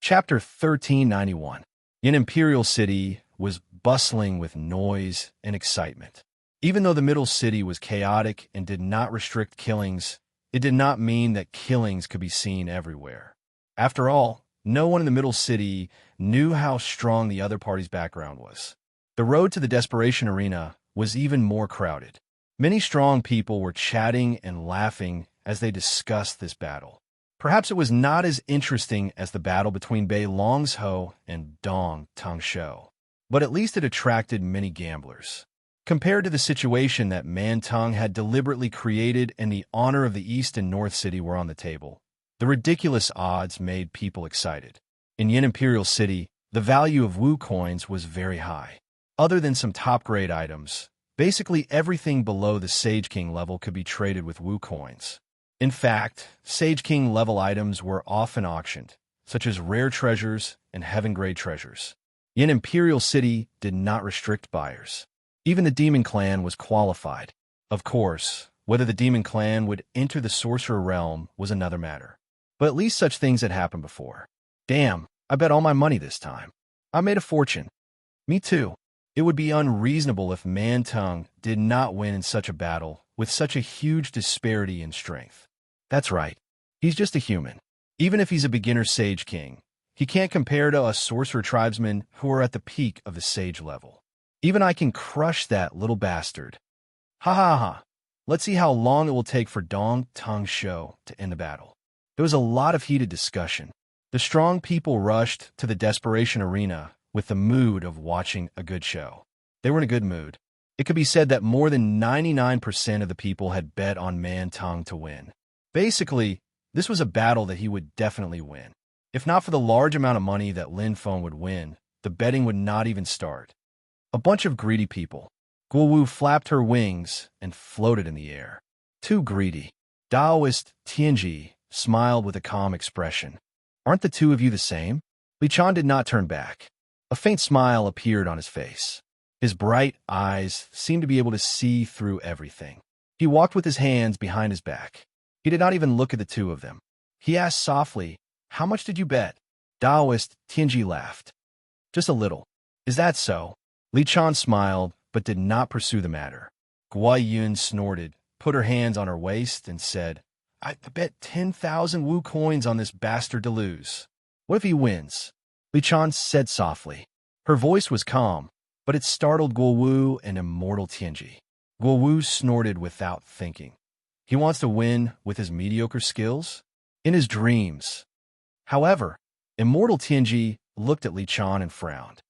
Chapter 1391. In Imperial City was bustling with noise and excitement. Even though the Middle City was chaotic and did not restrict killings, it did not mean that killings could be seen everywhere. After all, no one in the Middle City knew how strong the other party's background was. The road to the Desperation Arena was even more crowded. Many strong people were chatting and laughing as they discussed this battle. Perhaps it was not as interesting as the battle between Bei Longsho and Dong Tongshou, but at least it attracted many gamblers. Compared to the situation that Mantong had deliberately created and the honor of the East and North City were on the table, the ridiculous odds made people excited. In Yin Imperial City, the value of Wu coins was very high. Other than some top-grade items, basically everything below the Sage King level could be traded with Wu coins. In fact, Sage King level items were often auctioned, such as rare treasures and heaven-grade treasures. Yin Imperial City did not restrict buyers. Even the Demon Clan was qualified. Of course, whether the Demon Clan would enter the Sorcerer Realm was another matter. But at least such things had happened before. Damn, I bet all my money this time. I made a fortune. Me too. It would be unreasonable if Mantong did not win in such a battle with such a huge disparity in strength. That's right. He's just a human. Even if he's a beginner Sage King, he can't compare to us Sorcerer Tribesmen who are at the peak of the Sage level. Even I can crush that little bastard. Ha ha ha. Let's see how long it will take for Dong Tongshou to end the battle. There was a lot of heated discussion. The strong people rushed to the Desperation Arena with the mood of watching a good show. They were in a good mood. It could be said that more than 99% of the people had bet on Mantong to win. Basically, this was a battle that he would definitely win. If not for the large amount of money that Lin Feng would win, the betting would not even start. A bunch of greedy people. Guowu flapped her wings and floated in the air. Too greedy. Daoist Tianji smiled with a calm expression. Aren't the two of you the same? Li Chan did not turn back. A faint smile appeared on his face. His bright eyes seemed to be able to see through everything. He walked with his hands behind his back. He did not even look at the two of them. He asked softly, "How much did you bet?" Daoist Tianji laughed. "Just a little." "Is that so?" Li Chan smiled, but did not pursue the matter. Guo Yun snorted, put her hands on her waist, and said, "I bet 10,000 Wu coins on this bastard to lose. What if he wins?" Li Chan said softly. Her voice was calm, but it startled Guowu and Immortal Tianji. Guowu snorted without thinking. He wants to win with his mediocre skills? In his dreams. However, Immortal Tianji looked at Li Chan and frowned.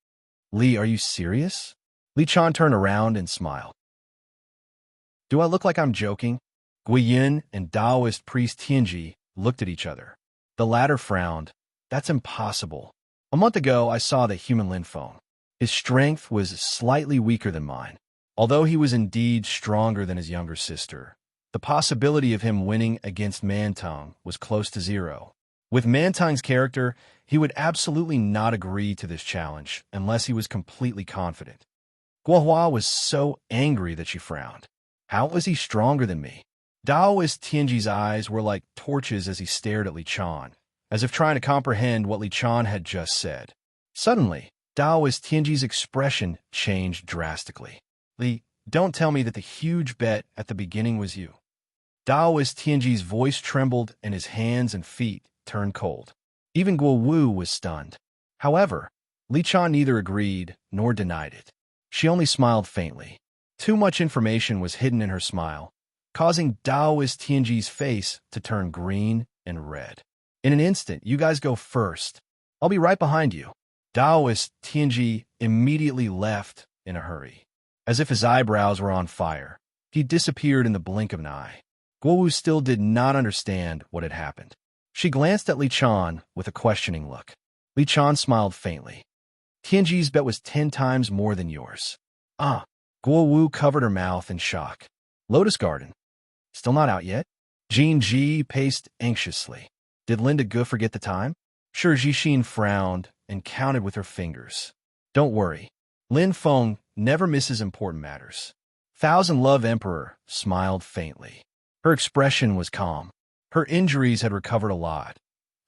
"Li, are you serious?" Li Chan turned around and smiled. "Do I look like I'm joking?" Guiyun and Taoist priest Tianji looked at each other. The latter frowned. "That's impossible. A month ago, I saw the human Lin Feng. His strength was slightly weaker than mine. Although he was indeed stronger than his younger sister, the possibility of him winning against Mantong was close to zero. With Mantong's character, he would absolutely not agree to this challenge unless he was completely confident." Guohua was so angry that she frowned. How was he stronger than me? Daoist Tianji's eyes were like torches as he stared at Li Chan, as if trying to comprehend what Li Chan had just said. Suddenly, Daoist Tianji's expression changed drastically. "Li, don't tell me that the huge bet at the beginning was you." Daoist Tianji's voice trembled and his hands and feet turned cold. Even Guowu was stunned. However, Li Chan neither agreed nor denied it. She only smiled faintly. Too much information was hidden in her smile, causing Daoist Tianji's face to turn green and red. "In an instant, you guys go first. I'll be right behind you." Daoist Tianji immediately left in a hurry. As if his eyebrows were on fire, he disappeared in the blink of an eye. Guowu still did not understand what had happened. She glanced at Li Chan with a questioning look. Li Chan smiled faintly. "Tianji's bet was 10 times more than yours." "Ah." Guowu covered her mouth in shock. "Lotus Garden. Still not out yet?" Jean Ji paced anxiously. Did Linda Gu forget the time? Sure, Jixin frowned and counted with her fingers. "Don't worry. Lin Feng never misses important matters." Thousand Love Emperor smiled faintly. Her expression was calm. Her injuries had recovered a lot.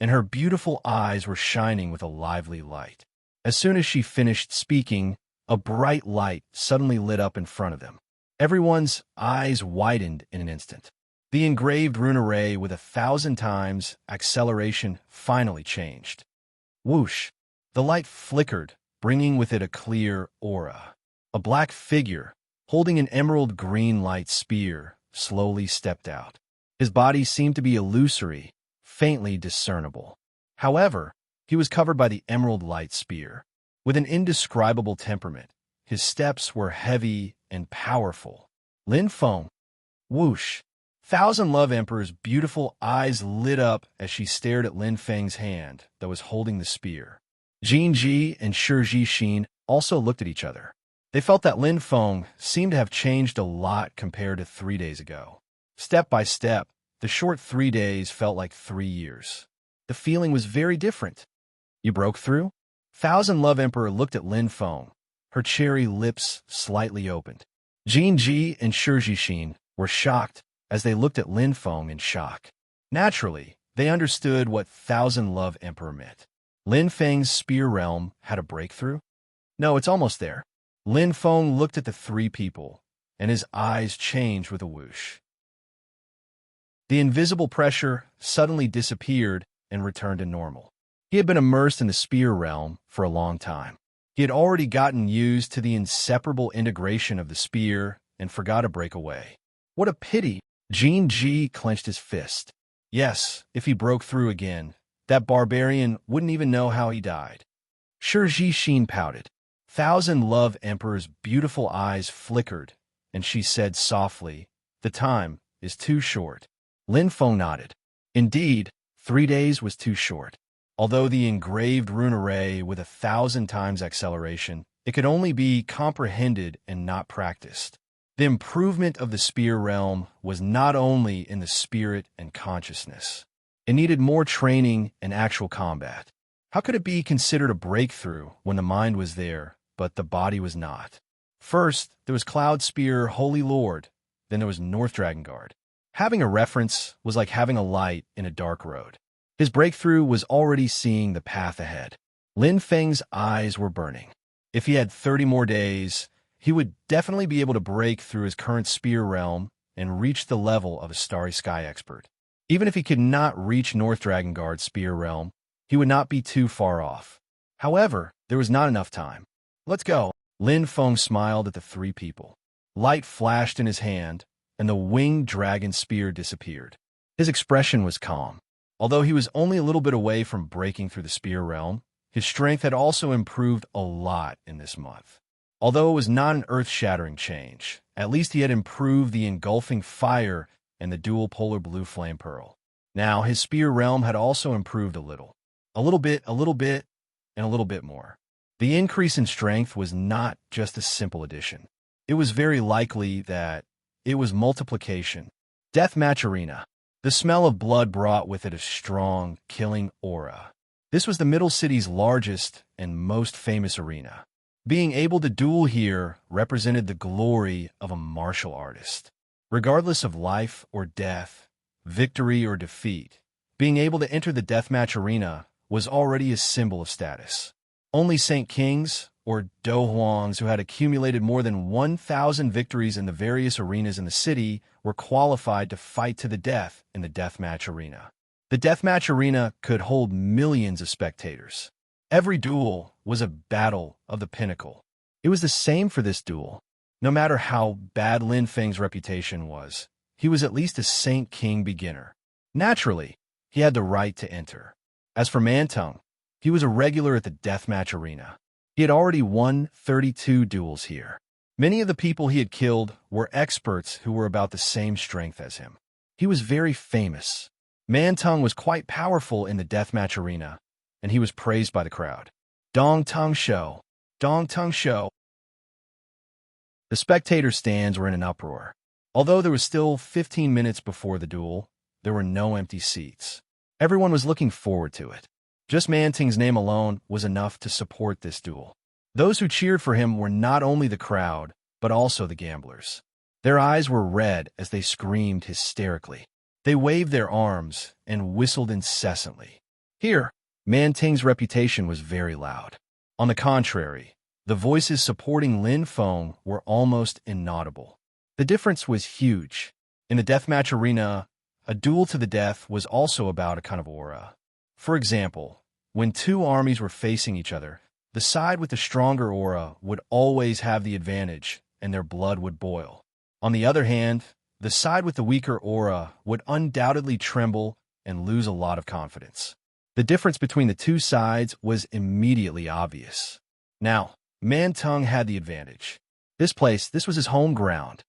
and her beautiful eyes were shining with a lively light. As soon as she finished speaking, a bright light suddenly lit up in front of them. Everyone's eyes widened in an instant. The engraved rune array with 1,000 times acceleration finally changed. Whoosh! The light flickered, bringing with it a clear aura. A black figure, holding an emerald green light spear, slowly stepped out. His body seemed to be illusory, faintly discernible. However, he was covered by the emerald light spear. With an indescribable temperament, his steps were heavy and powerful. Lin Feng. Whoosh! Thousand Love Emperor's beautiful eyes lit up as she stared at Lin Feng's hand that was holding the spear. Jin Ji and Shi Xin also looked at each other. They felt that Lin Feng seemed to have changed a lot compared to 3 days ago. Step by step, the short 3 days felt like 3 years. The feeling was very different. You broke through? Thousand Love Emperor looked at Lin Feng, her cherry lips slightly opened. Jin Ji and Shi Xin were shocked as they looked at Lin Feng in shock. Naturally, they understood what Thousand Love Emperor meant. Lin Feng's spear realm had a breakthrough? No, it's almost there. Lin Feng looked at the 3 people, and his eyes changed with a whoosh. The invisible pressure suddenly disappeared and returned to normal. He had been immersed in the spear realm for a long time. He had already gotten used to the inseparable integration of the spear and forgot to break away. What a pity! Jin Ji clenched his fist. Yes, if he broke through again, that barbarian wouldn't even know how he died. Shi Xin pouted. Thousand Love Emperor's beautiful eyes flickered, and she said softly, "The time is too short." Lin Feng nodded. Indeed, 3 days was too short. Although the engraved rune array with 1,000 times acceleration, it could only be comprehended and not practiced. The improvement of the spear realm was not only in the spirit and consciousness. It needed more training and actual combat. How could it be considered a breakthrough when the mind was there, but the body was not? First, there was Cloud Spear Holy Lord, then there was North Dragon Guard. Having a reference was like having a light in a dark road. His breakthrough was already seeing the path ahead. Lin Feng's eyes were burning. If he had 30 more days, he would definitely be able to break through his current spear realm and reach the level of a Starry Sky expert. Even if he could not reach North Dragon Guard's spear realm, he would not be too far off. However, there was not enough time. Let's go. Lin Feng smiled at the 3 people. Light flashed in his hand, and the winged dragon spear disappeared. His expression was calm. Although he was only a little bit away from breaking through the spear realm, his strength had also improved a lot in this month. Although it was not an earth-shattering change, at least he had improved the engulfing fire and the dual polar blue flame pearl. Now, his spear realm had also improved a little. A little bit, and a little bit more. The increase in strength was not just a simple addition. It was very likely that it was multiplication. Deathmatch Arena. The smell of blood brought with it a strong, killing aura. This was the Middle City's largest and most famous arena. Being able to duel here represented the glory of a martial artist. Regardless of life or death, victory or defeat, being able to enter the deathmatch arena was already a symbol of status. Only Saint Kings or Dohuangs who had accumulated more than 1,000 victories in the various arenas in the city were qualified to fight to the death in the deathmatch arena. The deathmatch arena could hold millions of spectators. Every duel was a battle of the pinnacle. It was the same for this duel. No matter how bad Lin Feng's reputation was, he was at least a Saint King beginner. Naturally, he had the right to enter. As for Mantung, he was a regular at the deathmatch arena. He had already won 32 duels here. Many of the people he had killed were experts who were about the same strength as him. He was very famous. Mantung was quite powerful in the deathmatch arena, and he was praised by the crowd. Dong Tung Shou. Dong Tung Shou. The spectator stands were in an uproar. Although there was still 15 minutes before the duel, there were no empty seats. Everyone was looking forward to it. Just Mantung's name alone was enough to support this duel. Those who cheered for him were not only the crowd, but also the gamblers. Their eyes were red as they screamed hysterically. They waved their arms and whistled incessantly. Here, Man Ting's reputation was very loud. On the contrary, the voices supporting Lin Feng were almost inaudible. The difference was huge. In the deathmatch arena, a duel to the death was also about a kind of aura. For example, when two armies were facing each other, the side with the stronger aura would always have the advantage, and their blood would boil. On the other hand, the side with the weaker aura would undoubtedly tremble and lose a lot of confidence. The difference between the two sides was immediately obvious. Now, Man Tung had the advantage. This was his home ground.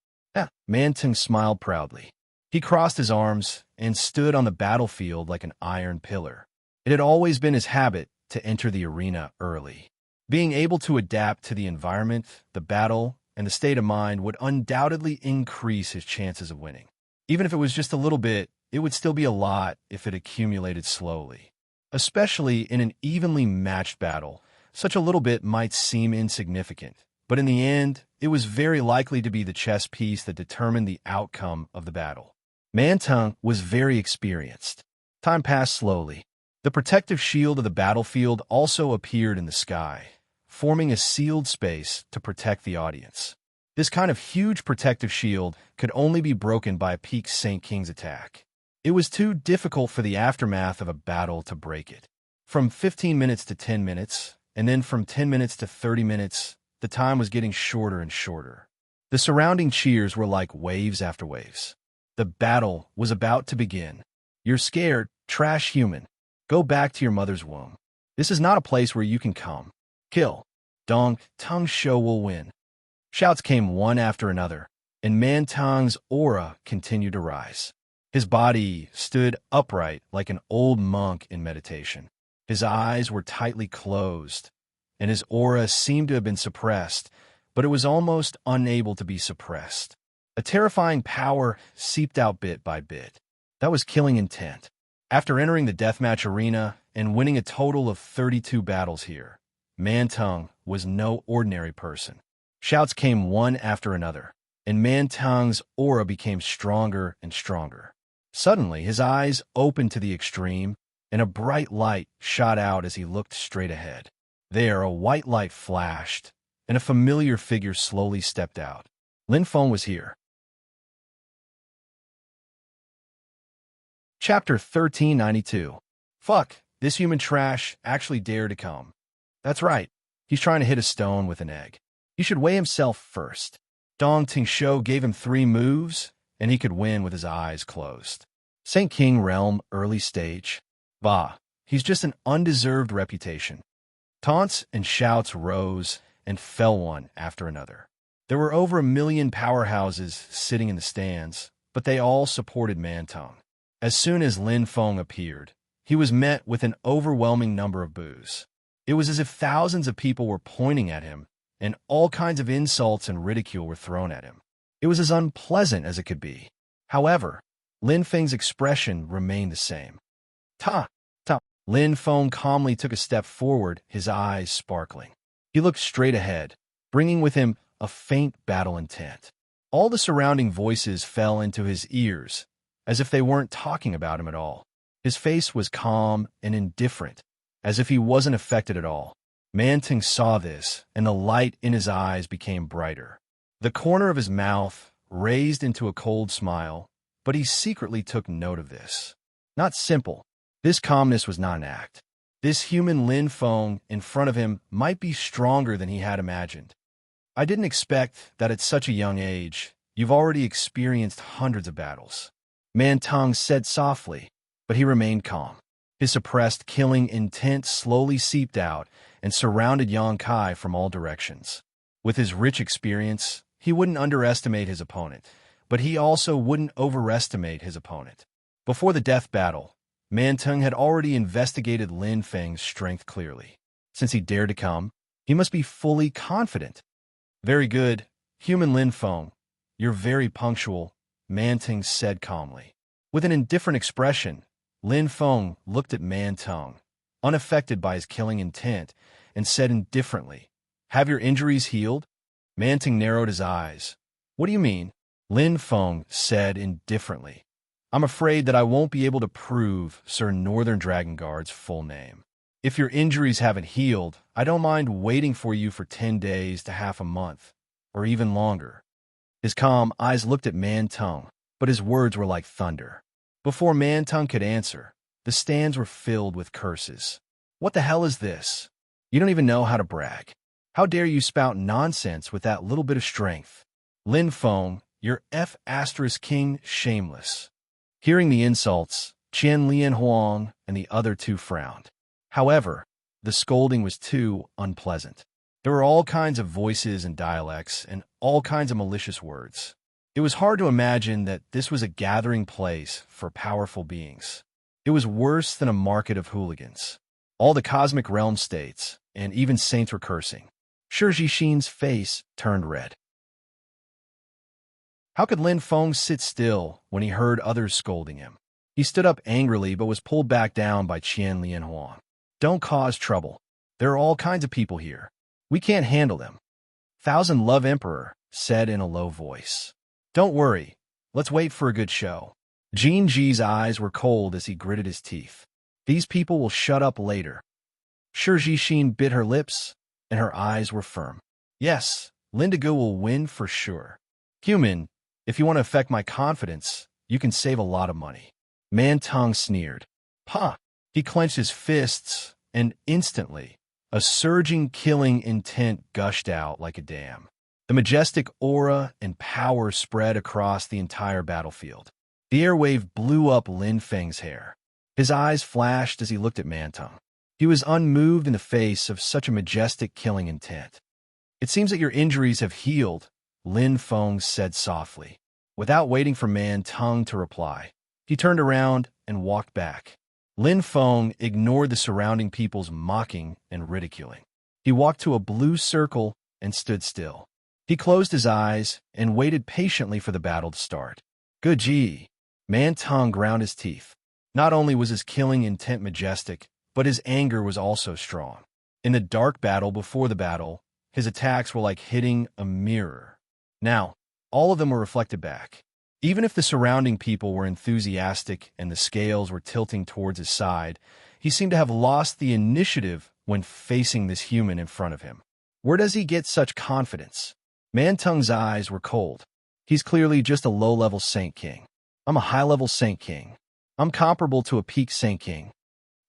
Man Tung smiled proudly. He crossed his arms and stood on the battlefield like an iron pillar. It had always been his habit to enter the arena early. Being able to adapt to the environment, the battle, and the state of mind would undoubtedly increase his chances of winning. Even if it was just a little bit, it would still be a lot if it accumulated slowly. Especially in an evenly matched battle, such a little bit might seem insignificant, but in the end, it was very likely to be the chess piece that determined the outcome of the battle. Man Tung was very experienced. Time passed slowly. The protective shield of the battlefield also appeared in the sky, forming a sealed space to protect the audience. This kind of huge protective shield could only be broken by a peak Saint King's attack. It was too difficult for the aftermath of a battle to break it. From 15 minutes to 10 minutes, and then from 10 minutes to 30 minutes, the time was getting shorter and shorter. The surrounding cheers were like waves after waves. The battle was about to begin. You're scared, trash human. Go back to your mother's womb. This is not a place where you can come. Kill. Dong Tung Show will win. Shouts came one after another, and Man Tung's aura continued to rise. His body stood upright like an old monk in meditation. His eyes were tightly closed, and his aura seemed to have been suppressed, but it was almost unable to be suppressed. A terrifying power seeped out bit by bit. That was killing intent. After entering the deathmatch arena and winning a total of 32 battles here, Man Tung was no ordinary person. Shouts came one after another, and Man Tung's aura became stronger and stronger. Suddenly, his eyes opened to the extreme, and a bright light shot out as he looked straight ahead. There, a white light flashed, and a familiar figure slowly stepped out. Lin Feng was here. Chapter 1392. Fuck, this human trash actually dared to come. That's right, he's trying to hit a stone with an egg. He should weigh himself first. Dong Tingshou gave him 3 moves, and he could win with his eyes closed. Saint King Realm early stage. Bah, he's just an undeserved reputation. Taunts and shouts rose and fell one after another. There were over 1 million powerhouses sitting in the stands, but they all supported Man Tung. As soon as Lin Feng appeared, he was met with an overwhelming number of boos. It was as if thousands of people were pointing at him, and all kinds of insults and ridicule were thrown at him. It was as unpleasant as it could be. However, Lin Feng's expression remained the same. Ta! Lin Feng calmly took a step forward, his eyes sparkling. He looked straight ahead, bringing with him a faint battle intent. All the surrounding voices fell into his ears, as if they weren't talking about him at all. His face was calm and indifferent, as if he wasn't affected at all. Man Tung saw this, and the light in his eyes became brighter. The corner of his mouth raised into a cold smile, but he secretly took note of this. Not simple. This calmness was not an act. This human Lin Feng in front of him might be stronger than he had imagined. I didn't expect that at such a young age, you've already experienced hundreds of battles. Man Tung said softly, but he remained calm. His suppressed killing intent slowly seeped out and surrounded Yang Kai from all directions. With his rich experience, he wouldn't underestimate his opponent, but he also wouldn't overestimate his opponent. Before the death battle, Man Tung had already investigated Lin Feng's strength clearly. Since he dared to come, he must be fully confident. Very good, human Lin Feng. You're very punctual, Man Tung said calmly. With an indifferent expression, Lin Feng looked at Man Tung, unaffected by his killing intent, and said indifferently, "Have your injuries healed?" Man Tung narrowed his eyes. "What do you mean?" Lin Feng said indifferently. I'm afraid that I won't be able to prove Sir Northern Dragon Guard's full name. If your injuries haven't healed, I don't mind waiting for you for 10 days to half a month, or even longer." His calm eyes looked at Man Tung, but his words were like thunder. Before Man Tung could answer, the stands were filled with curses. "What the hell is this? You don't even know how to brag. How dare you spout nonsense with that little bit of strength? Lin Feng, you're King shameless." Hearing the insults, Qian Lian Huang and the other two frowned. However, the scolding was too unpleasant. There were all kinds of voices and dialects and all kinds of malicious words. It was hard to imagine that this was a gathering place for powerful beings. It was worse than a market of hooligans. All the cosmic realm states, and even saints were cursing. Shi Jixin's face turned red. How could Lin Feng sit still when he heard others scolding him? He stood up angrily but was pulled back down by Qian Lian Huang. "Don't cause trouble. There are all kinds of people here. We can't handle them," Thousand Love Emperor said in a low voice. "Don't worry. Let's wait for a good show." Jin Ji's eyes were cold as he gritted his teeth. These people will shut up later. Shi Jixin bit her lips, and her eyes were firm. "Yes, Lindigo will win for sure. Human, if you want to affect my confidence, you can save a lot of money." Man Tung sneered. "Huh." He clenched his fists, and instantly, a surging killing intent gushed out like a dam. The majestic aura and power spread across the entire battlefield. The airwave blew up Lin Feng's hair. His eyes flashed as he looked at Man Tung. He was unmoved in the face of such a majestic killing intent. "It seems that your injuries have healed," Lin Feng said softly. Without waiting for Man Tung to reply, he turned around and walked back. Lin Feng ignored the surrounding people's mocking and ridiculing. He walked to a blue circle and stood still. He closed his eyes and waited patiently for the battle to start. "Good gee." Man Tung ground his teeth. Not only was his killing intent majestic, but his anger was also strong. In the dark battle before the battle, his attacks were like hitting a mirror. Now, all of them were reflected back. Even if the surrounding people were enthusiastic and the scales were tilting towards his side, he seemed to have lost the initiative when facing this human in front of him. Where does he get such confidence? Man Tung's eyes were cold. He's clearly just a low-level Saint King. I'm a high-level Saint King. I'm comparable to a peak Saint King.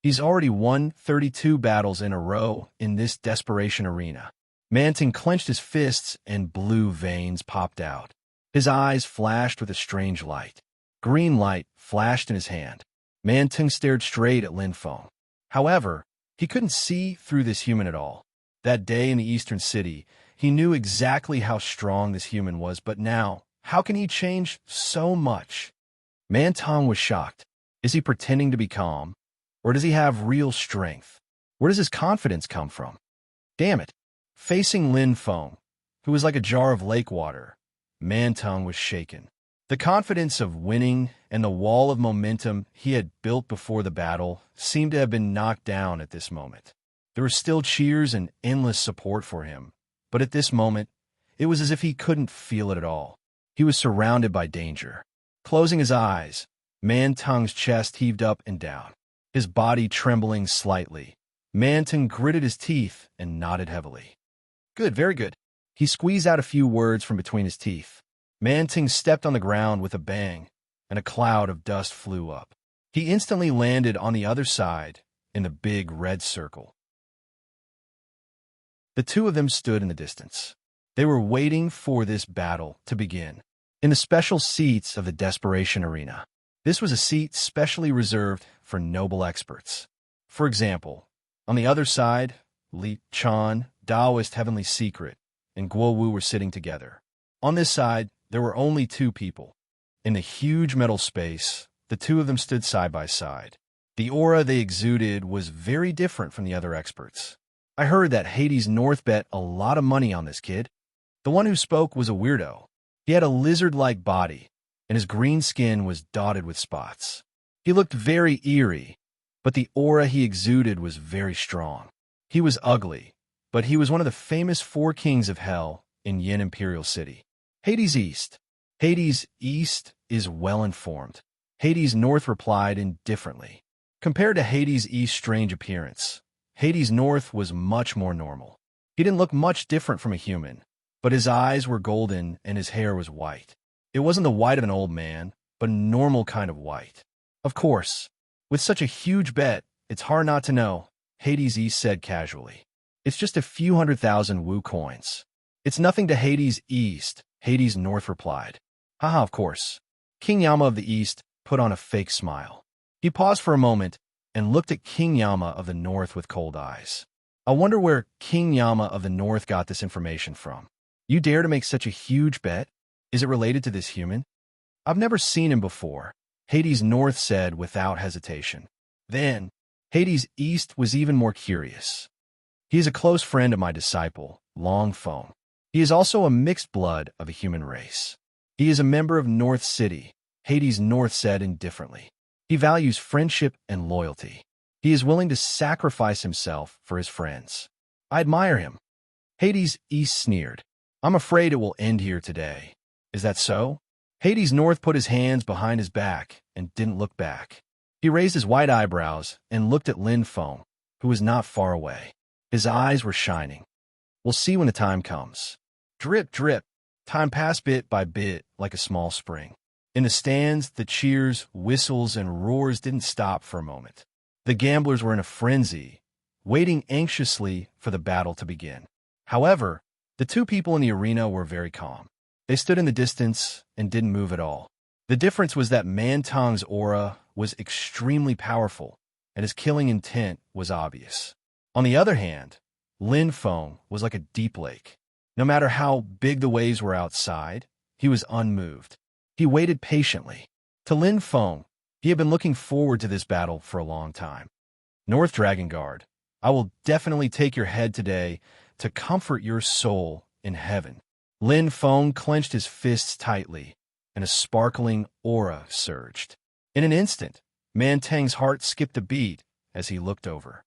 He's already won 32 battles in a row in this desperation arena. Man Tung clenched his fists and blue veins popped out. His eyes flashed with a strange light. Green light flashed in his hand. Man Tung stared straight at Lin Feng. However, he couldn't see through this human at all. That day in the Eastern City, he knew exactly how strong this human was, but now, how can he change so much? Man Tung was shocked. Is he pretending to be calm? Or does he have real strength? Where does his confidence come from? Damn it. Facing Lin Feng, who was like a jar of lake water, Man Tung was shaken. The confidence of winning and the wall of momentum he had built before the battle seemed to have been knocked down at this moment. There were still cheers and endless support for him, but at this moment, it was as if he couldn't feel it at all. He was surrounded by danger. Closing his eyes, Man Tung's chest heaved up and down, his body trembling slightly. Man Tung gritted his teeth and nodded heavily. "Good, very good." He squeezed out a few words from between his teeth. Man Tung stepped on the ground with a bang, and a cloud of dust flew up. He instantly landed on the other side in the big red circle. The two of them stood in the distance. They were waiting for this battle to begin. In the special seats of the Desperation Arena. This was a seat specially reserved for noble experts. For example, on the other side, Li Chan, Taoist Heavenly Secret, and Guo Wu were sitting together. On this side, there were only two people. In the huge metal space, the two of them stood side by side. The aura they exuded was very different from the other experts. "I heard that Hades North bet a lot of money on this kid." The one who spoke was a weirdo. He had a lizard-like body, and his green skin was dotted with spots. He looked very eerie, but the aura he exuded was very strong. He was ugly, but he was one of the famous four kings of hell in Yin Imperial City. Hades East. Hades East is well-informed. Hades North replied indifferently. Compared to Hades East's strange appearance, Hades North was much more normal. He didn't look much different from a human, but his eyes were golden and his hair was white. It wasn't the white of an old man, but a normal kind of white. Of course, with such a huge bet, it's hard not to know, Hades East said casually. It's just a few 100,000 Wu coins. It's nothing to Hades East, Hades North replied. Haha, of course. King Yama of the East put on a fake smile. He paused for a moment and looked at King Yama of the North with cold eyes. I wonder where King Yama of the North got this information from. You dare to make such a huge bet? Is it related to this human? I've never seen him before, Hades North said without hesitation. Then, Hades East was even more curious. He is a close friend of my disciple, Long Feng. He is also a mixed blood of a human race. He is a member of North City, Hades North said indifferently. He values friendship and loyalty. He is willing to sacrifice himself for his friends. I admire him. Hades East sneered. I'm afraid it will end here today. Is that so? Hades North put his hands behind his back and didn't look back. He raised his white eyebrows and looked at Lin Feng, who was not far away. His eyes were shining. We'll see when the time comes. Drip, drip. Time passed bit by bit like a small spring. In the stands, the cheers, whistles, and roars didn't stop for a moment. The gamblers were in a frenzy, waiting anxiously for the battle to begin. However, the two people in the arena were very calm. They stood in the distance and didn't move at all. The difference was that Mantong's aura was extremely powerful, and his killing intent was obvious. On the other hand, Lin Feng was like a deep lake. No matter how big the waves were outside, he was unmoved. He waited patiently. To Lin Feng, he had been looking forward to this battle for a long time. North Dragon Guard, I will definitely take your head today to comfort your soul in heaven. Lin Feng clenched his fists tightly, and a sparkling aura surged. In an instant, Mantang's heart skipped a beat as he looked over.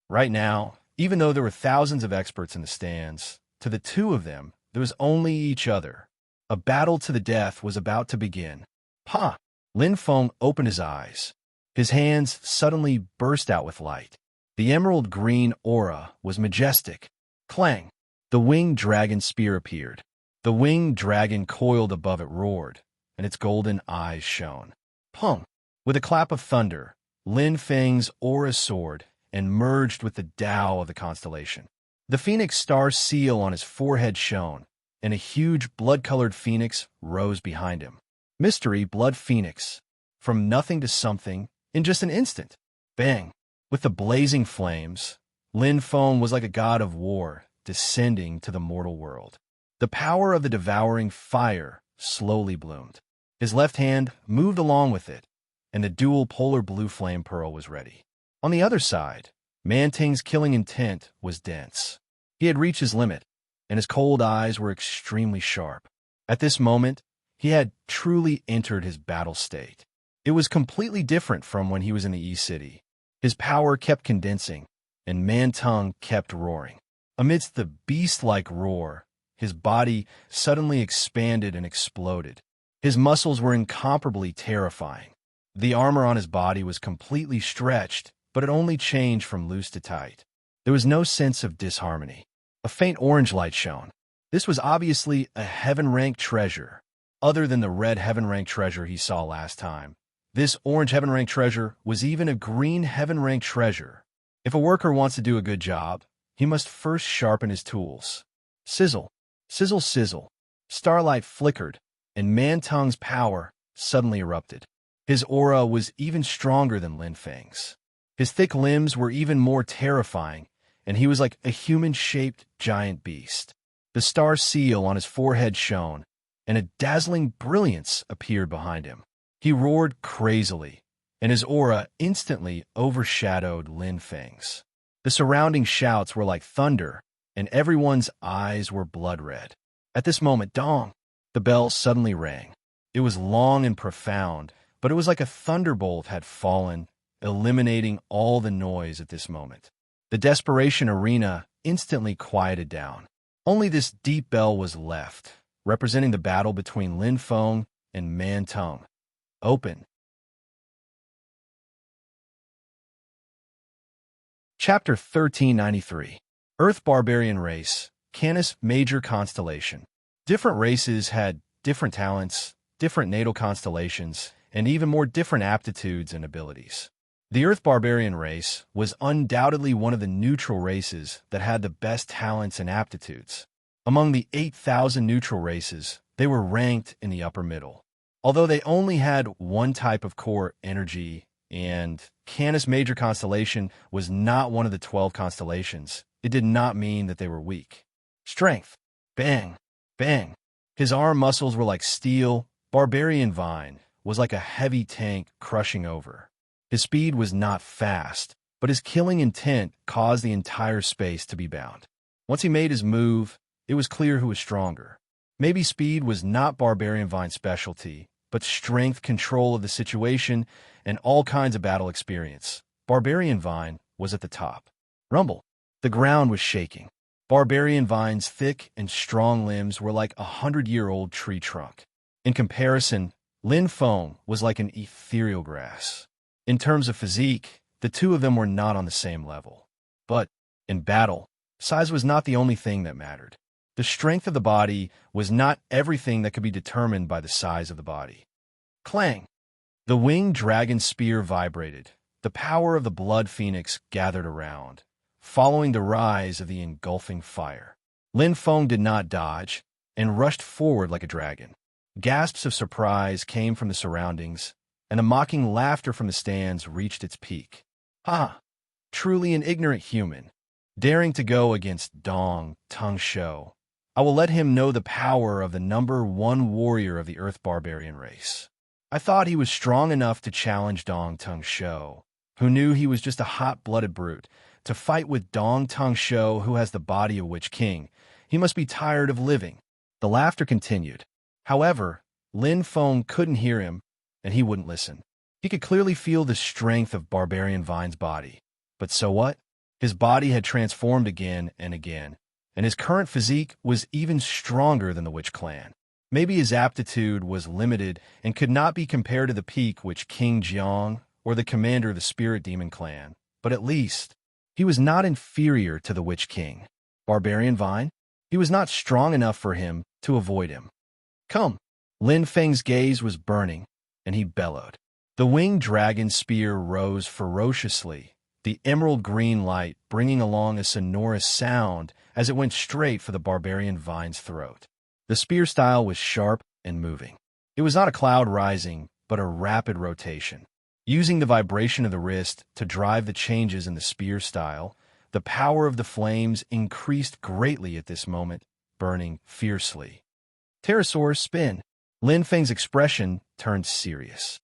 Right now, even though there were thousands of experts in the stands, to the two of them, there was only each other. A battle to the death was about to begin. Ha! Lin Feng opened his eyes. His hands suddenly burst out with light. The emerald green aura was majestic. Clang! The winged dragon spear appeared. The winged dragon coiled above it roared, and its golden eyes shone. Pung! With a clap of thunder, Lin Feng's aura soared and merged with the Tao of the constellation. The phoenix star seal on his forehead shone, and a huge blood-colored phoenix rose behind him. Mystery Blood Phoenix. From nothing to something in just an instant. Bang! With the blazing flames, Lin Feng was like a god of war descending to the mortal world. The power of the devouring fire slowly bloomed. His left hand moved along with it, and the dual polar blue flame pearl was ready. On the other side, Mantang's killing intent was dense. He had reached his limit, and his cold eyes were extremely sharp. At this moment, he had truly entered his battle state. It was completely different from when he was in the East City. His power kept condensing, and Mantang kept roaring. Amidst the beast-like roar, his body suddenly expanded and exploded. His muscles were incomparably terrifying. The armor on his body was completely stretched, but it only changed from loose to tight. There was no sense of disharmony. A faint orange light shone. This was obviously a heaven-ranked treasure. Other than the red heaven-ranked treasure he saw last time, this orange heaven-ranked treasure was even a green heaven-ranked treasure. If a worker wants to do a good job, he must first sharpen his tools. Sizzle, sizzle, sizzle. Starlight flickered, and Mantang's power suddenly erupted. His aura was even stronger than Lin Feng's. His thick limbs were even more terrifying, and he was like a human-shaped giant beast. The star seal on his forehead shone, and a dazzling brilliance appeared behind him. He roared crazily, and his aura instantly overshadowed Lin Feng's. The surrounding shouts were like thunder, and everyone's eyes were blood-red. At this moment, dong! The bell suddenly rang. It was long and profound, but it was like a thunderbolt had fallen, eliminating all the noise at this moment. The desperation arena instantly quieted down. Only this deep bell was left, representing the battle between Lin Feng and man tongue. Open. Chapter 1393. Earth Barbarian Race, Canis Major Constellation. Different races had different talents, different natal constellations, and even more different aptitudes and abilities. The Earth Barbarian race was undoubtedly one of the neutral races that had the best talents and aptitudes. Among the 8,000 neutral races, they were ranked in the upper middle. Although they only had one type of core energy, and Canis Major Constellation was not one of the 12 constellations, it did not mean that they were weak. Strength. Bang. Bang. His arm muscles were like steel. Barbarian Vine was like a heavy tank crushing over. His speed was not fast, but his killing intent caused the entire space to be bound. Once he made his move, it was clear who was stronger. Maybe speed was not Barbarian Vine's specialty, but strength, control of the situation, and all kinds of battle experience. Barbarian Vine was at the top. Rumble. The ground was shaking. Barbarian Vine's thick and strong limbs were like a 100-year-old tree trunk. In comparison, Lin Feng was like an ethereal grass. In terms of physique, the two of them were not on the same level. But, in battle, size was not the only thing that mattered. The strength of the body was not everything that could be determined by the size of the body. Clang! The winged dragon spear vibrated. The power of the blood phoenix gathered around, following the rise of the engulfing fire. Lin Feng did not dodge, and rushed forward like a dragon. Gasps of surprise came from the surroundings, and the mocking laughter from the stands reached its peak. Ha! Truly an ignorant human, daring to go against Dong Tung Shou. I will let him know the power of the #1 warrior of the Earth Barbarian race. I thought he was strong enough to challenge Dong Tung Shou, who knew he was just a hot-blooded brute. To fight with Dong Tung Shou, who has the body of Witch King, he must be tired of living. The laughter continued. However, Lin Feng couldn't hear him, and he wouldn't listen. He could clearly feel the strength of Barbarian Vine's body. But so what? His body had transformed again and again, and his current physique was even stronger than the Witch Clan. Maybe his aptitude was limited and could not be compared to the peak Witch King Jiang or the commander of the Spirit Demon Clan, but at least he was not inferior to the Witch King. Barbarian Vine? He was not strong enough for him to avoid him. Come! Lin Feng's gaze was burning, and he bellowed. The winged dragon spear rose ferociously, the emerald green light bringing along a sonorous sound as it went straight for the Barbarian Vine's throat. The spear style was sharp and moving. It was not a cloud rising, but a rapid rotation. Using the vibration of the wrist to drive the changes in the spear style, the power of the flames increased greatly at this moment, burning fiercely. Pterosaur spin. Lin Feng's expression turned serious.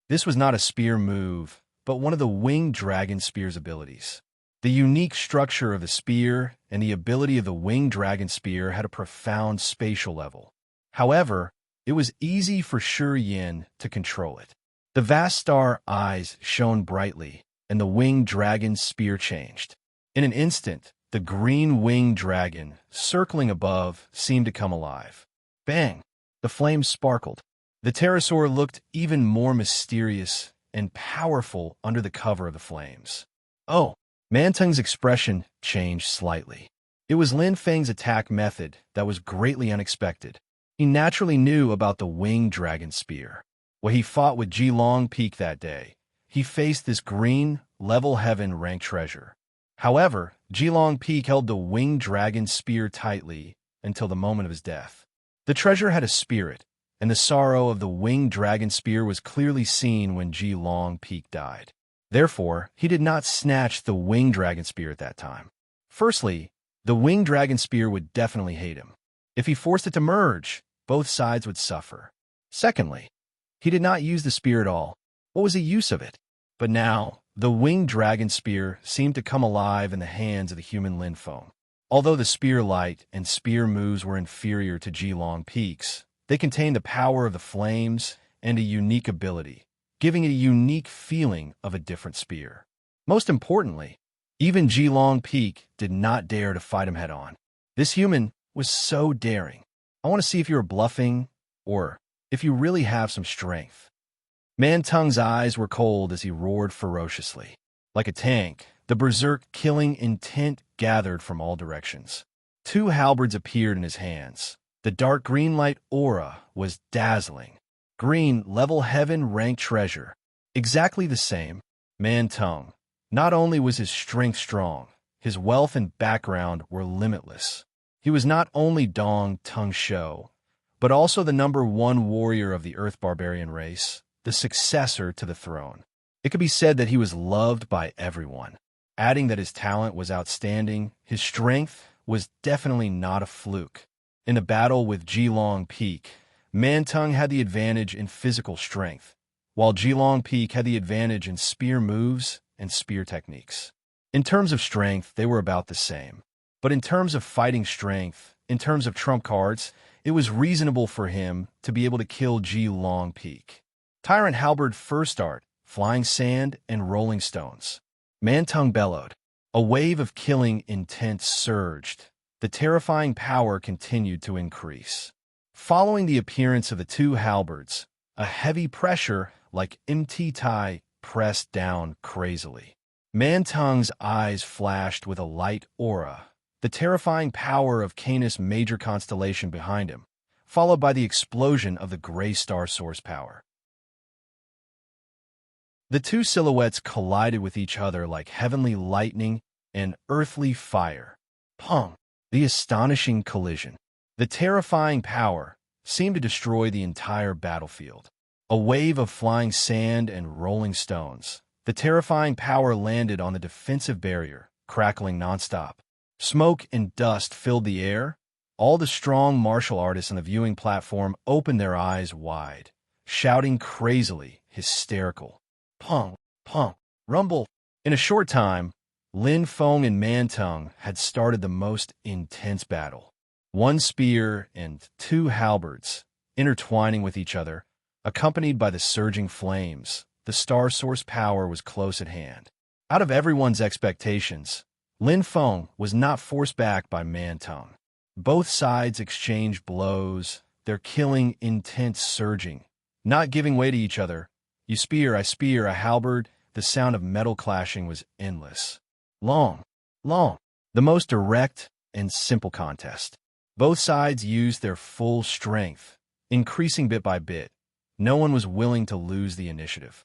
This was not a spear move, but one of the winged dragon spear's abilities. The unique structure of the spear and the ability of the winged dragon spear had a profound spatial level. However, it was easy for Shi Yin to control it. The vast star eyes shone brightly, and the winged dragon's spear changed. In an instant, the green winged dragon, circling above, seemed to come alive. Bang! The flames sparkled. The pterosaur looked even more mysterious and powerful under the cover of the flames. Oh! Mantung's expression changed slightly. It was Lin Feng's attack method that was greatly unexpected. He naturally knew about the winged dragon spear. When he fought with Jilong Peak that day, he faced this green, level heaven rank treasure. However, Jilong Peak held the winged dragon spear tightly until the moment of his death. The treasure had a spirit, and the sorrow of the winged dragon spear was clearly seen when Jilong Peak died. Therefore, he did not snatch the winged dragon spear at that time. Firstly, the winged dragon spear would definitely hate him. If he forced it to merge, both sides would suffer. Secondly, he did not use the spear at all. What was the use of it? But now, the winged dragon spear seemed to come alive in the hands of the human Lin Feng. Although the spear light and spear moves were inferior to Jilong Peak's, they contained the power of the flames and a unique ability, giving it a unique feeling of a different spear. Most importantly, even Jilong Peak did not dare to fight him head-on. This human was so daring. I want to see if you were bluffing or if you really have some strength. Man Tung's eyes were cold as he roared ferociously. Like a tank, the berserk killing intent gathered from all directions. Two halberds appeared in his hands. The dark green light aura was dazzling. Green, level heaven rank treasure. Exactly the same. Man Tung. Not only was his strength strong, his wealth and background were limitless. He was not only Dong Tung Shou, but also the #1 warrior of the Earth barbarian race, the successor to the throne. It could be said that he was loved by everyone. Adding that his talent was outstanding, his strength was definitely not a fluke. In a battle with Jilong Peak, Man Tung had the advantage in physical strength, while Jilong Peak had the advantage in spear moves and spear techniques. In terms of strength, they were about the same. But in terms of fighting strength, in terms of trump cards, it was reasonable for him to be able to kill Jilong Peak. Tyrant Halberd first art, flying sand and rolling stones. Man Tung bellowed. A wave of killing intent surged. The terrifying power continued to increase. Following the appearance of the two halberds, a heavy pressure, like MT Tai, pressed down crazily. Man Tung's eyes flashed with a light aura, the terrifying power of Canis major constellation behind him, followed by the explosion of the gray star source power. The two silhouettes collided with each other like heavenly lightning and earthly fire. Pong! The astonishing collision. The terrifying power seemed to destroy the entire battlefield. A wave of flying sand and rolling stones. The terrifying power landed on the defensive barrier, crackling nonstop. Smoke and dust filled the air. All the strong martial artists on the viewing platform opened their eyes wide, shouting crazily, hysterical. Pong, pong, rumble. In a short time, Lin Feng and Man Tung had started the most intense battle. One spear and two halberds, intertwining with each other, accompanied by the surging flames. The star source power was close at hand. Out of everyone's expectations, Lin Feng was not forced back by Man Tung. Both sides exchanged blows, their killing intent surging, not giving way to each other. You spear, I spear, a halberd. The sound of metal clashing was endless. Long, the most direct and simple contest. Both sides used their full strength, increasing bit by bit. No one was willing to lose the initiative.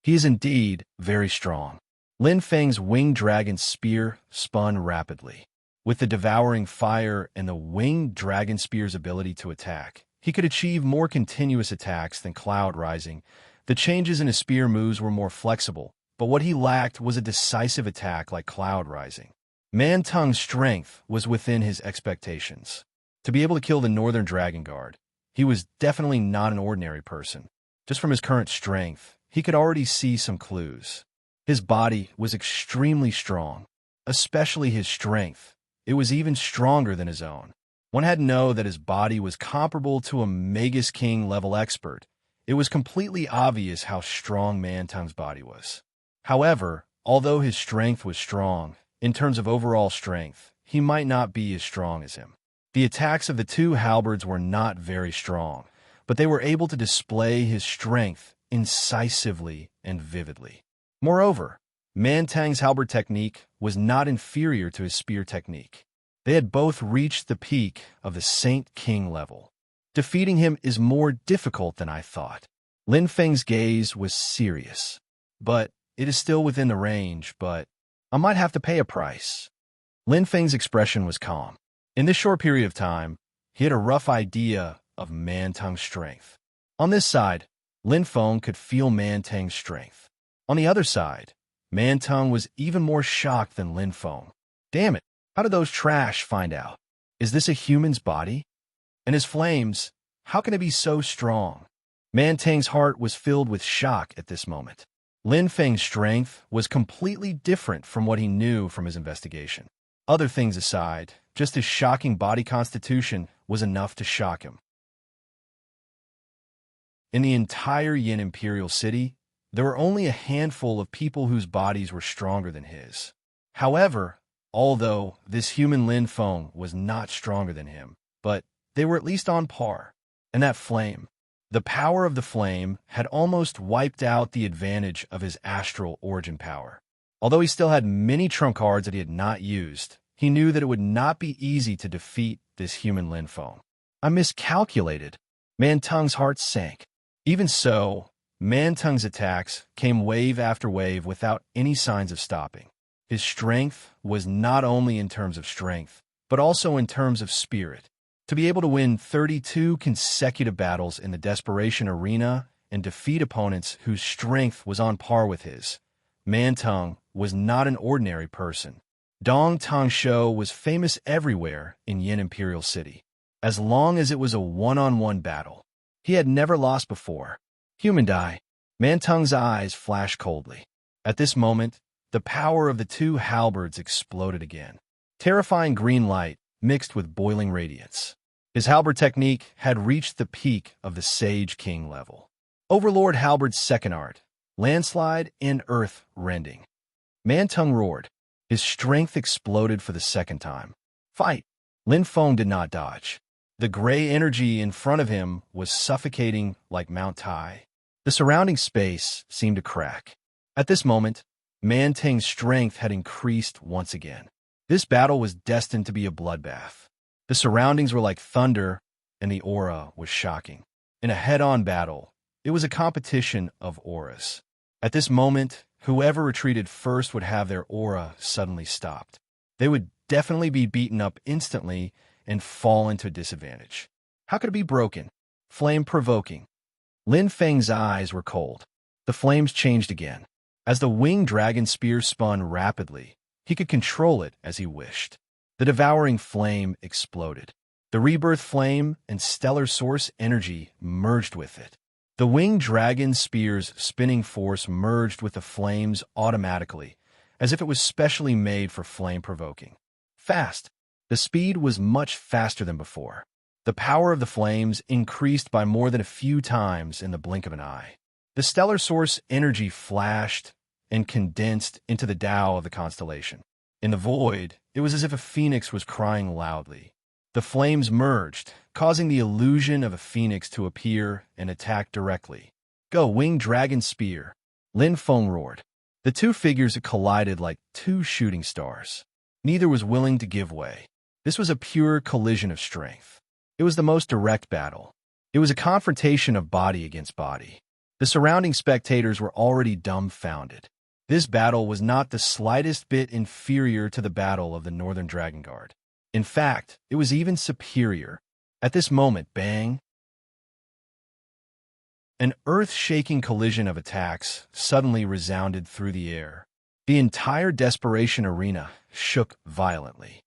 He is indeed very strong. Lin Feng's winged dragon spear spun rapidly. With the devouring fire and the winged dragon spear's ability to attack, he could achieve more continuous attacks than Cloud Rising. The changes in his spear moves were more flexible, but what he lacked was a decisive attack like Cloud Rising. Man Tung's strength was within his expectations. To be able to kill the Northern Dragon Guard, he was definitely not an ordinary person. Just from his current strength, he could already see some clues. His body was extremely strong, especially his strength. It was even stronger than his own. One had to know that his body was comparable to a Magus King level expert. It was completely obvious how strong Man Tung's body was. However, although his strength was strong, in terms of overall strength, he might not be as strong as him. The attacks of the two halberds were not very strong, but they were able to display his strength incisively and vividly. Moreover, Man Tung's halberd technique was not inferior to his spear technique. They had both reached the peak of the Saint King level. Defeating him is more difficult than I thought. Lin Feng's gaze was serious. But it is still within the range, but I might have to pay a price. Lin Feng's expression was calm. In this short period of time, he had a rough idea of Man Tung's strength. On this side, Lin Feng could feel Man Tung's strength. On the other side, Man Tung was even more shocked than Lin Feng. Damn it, how did those trash find out? Is this a human's body? And his flames, how can it be so strong? Man Tung's heart was filled with shock at this moment. Lin Feng's strength was completely different from what he knew from his investigation. Other things aside, just his shocking body constitution was enough to shock him. In the entire Yin Imperial City, there were only a handful of people whose bodies were stronger than his. However, although this human Lin Feng was not stronger than him, but they were at least on par. And that flame. The power of the flame had almost wiped out the advantage of his astral origin power. Although he still had many trump cards that he had not used, he knew that it would not be easy to defeat this human Lin Feng. I miscalculated. Man Tung's heart sank. Even so, Man Tung's attacks came wave after wave without any signs of stopping. His strength was not only in terms of strength, but also in terms of spirit. To be able to win 32 consecutive battles in the desperation arena and defeat opponents whose strength was on par with his, Man Tung was not an ordinary person. Dong Tong Shou was famous everywhere in Yin Imperial City. As long as it was a one-on-one battle, he had never lost before. Human die. Man Tung's eyes flashed coldly. At this moment, the power of the two halberds exploded again. Terrifying green light mixed with boiling radiance. His halberd technique had reached the peak of the Sage King level. Overlord Halberd's second art, landslide and earth rending. Man Tung roared. His strength exploded for the second time. Fight! Lin Feng did not dodge. The gray energy in front of him was suffocating like Mount Tai. The surrounding space seemed to crack. At this moment, Man Tung's strength had increased once again. This battle was destined to be a bloodbath. The surroundings were like thunder, and the aura was shocking. In a head-on battle, it was a competition of auras. At this moment, whoever retreated first would have their aura suddenly stopped. They would definitely be beaten up instantly and fall into disadvantage. How could it be broken? Flame-provoking. Lin Feng's eyes were cold. The flames changed again. As the winged dragon spear spun rapidly, he could control it as he wished. The devouring flame exploded. The rebirth flame and stellar source energy merged with it. The winged dragon spear's spinning force merged with the flames automatically, as if it was specially made for flame-provoking. Fast. The speed was much faster than before. The power of the flames increased by more than a few times in the blink of an eye. The stellar source energy flashed and condensed into the Tao of the constellation. In the void, it was as if a phoenix was crying loudly. The flames merged, causing the illusion of a phoenix to appear and attack directly. Go, winged dragon spear! Lin Feng roared. The two figures collided like two shooting stars. Neither was willing to give way. This was a pure collision of strength. It was the most direct battle. It was a confrontation of body against body. The surrounding spectators were already dumbfounded. This battle was not the slightest bit inferior to the battle of the Northern Dragon Guard. In fact, it was even superior. At this moment, bang! An earth-shaking collision of attacks suddenly resounded through the air. The entire desperation arena shook violently.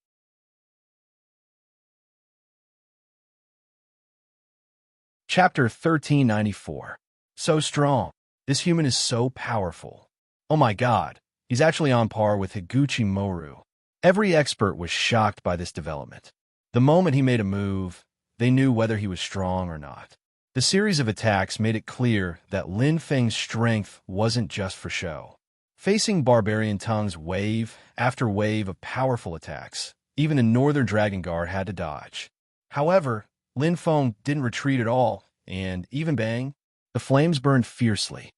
Chapter 1394. So strong. This human is so powerful. Oh my god, he's actually on par with Higuchi Moru. Every expert was shocked by this development. The moment he made a move, they knew whether he was strong or not. The series of attacks made it clear that Lin Feng's strength wasn't just for show. Facing Barbarian Tung's wave after wave of powerful attacks, even the Northern Dragon Guard had to dodge. However, Lin Feng didn't retreat at all, and even bang, the flames burned fiercely.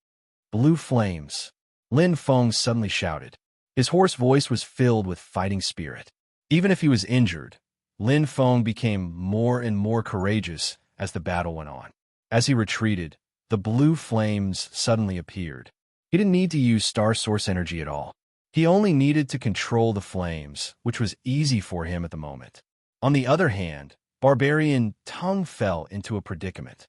Blue flames. Lin Feng suddenly shouted. His hoarse voice was filled with fighting spirit. Even if he was injured, Lin Feng became more and more courageous as the battle went on. As he retreated, the blue flames suddenly appeared. He didn't need to use star source energy at all. He only needed to control the flames, which was easy for him at the moment. On the other hand, Barbarian Tung fell into a predicament.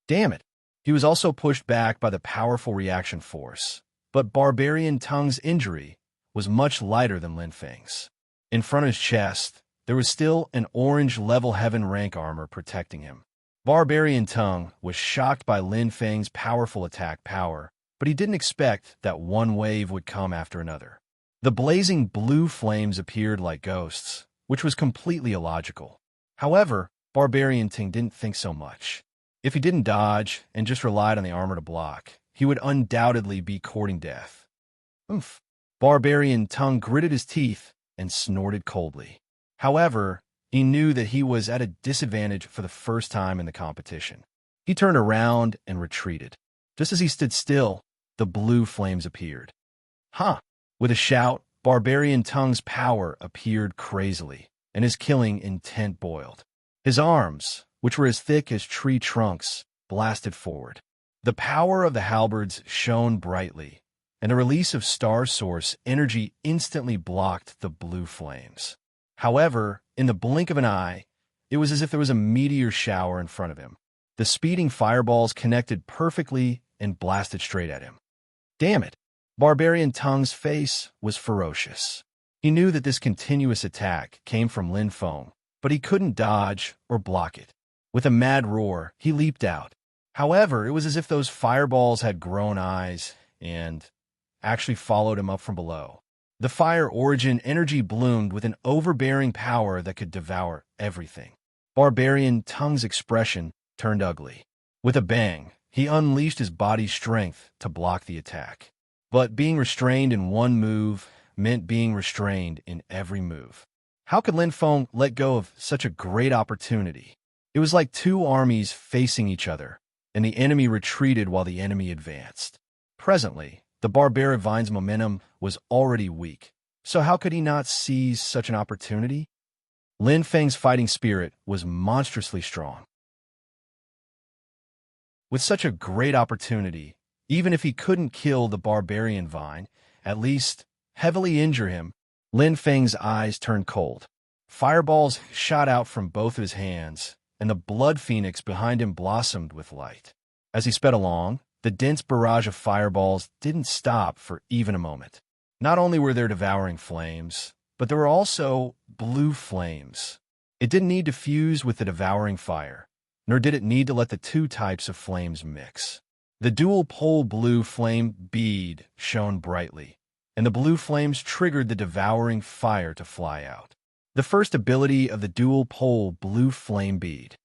Damn it! He was also pushed back by the powerful reaction force. But Barbarian Tung's injury was much lighter than Lin Feng's. In front of his chest, there was still an orange level heaven rank armor protecting him. Barbarian Tung was shocked by Lin Feng's powerful attack power, but he didn't expect that one wave would come after another. The blazing blue flames appeared like ghosts, which was completely illogical. However, Barbarian Tung didn't think so much. If he didn't dodge and just relied on the armor to block, he would undoubtedly be courting death. Oomph! Barbarian Tung gritted his teeth and snorted coldly. However, he knew that he was at a disadvantage for the first time in the competition. He turned around and retreated. Just as he stood still, the blue flames appeared. Huh! With a shout, Barbarian Tongue's power appeared crazily, and his killing intent boiled. His arms, which were as thick as tree trunks, blasted forward. The power of the halberds shone brightly, and a release of star source energy instantly blocked the blue flames. However, in the blink of an eye, it was as if there was a meteor shower in front of him. The speeding fireballs connected perfectly and blasted straight at him. Damn it! Barbarian Tongue's face was ferocious. He knew that this continuous attack came from Lin Feng, but he couldn't dodge or block it. With a mad roar, he leaped out. However, it was as if those fireballs had grown eyes and actually followed him up from below. The fire origin energy bloomed with an overbearing power that could devour everything. Barbarian Tongue's expression turned ugly. With a bang, he unleashed his body's strength to block the attack. But being restrained in one move meant being restrained in every move. How could Lin Feng let go of such a great opportunity? It was like two armies facing each other, and the enemy retreated while the enemy advanced. Presently, the Barbarian Vine's momentum was already weak, so how could he not seize such an opportunity? Lin Feng's fighting spirit was monstrously strong. With such a great opportunity, even if he couldn't kill the Barbarian Vine, at least heavily injure him, Lin Feng's eyes turned cold. Fireballs shot out from both of his hands, and the blood phoenix behind him blossomed with light. As he sped along, the dense barrage of fireballs didn't stop for even a moment. Not only were there devouring flames, but there were also blue flames. It didn't need to fuse with the devouring fire, nor did it need to let the two types of flames mix. The dual-pole blue flame bead shone brightly, and the blue flames triggered the devouring fire to fly out. The first ability of the dual-pole blue flame bead.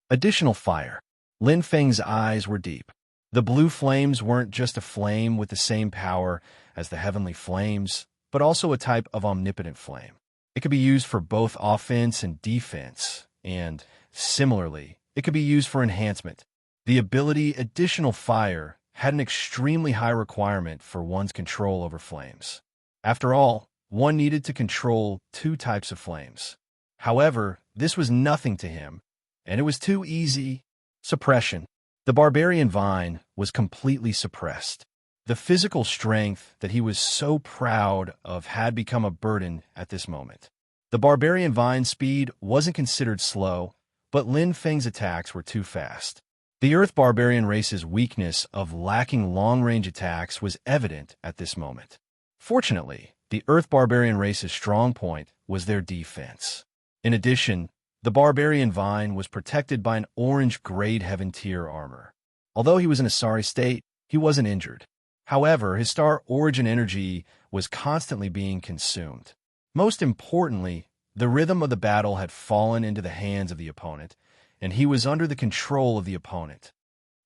Additional fire. Lin Feng's eyes were deep. The blue flames weren't just a flame with the same power as the heavenly flames, but also a type of omnipotent flame. It could be used for both offense and defense, and, similarly, it could be used for enhancement. The ability Additional Fire had an extremely high requirement for one's control over flames. After all, one needed to control two types of flames. However, this was nothing to him, and it was too easy. Suppression. The Barbarian Vine was completely suppressed. The physical strength that he was so proud of had become a burden at this moment. The Barbarian Vine's speed wasn't considered slow, but Lin Feng's attacks were too fast. The Earth Barbarian race's weakness of lacking long-range attacks was evident at this moment. Fortunately, the Earth Barbarian race's strong point was their defense. In addition, the Barbarian Vine was protected by an orange-grade Heaven tier armor. Although he was in a sorry state, he wasn't injured. However, his star origin energy was constantly being consumed. Most importantly, the rhythm of the battle had fallen into the hands of the opponent, and he was under the control of the opponent.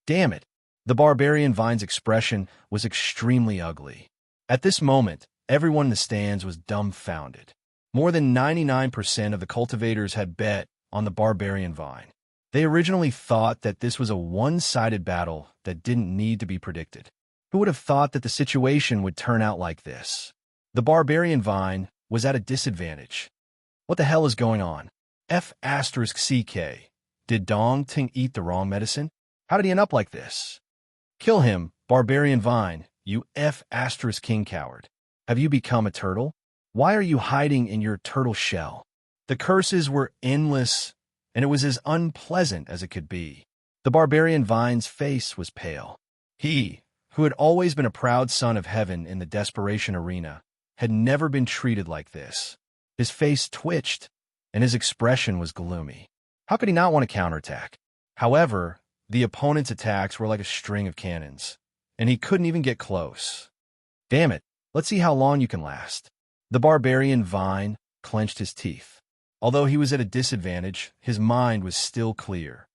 Damn it! The Barbarian Vine's expression was extremely ugly. At this moment, everyone in the stands was dumbfounded. More than 99% of the cultivators had bet on the Barbarian Vine. They originally thought that this was a one-sided battle that didn't need to be predicted. Who would have thought that the situation would turn out like this? The Barbarian Vine was at a disadvantage. What the hell is going on? F***CK. Did Dong Ting eat the wrong medicine? How did he end up like this? Kill him, Barbarian Vine, you F***king coward. Have you become a turtle? Why are you hiding in your turtle shell? The curses were endless, and it was as unpleasant as it could be. The Barbarian Vine's face was pale. He, who had always been a proud son of heaven in the desperation arena, had never been treated like this. His face twitched, and his expression was gloomy. How could he not want to counterattack? However, the opponent's attacks were like a string of cannons, and he couldn't even get close. Damn it, let's see how long you can last. The Barbarian Vine clenched his teeth. Although he was at a disadvantage, his mind was still clear.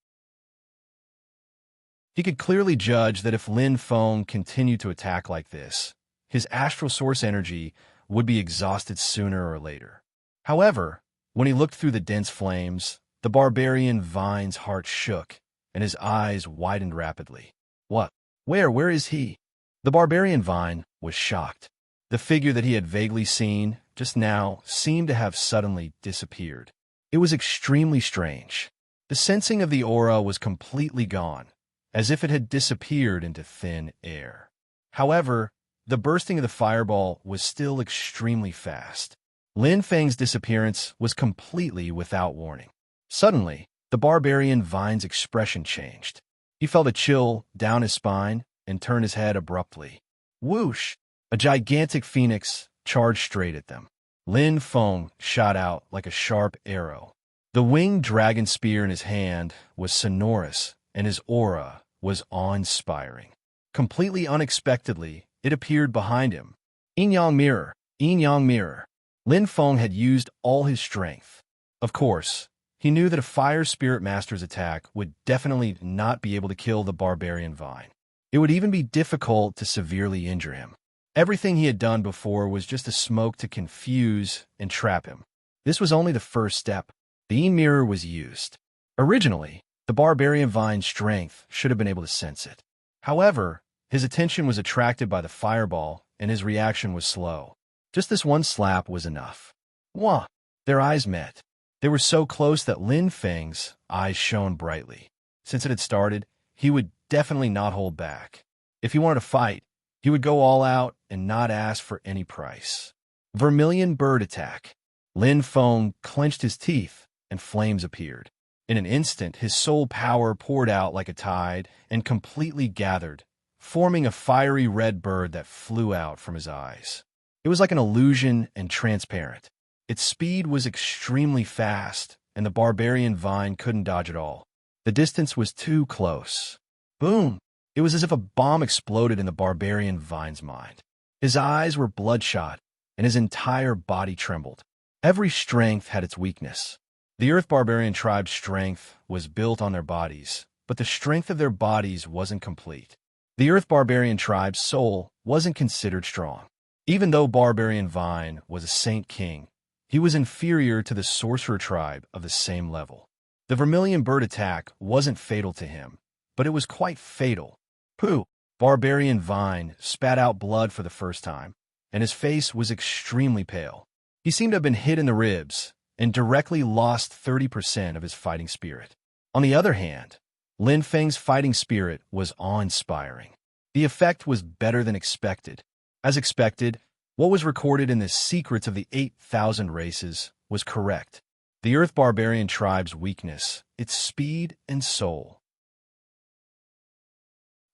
He could clearly judge that if Lin Feng continued to attack like this, his astral source energy would be exhausted sooner or later. However, When he looked through the dense flames, the barbarian Vine's heart shook, and his eyes widened rapidly. What? Where is he? The barbarian Vine was shocked. The figure that he had vaguely seen just now seemed to have suddenly disappeared. It was extremely strange. The sensing of the aura was completely gone, as if it had disappeared into thin air. However, the bursting of the fireball was still extremely fast. Lin Feng's disappearance was completely without warning. Suddenly, the barbarian Vine's expression changed. He felt a chill down his spine and turned his head abruptly. Whoosh! A gigantic phoenix charged straight at them. Lin Feng shot out like a sharp arrow. The winged dragon spear in his hand was sonorous, and his aura was awe-inspiring. Completely unexpectedly, it appeared behind him. Yin-yang mirror, yin-yang mirror. Lin Feng had used all his strength. Of course, he knew that a fire spirit master's attack would definitely not be able to kill the barbarian Vine. It would even be difficult to severely injure him. Everything he had done before was just a smoke to confuse and trap him. This was only the first step. The Yin mirror was used. Originally, the barbarian Vine's strength should have been able to sense it. However, his attention was attracted by the fireball, and his reaction was slow. Just this one slap was enough. Wah! Their eyes met. They were so close that Lin Feng's eyes shone brightly. Since it had started, he would definitely not hold back. If he wanted to fight, he would go all out and not ask for any price. Vermilion bird attack. Lin Feng clenched his teeth, and flames appeared. In an instant, his soul power poured out like a tide and completely gathered, forming a fiery red bird that flew out from his eyes. It was like an illusion and transparent. Its speed was extremely fast, and the barbarian Vine couldn't dodge at all. The distance was too close. Boom! It was as if a bomb exploded in the barbarian Vine's mind. His eyes were bloodshot, and his entire body trembled. Every strength had its weakness. The Earth Barbarian tribe's strength was built on their bodies, but the strength of their bodies wasn't complete. The Earth Barbarian tribe's soul wasn't considered strong. Even though Barbarian Vine was a Saint King, he was inferior to the Sorcerer tribe of the same level. The Vermilion bird attack wasn't fatal to him, but it was quite fatal. Pooh! Barbarian Vine spat out blood for the first time, and his face was extremely pale. He seemed to have been hit in the ribs and directly lost 30% of his fighting spirit. On the other hand, Lin Feng's fighting spirit was awe-inspiring. The effect was better than expected. As expected, what was recorded in the Secrets of the 8,000 Races was correct. The Earth Barbarian tribe's weakness, its speed and soul.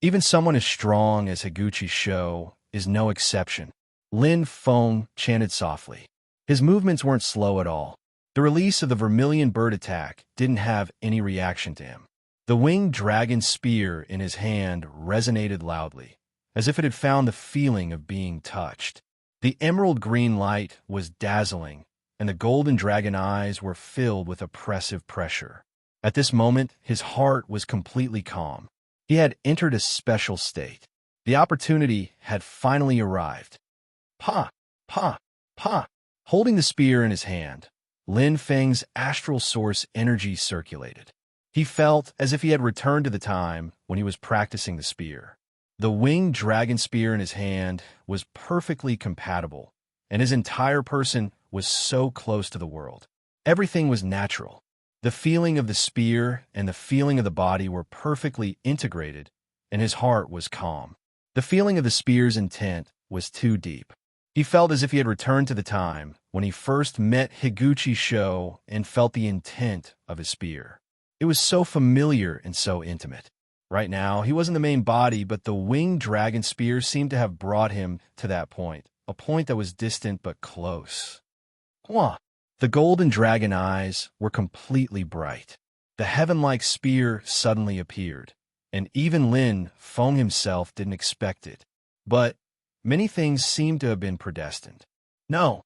Even someone as strong as Higuchi Sho is no exception. Lin Feng chanted softly. His movements weren't slow at all. The release of the Vermilion bird attack didn't have any reaction to him. The winged dragon spear in his hand resonated loudly, as if it had found the feeling of being touched. The emerald green light was dazzling, and the golden dragon eyes were filled with oppressive pressure. At this moment, his heart was completely calm. He had entered a special state. The opportunity had finally arrived. Pa! Pa! Pa! Holding the spear in his hand, Lin Feng's astral source energy circulated. He felt as if he had returned to the time when he was practicing the spear. The winged dragon spear in his hand was perfectly compatible, and his entire person was so close to the world. Everything was natural. The feeling of the spear and the feeling of the body were perfectly integrated, and his heart was calm. The feeling of the spear's intent was too deep. He felt as if he had returned to the time when he first met Higuchi Sho and felt the intent of his spear. It was so familiar and so intimate. Right now, he wasn't the main body, but the winged dragon spear seemed to have brought him to that point, a point that was distant but close. Wah! The golden dragon eyes were completely bright. The heaven-like spear suddenly appeared, and even Lin Feng himself didn't expect it. But many things seemed to have been predestined. No,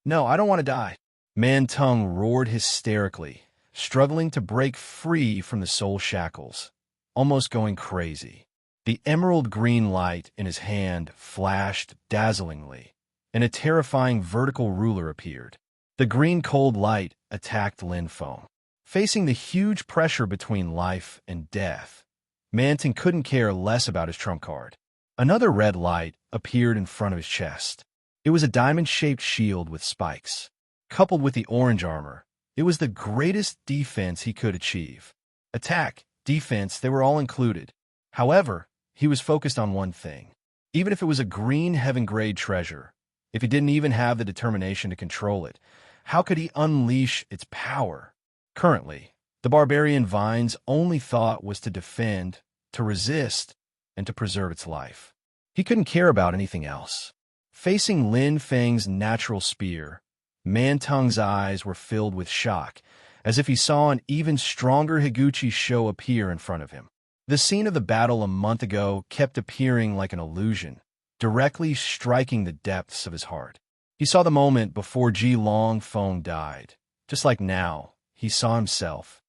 I don't want to die. Man Tung roared hysterically, struggling to break free from the soul shackles, almost going crazy. The emerald green light in his hand flashed dazzlingly, and a terrifying vertical ruler appeared. The green cold light attacked Lin Feng. Facing the huge pressure between life and death, Manton couldn't care less about his trump card. Another red light appeared in front of his chest. It was a diamond-shaped shield with spikes. Coupled with the orange armor, it was the greatest defense he could achieve. Attack, defense, they were all included. However, he was focused on one thing. Even if it was a green heaven-grade treasure, if he didn't even have the determination to control it, how could he unleash its power? Currently, the barbarian Vine's only thought was to defend, to resist, and to preserve its life. He couldn't care about anything else. Facing Lin Feng's natural spear, Mantung's eyes were filled with shock, as if he saw an even stronger Higuchi show appear in front of him. The scene of the battle a month ago kept appearing like an illusion, directly striking the depths of his heart. He saw the moment before Ji Long Feng died. Just like now, he saw himself.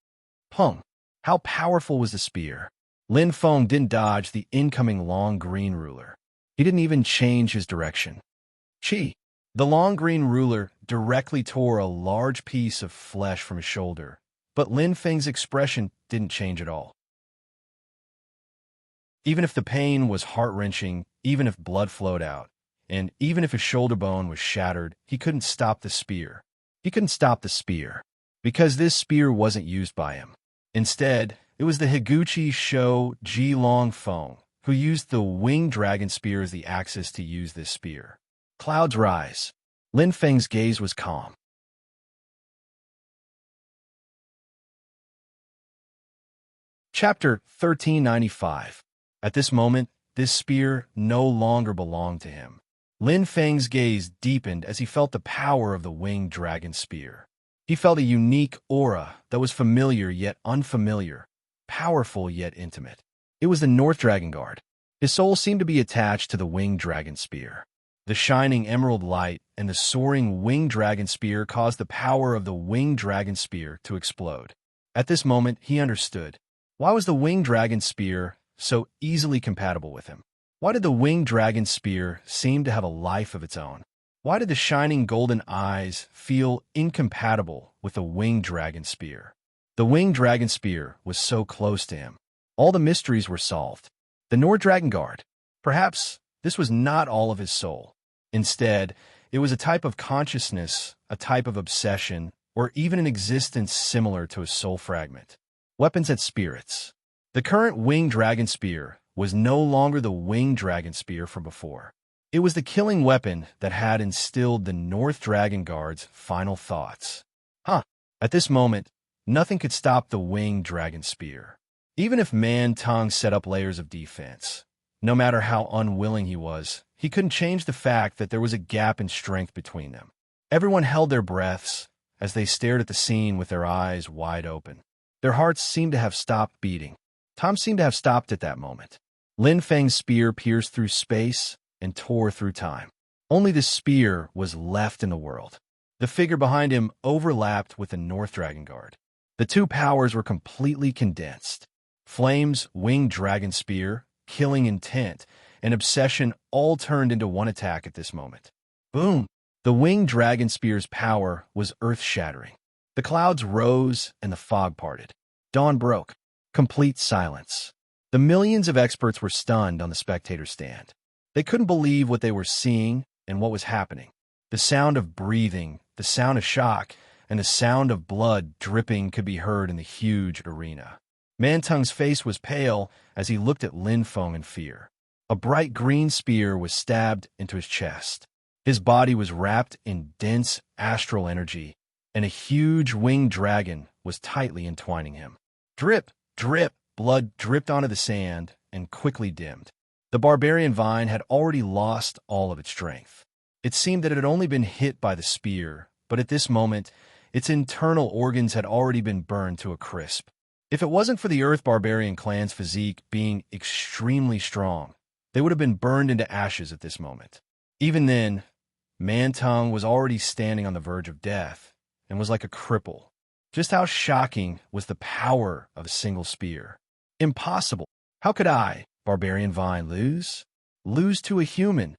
Pung! How powerful was the spear? Lin Feng didn't dodge the incoming long green ruler. He didn't even change his direction. Chi! The long green ruler directly tore a large piece of flesh from his shoulder, but Lin Feng's expression didn't change at all. Even if the pain was heart-wrenching, even if blood flowed out, and even if his shoulder bone was shattered, he couldn't stop the spear. He couldn't stop the spear, because this spear wasn't used by him. Instead, it was the Higuchi Sho Ji Long Feng who used the winged dragon spear as the axis to use this spear. Clouds rise. Lin Feng's gaze was calm. Chapter 1395. At this moment, this spear no longer belonged to him. Lin Feng's gaze deepened as he felt the power of the winged dragon spear. He felt a unique aura that was familiar yet unfamiliar, powerful yet intimate. It was the North Dragon Guard. His soul seemed to be attached to the winged dragon spear. The shining emerald light and the soaring winged dragon spear caused the power of the winged dragon spear to explode. At this moment, he understood. Why was the winged dragon spear so easily compatible with him? Why did the winged dragon spear seem to have a life of its own? Why did the shining golden eyes feel incompatible with the winged dragon spear? The winged dragon spear was so close to him. All the mysteries were solved. The North Dragon Guard. Perhaps this was not all of his soul. Instead, it was a type of consciousness, a type of obsession, or even an existence similar to a soul fragment. Weapons and spirits. The current winged dragon spear was no longer the winged dragon spear from before. It was the killing weapon that had instilled the North Dragon Guard's final thoughts. At this moment, nothing could stop the winged dragon spear. Even if Man-Tung set up layers of defense, no matter how unwilling he was, he couldn't change the fact that there was a gap in strength between them. Everyone held their breaths as they stared at the scene with their eyes wide open. Their hearts seemed to have stopped beating. Tom seemed to have stopped at that moment. Lin Feng's spear pierced through space and tore through time. Only the spear was left in the world. The figure behind him overlapped with the North Dragon Guard. The two powers were completely condensed. Flame's winged dragon spear, killing intent, and obsession all turned into one attack at this moment. Boom! The winged dragon spear's power was earth-shattering. The clouds rose and the fog parted. Dawn broke. Complete silence. The millions of experts were stunned on the spectator stand. They couldn't believe what they were seeing and what was happening. The sound of breathing, the sound of shock, and the sound of blood dripping could be heard in the huge arena. Mantung's face was pale as he looked at Lin Feng in fear. A bright green spear was stabbed into his chest. His body was wrapped in dense astral energy, and a huge winged dragon was tightly entwining him. Drip, drip, blood dripped onto the sand and quickly dimmed. The barbarian vine had already lost all of its strength. It seemed that it had only been hit by the spear, but at this moment, its internal organs had already been burned to a crisp. If it wasn't for the Earth Barbarian clan's physique being extremely strong, they would have been burned into ashes at this moment. Even then, Mantung was already standing on the verge of death and was like a cripple. Just how shocking was the power of a single spear? Impossible. How could I, Barbarian Vine, lose? Lose to a human?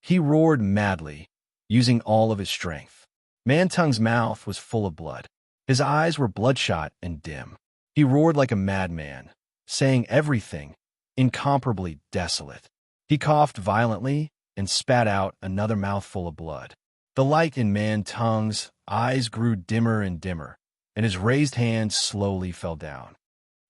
He roared madly. using all of his strength. Mantung's mouth was full of blood. His eyes were bloodshot and dim. He roared like a madman, saying everything incomparably desolate. He coughed violently and spat out another mouthful of blood. The light in Mantung's eyes grew dimmer and dimmer, and his raised hand slowly fell down.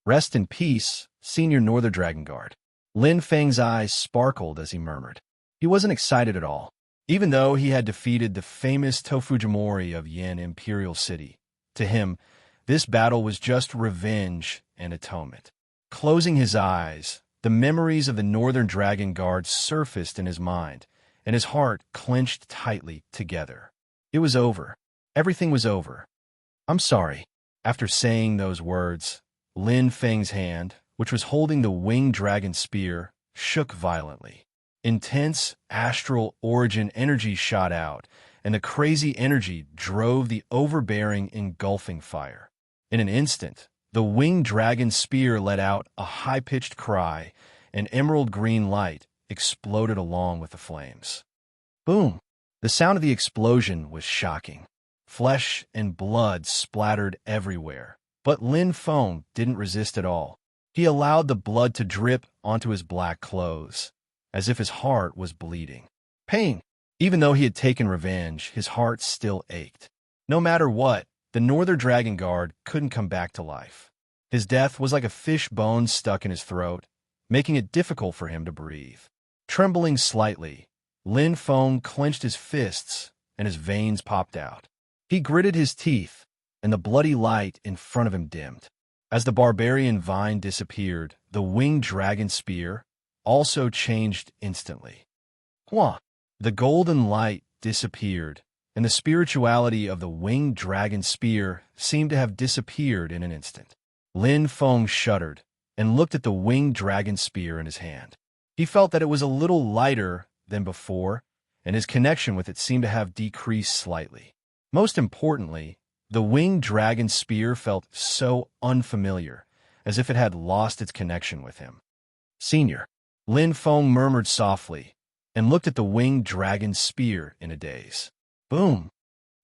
Rest in peace, Senior Northern Dragon Guard. Lin Feng's eyes sparkled as he murmured. He wasn't excited at all. Even though he had defeated the famous Tofujimori of Yin Imperial City, to him, this battle was just revenge and atonement. Closing his eyes, the memories of the Northern Dragon Guard surfaced in his mind, and his heart clenched tightly together. It was over. Everything was over. I'm sorry. After saying those words, Lin Feng's hand, which was holding the winged dragon spear, shook violently. Intense astral origin energy shot out, and the crazy energy drove the overbearing, engulfing fire. In an instant, the winged dragon spear let out a high-pitched cry, and emerald green light exploded along with the flames. Boom! The sound of the explosion was shocking. Flesh and blood splattered everywhere, but Lin Feng didn't resist at all. He allowed the blood to drip onto his black clothes, as if his heart was bleeding. Pain! Even though he had taken revenge, his heart still ached. No matter what, the Northern Dragon Guard couldn't come back to life. His death was like a fish bone stuck in his throat, making it difficult for him to breathe. Trembling slightly, Lin Feng clenched his fists, and his veins popped out. He gritted his teeth, and the bloody light in front of him dimmed. As the barbarian vine disappeared, the winged dragon spear also changed instantly. Hua! The golden light disappeared, and the spirituality of the winged dragon spear seemed to have disappeared in an instant. Lin Feng shuddered and looked at the winged dragon spear in his hand. He felt that it was a little lighter than before, and his connection with it seemed to have decreased slightly. Most importantly, the winged dragon spear felt so unfamiliar, as if it had lost its connection with him. Senior, Lin Feng murmured softly, and looked at the winged dragon spear in a daze. Boom!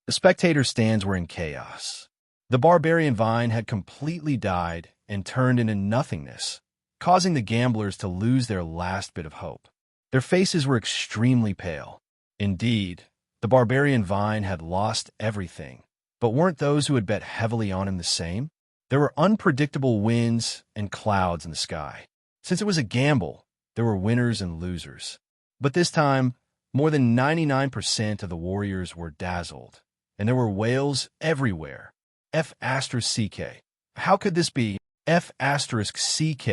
The spectator stands were in chaos. The barbarian vine had completely died and turned into nothingness, causing the gamblers to lose their last bit of hope. Their faces were extremely pale. Indeed, the barbarian vine had lost everything, but weren't those who had bet heavily on him the same? There were unpredictable winds and clouds in the sky. Since it was a gamble, there were winners and losers. But this time, more than 99% of the warriors were dazzled, and there were whales everywhere. F***CK. How could this be? F***CK,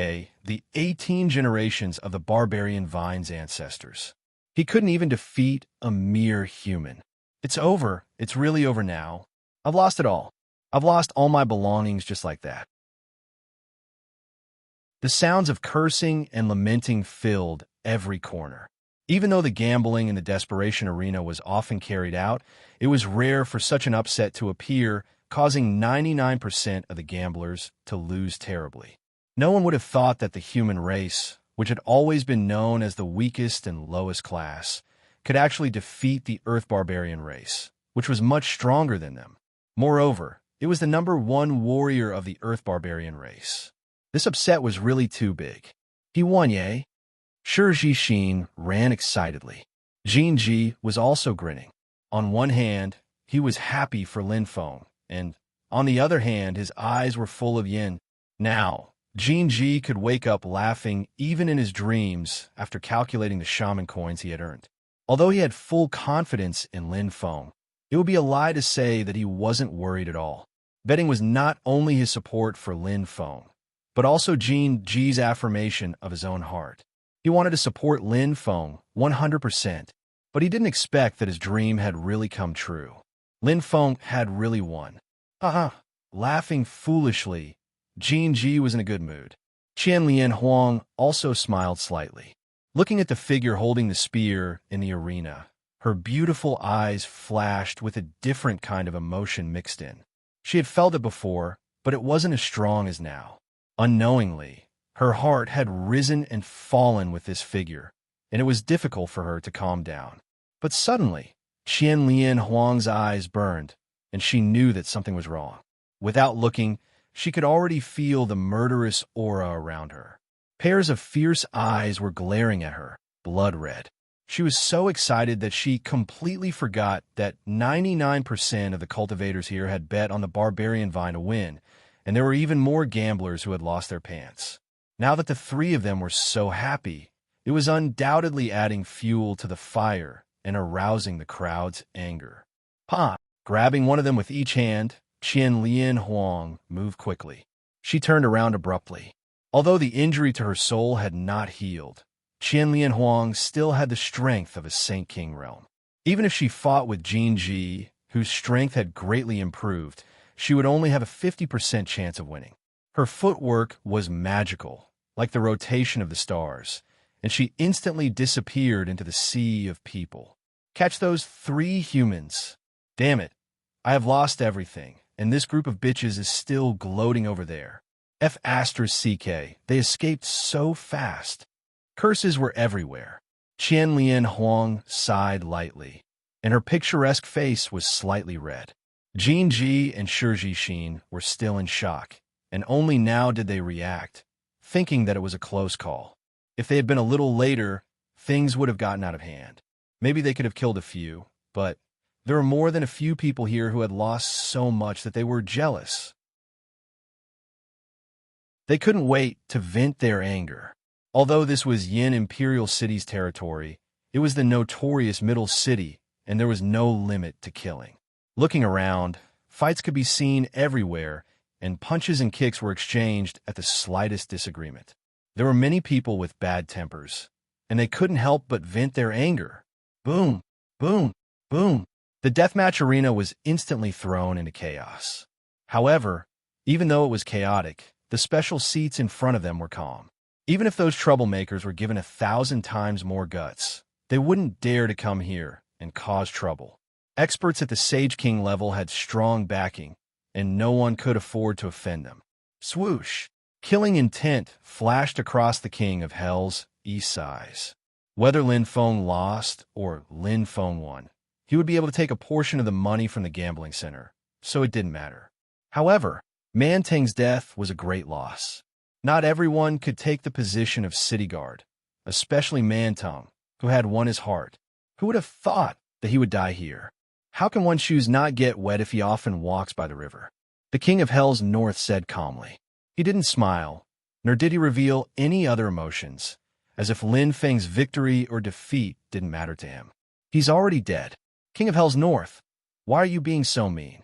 the 18 generations of the barbarian vine's ancestors. He couldn't even defeat a mere human. It's over. It's really over now. I've lost it all. I've lost all my belongings just like that. The sounds of cursing and lamenting filled every corner. Even though the gambling in the desperation arena was often carried out, it was rare for such an upset to appear, causing 99% of the gamblers to lose terribly. No one would have thought that the human race, which had always been known as the weakest and lowest class, could actually defeat the Earth barbarian race, which was much stronger than them. Moreover, it was the #1 warrior of the Earth barbarian race. This upset was really too big. He won, yay? Shi Jixin ran excitedly. Jin Ji was also grinning. On one hand, he was happy for Lin Feng, and on the other hand, his eyes were full of yin. Now, Jin Ji could wake up laughing even in his dreams after calculating the shaman coins he had earned. Although he had full confidence in Lin Feng, it would be a lie to say that he wasn't worried at all. Betting was not only his support for Lin Feng, but also Jin Ji's affirmation of his own heart. He wanted to support Lin Feng 100%, but he didn't expect that his dream had really come true. Lin Feng had really won. Haha. Laughing foolishly, Jin Ji was in a good mood. Qian Lian Huang also smiled slightly. Looking at the figure holding the spear in the arena, her beautiful eyes flashed with a different kind of emotion mixed in. She had felt it before, but it wasn't as strong as now. Unknowingly, her heart had risen and fallen with this figure, and it was difficult for her to calm down. But suddenly, Qian Lian Huang's eyes burned, and she knew that something was wrong. Without looking, she could already feel the murderous aura around her. Pairs of fierce eyes were glaring at her, blood red. She was so excited that she completely forgot that 99% of the cultivators here had bet on the barbarian vine to win, and there were even more gamblers who had lost their pants. Now that the three of them were so happy, it was undoubtedly adding fuel to the fire and arousing the crowd's anger. Pa! Grabbing one of them with each hand, Qian Lian Huang moved quickly. She turned around abruptly. Although the injury to her soul had not healed, Qian Lian Huang still had the strength of a Saint King realm. Even if she fought with Jin Ji, whose strength had greatly improved, she would only have a 50% chance of winning. Her footwork was magical, like the rotation of the stars, and she instantly disappeared into the sea of people. Catch those 3 humans. Damn it, I have lost everything, and this group of bitches is still gloating over there. F***, they escaped so fast. Curses were everywhere. Qian Lian Huang sighed lightly, and her picturesque face was slightly red. Jin Ji and Shi Xin were still in shock, and only now did they react, thinking that it was a close call. If they had been a little later, things would have gotten out of hand. Maybe they could have killed a few, but there were more than a few people here who had lost so much that they were jealous. They couldn't wait to vent their anger. Although this was Yin Imperial City's territory, it was the notorious Middle City, and there was no limit to killing. Looking around, fights could be seen everywhere, and punches and kicks were exchanged at the slightest disagreement. There were many people with bad tempers, and they couldn't help but vent their anger. Boom, boom, boom. The deathmatch arena was instantly thrown into chaos. However, even though it was chaotic, the special seats in front of them were calm. Even if those troublemakers were given 1,000 times more guts, they wouldn't dare to come here and cause trouble. Experts at the Sage King level had strong backing, and no one could afford to offend them. Swoosh! Killing intent flashed across the King of Hell's east eyes. Whether Lin Feng lost or Lin Feng won, he would be able to take a portion of the money from the gambling center, so it didn't matter. However, Man Tang's death was a great loss. Not everyone could take the position of city guard, especially Man Tang, who had won his heart. Who would have thought that he would die here? How can one's shoes not get wet if he often walks by the river? The King of Hell's North said calmly. He didn't smile, nor did he reveal any other emotions, as if Lin Feng's victory or defeat didn't matter to him. He's already dead. King of Hell's North, why are you being so mean?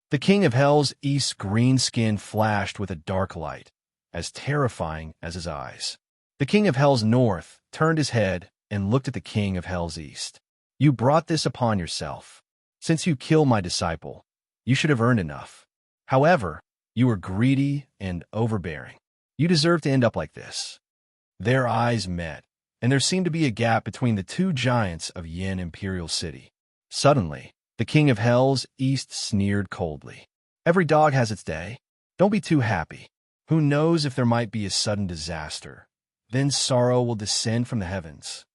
The King of Hell's East's green skin flashed with a dark light, as terrifying as his eyes. The King of Hell's North turned his head and looked at the King of Hell's East. You brought this upon yourself. Since you killed my disciple, you should have earned enough. However, you were greedy and overbearing. You deserve to end up like this. Their eyes met, and there seemed to be a gap between the two giants of Yin Imperial City. Suddenly, the King of Hell's East sneered coldly. Every dog has its day. Don't be too happy. Who knows if there might be a sudden disaster? Then sorrow will descend from the heavens.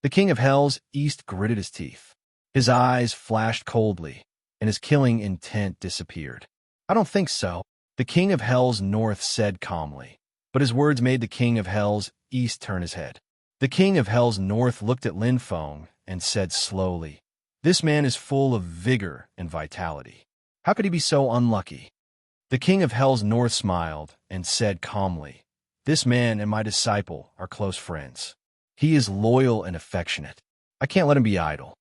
The King of Hell's East gritted his teeth. His eyes flashed coldly, and his killing intent disappeared. I don't think so, the King of Hell's North said calmly, but his words made the King of Hell's East turn his head. The King of Hell's North looked at Lin Feng and said slowly, "This man is full of vigor and vitality. How could he be so unlucky?" The King of Hell's North smiled and said calmly, "This man and my disciple are close friends. He is loyal and affectionate. I can't let him be idle.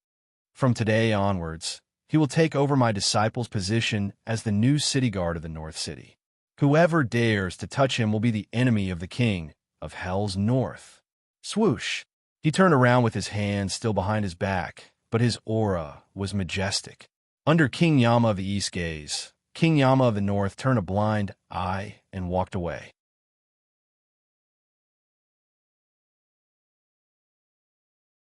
From today onwards, he will take over my disciple's position as the new city guard of the North City. Whoever dares to touch him will be the enemy of the King of Hell's North." Swoosh! He turned around with his hands still behind his back, but his aura was majestic. Under King Yama of the East gaze, King Yama of the North turned a blind eye and walked away.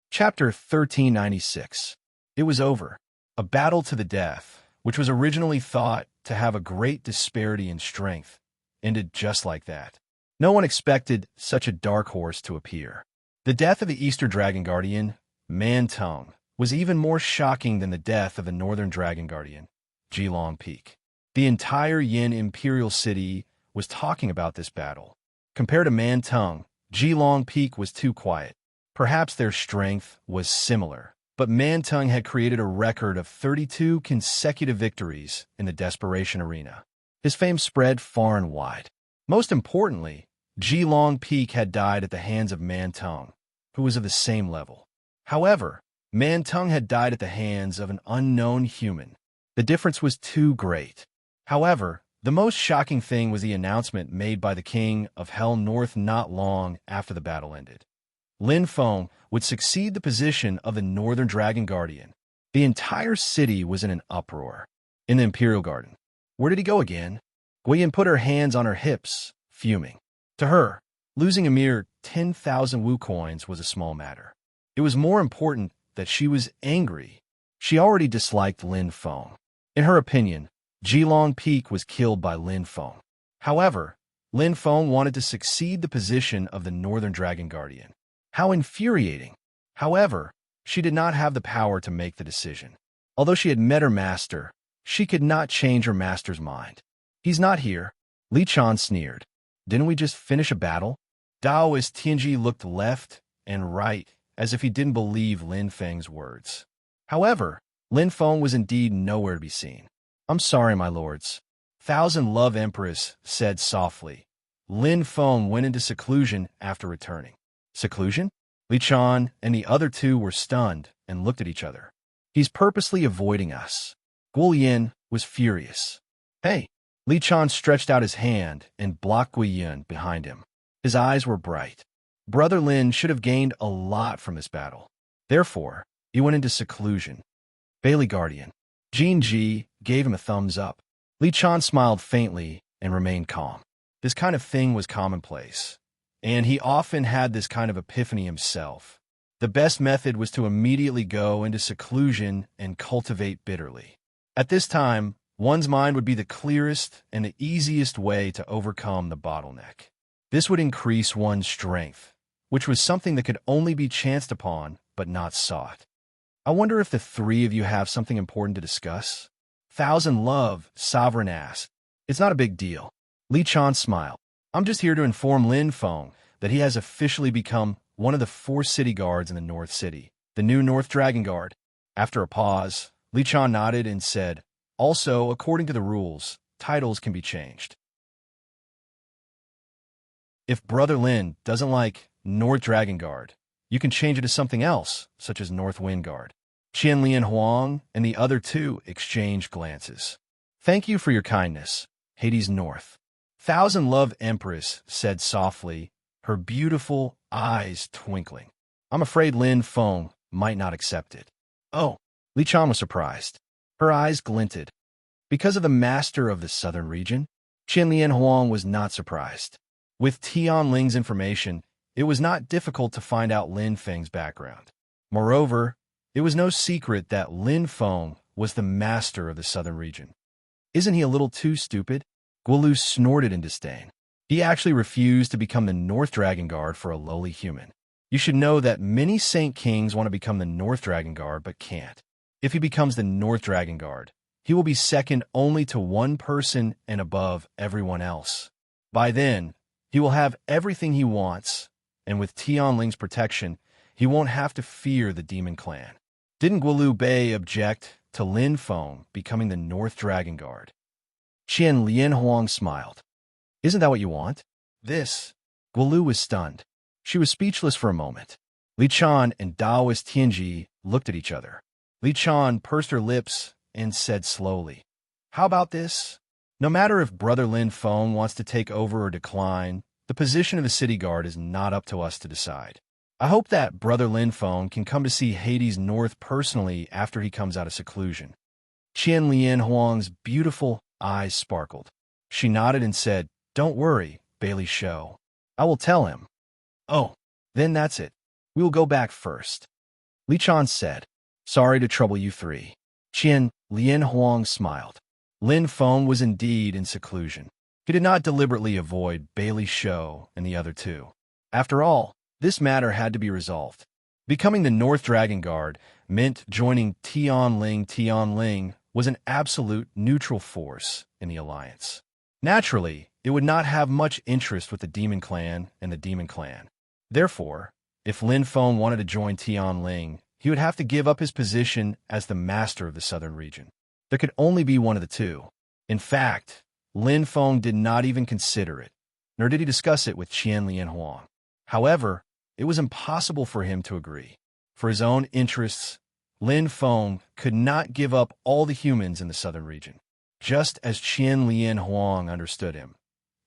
Chapter 1396. It was over. A battle to the death, which was originally thought to have a great disparity in strength, ended just like that. No one expected such a dark horse to appear. The death of the Easter Dragon Guardian, Man Tang, was even more shocking than the death of the Northern Dragon Guardian, Jilong Peak. The entire Yin Imperial City was talking about this battle. Compared to Mantung, Jilong Peak was too quiet. Perhaps their strength was similar, but Mantung had created a record of 32 consecutive victories in the Desperation Arena. His fame spread far and wide. Most importantly, Jilong Peak had died at the hands of Mantung, who was of the same level. However, Mantung had died at the hands of an unknown human. The difference was too great. However, the most shocking thing was the announcement made by the King of Hell North not long after the battle ended. Lin Feng would succeed the position of the Northern Dragon Guardian. The entire city was in an uproar. In the Imperial Garden, where did he go again? Guiyan put her hands on her hips, fuming. To her, losing a mere 10,000 Wu coins was a small matter. It was more important that she was angry. She already disliked Lin Feng. In her opinion, Jilong Peak was killed by Lin Feng. However, Lin Feng wanted to succeed the position of the Northern Dragon Guardian. How infuriating! However, she did not have the power to make the decision. Although she had met her master, she could not change her master's mind. He's not here. Li Chan sneered. Didn't we just finish a battle? Daoist Tianji looked left and right as if he didn't believe Lin Feng's words. However, Lin Feng was indeed nowhere to be seen. I'm sorry, my lords. Thousand Love Empress said softly. Lin Feng went into seclusion after returning. Seclusion? Li Chan and the other two were stunned and looked at each other. He's purposely avoiding us. Guo Yin was furious. Hey! Li Chan stretched out his hand and blocked Guo Yin behind him. His eyes were bright. Brother Lin should have gained a lot from this battle. Therefore, he went into seclusion. Bailey Guardian. Jin Ji gave him a thumbs up. Li Chan smiled faintly and remained calm. This kind of thing was commonplace, and he often had this kind of epiphany himself. The best method was to immediately go into seclusion and cultivate bitterly. At this time, one's mind would be the clearest and the easiest way to overcome the bottleneck. This would increase one's strength, which was something that could only be chanced upon but not sought. I wonder if the three of you have something important to discuss? Thousand Love, Sovereign asked. It's not a big deal. Li Chan smiled. I'm just here to inform Lin Feng that he has officially become one of the 4 city guards in the North City, the new North Dragon Guard. After a pause, Li Chan nodded and said, also, according to the rules, titles can be changed. If Brother Lin doesn't like North Dragon Guard, you can change it to something else, such as North Wind Guard. Qian Lian Huang and the other two exchanged glances. Thank you for your kindness, Hades North. Thousand Love Empress said softly, her beautiful eyes twinkling. I'm afraid Lin Feng might not accept it. Oh, Li Chan was surprised. Her eyes glinted. Because of the master of the southern region, Qian Lian Huang was not surprised. With Tian Ling's information, it was not difficult to find out Lin Feng's background. Moreover, it was no secret that Lin Feng was the master of the southern region. Isn't he a little too stupid? Guolu snorted in disdain. He actually refused to become the North Dragon Guard for a lowly human. You should know that many Saint Kings want to become the North Dragon Guard but can't. If he becomes the North Dragon Guard, he will be second only to one person and above everyone else. By then, he will have everything he wants, and with Tian Ling's protection, he won't have to fear the Demon Clan. Didn't Guolu Bei object to Lin Feng becoming the North Dragon Guard? Qian Lian Huang smiled. Isn't that what you want? This. Guolu was stunned. She was speechless for a moment. Li Chan and Daoist Tianji looked at each other. Li Chan pursed her lips and said slowly, how about this? No matter if Brother Lin Feng wants to take over or decline, the position of the city guard is not up to us to decide. I hope that Brother Lin Feng can come to see Hades North personally after he comes out of seclusion. Qian Lian Huang's beautiful eyes sparkled. She nodded and said, don't worry, Bailey Shou. I will tell him. Oh, then that's it. We will go back first. Li Chan said, sorry to trouble you three. Qian Lian Huang smiled. Lin Feng was indeed in seclusion. He did not deliberately avoid Bailey Shou and the other two. After all, this matter had to be resolved. Becoming the North Dragon Guard meant joining Tianling was an absolute neutral force in the alliance. Naturally, it would not have much interest with the Demon Clan and the Demon Clan. Therefore, if Lin Feng wanted to join Tianling, he would have to give up his position as the master of the southern region. There could only be one of the two. In fact, Lin Feng did not even consider it, nor did he discuss it with Qian Lianhuang. However, it was impossible for him to agree. For his own interests, Lin Feng could not give up all the humans in the southern region, just as Qian Lianhuang understood him.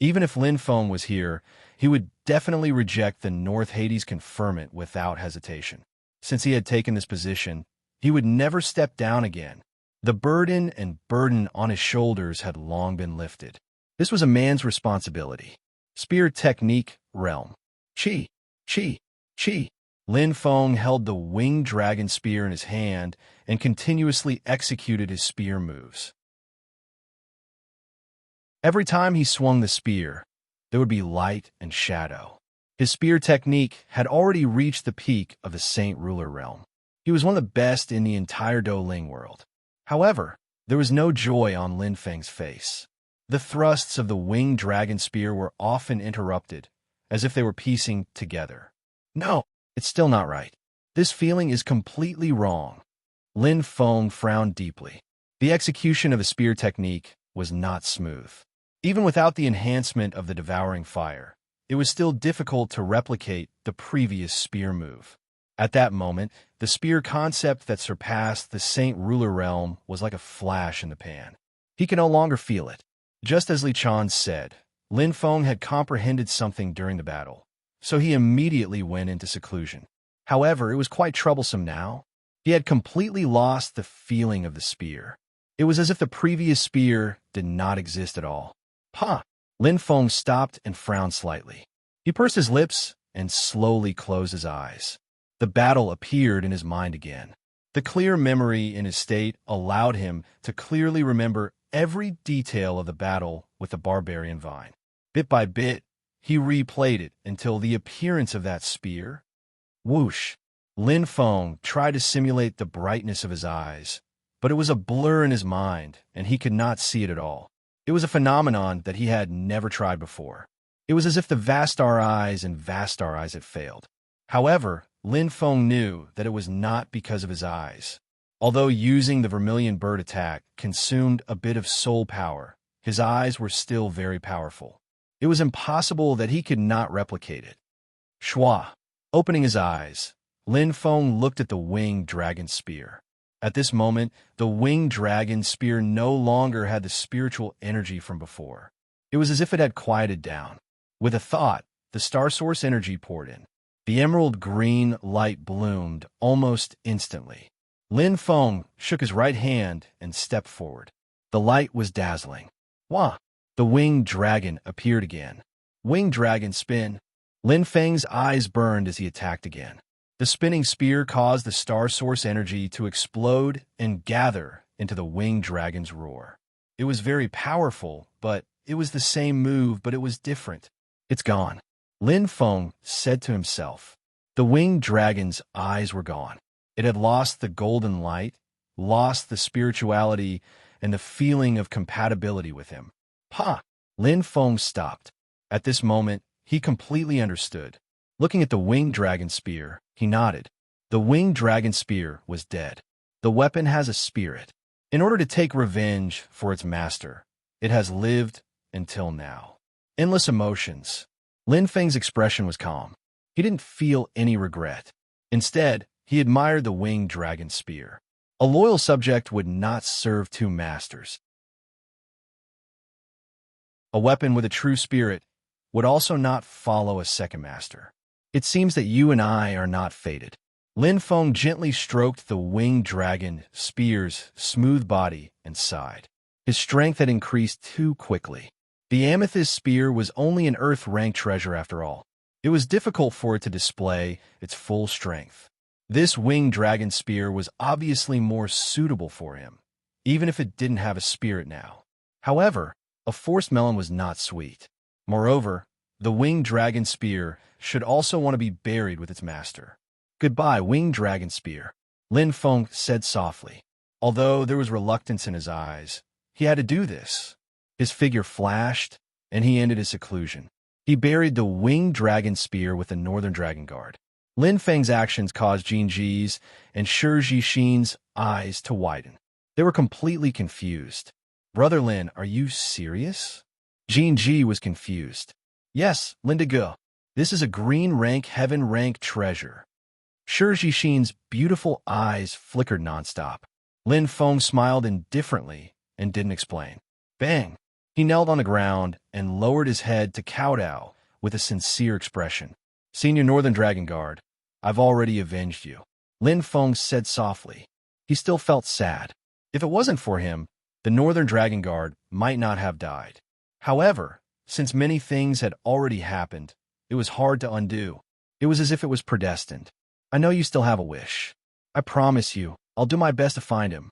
Even if Lin Feng was here, he would definitely reject the North Hades conferment without hesitation. Since he had taken this position, he would never step down again. The burden on his shoulders had long been lifted. This was a man's responsibility. Spear technique realm. Qi, qi, qi. Lin Feng held the winged dragon spear in his hand and continuously executed his spear moves. Every time he swung the spear, there would be light and shadow. His spear technique had already reached the peak of the Saint Ruler realm. He was one of the best in the entire Douling world. However, there was no joy on Lin Feng's face. The thrusts of the winged dragon spear were often interrupted, as if they were piecing together. No, it's still not right. This feeling is completely wrong. Lin Feng frowned deeply. The execution of the spear technique was not smooth. Even without the enhancement of the devouring fire, it was still difficult to replicate the previous spear move. At that moment, the spear concept that surpassed the Saint Ruler realm was like a flash in the pan. He could no longer feel it. Just as Li Chan said, Lin Feng had comprehended something during the battle, so he immediately went into seclusion. However, it was quite troublesome now. He had completely lost the feeling of the spear. It was as if the previous spear did not exist at all. Ha! Lin Feng stopped and frowned slightly. He pursed his lips and slowly closed his eyes. The battle appeared in his mind again. The clear memory in his state allowed him to clearly remember every detail of the battle with the barbarian vine. Bit by bit, he replayed it until the appearance of that spear. Whoosh! Lin Feng tried to simulate the brightness of his eyes, but it was a blur in his mind, and he could not see it at all. It was a phenomenon that he had never tried before. It was as if the Vastar eyes and Vastar eyes had failed. However, Lin Feng knew that it was not because of his eyes. Although using the vermilion bird attack consumed a bit of soul power, his eyes were still very powerful. It was impossible that he could not replicate it. Shwa! Opening his eyes, Lin Feng looked at the winged dragon spear. At this moment, the winged dragon spear no longer had the spiritual energy from before. It was as if it had quieted down. With a thought, the star source energy poured in. The emerald green light bloomed almost instantly. Lin Feng shook his right hand and stepped forward. The light was dazzling. Wah! The winged dragon appeared again. Winged dragon spin. Lin Feng's eyes burned as he attacked again. The spinning spear caused the star source energy to explode and gather into the winged dragon's roar. It was very powerful, but it was the same move, but it was different. It's gone. Lin Feng said to himself. The winged dragon's eyes were gone. It had lost the golden light, lost the spirituality, and the feeling of compatibility with him. Ha! Lin Feng stopped. At this moment, he completely understood. Looking at the winged dragon spear, he nodded. The winged dragon spear was dead. The weapon has a spirit. In order to take revenge for its master, it has lived until now. Endless emotions. Lin Feng's expression was calm. He didn't feel any regret. Instead, he admired the winged dragon spear. A loyal subject would not serve two masters. A weapon with a true spirit would also not follow a second master. It seems that you and I are not fated. Lin Feng gently stroked the winged dragon spear's smooth body and sighed. His strength had increased too quickly. The amethyst spear was only an earth-rank treasure after all. It was difficult for it to display its full strength. This winged dragon spear was obviously more suitable for him, even if it didn't have a spirit now. However, a forced melon was not sweet. Moreover, the winged dragon spear should also want to be buried with its master. Goodbye, winged dragon spear. Lin Feng said softly. Although there was reluctance in his eyes, he had to do this. His figure flashed, and he ended his seclusion. He buried the winged dragon spear with the Northern Dragon Guard. Lin Feng's actions caused Jin Ji's and Shi Jixin's eyes to widen. They were completely confused. Brother Lin, are you serious? Jin Ji was confused. Yes, Lin De. This is a green rank, heaven rank treasure. Shi Jixin's beautiful eyes flickered nonstop. Lin Feng smiled indifferently and didn't explain. Bang! He knelt on the ground and lowered his head to kowtow with a sincere expression. Senior Northern Dragon Guard, I've already avenged you. Lin Feng said softly. He still felt sad. If it wasn't for him, the Northern Dragon Guard might not have died. However, since many things had already happened, it was hard to undo. It was as if it was predestined. I know you still have a wish. I promise you, I'll do my best to find him.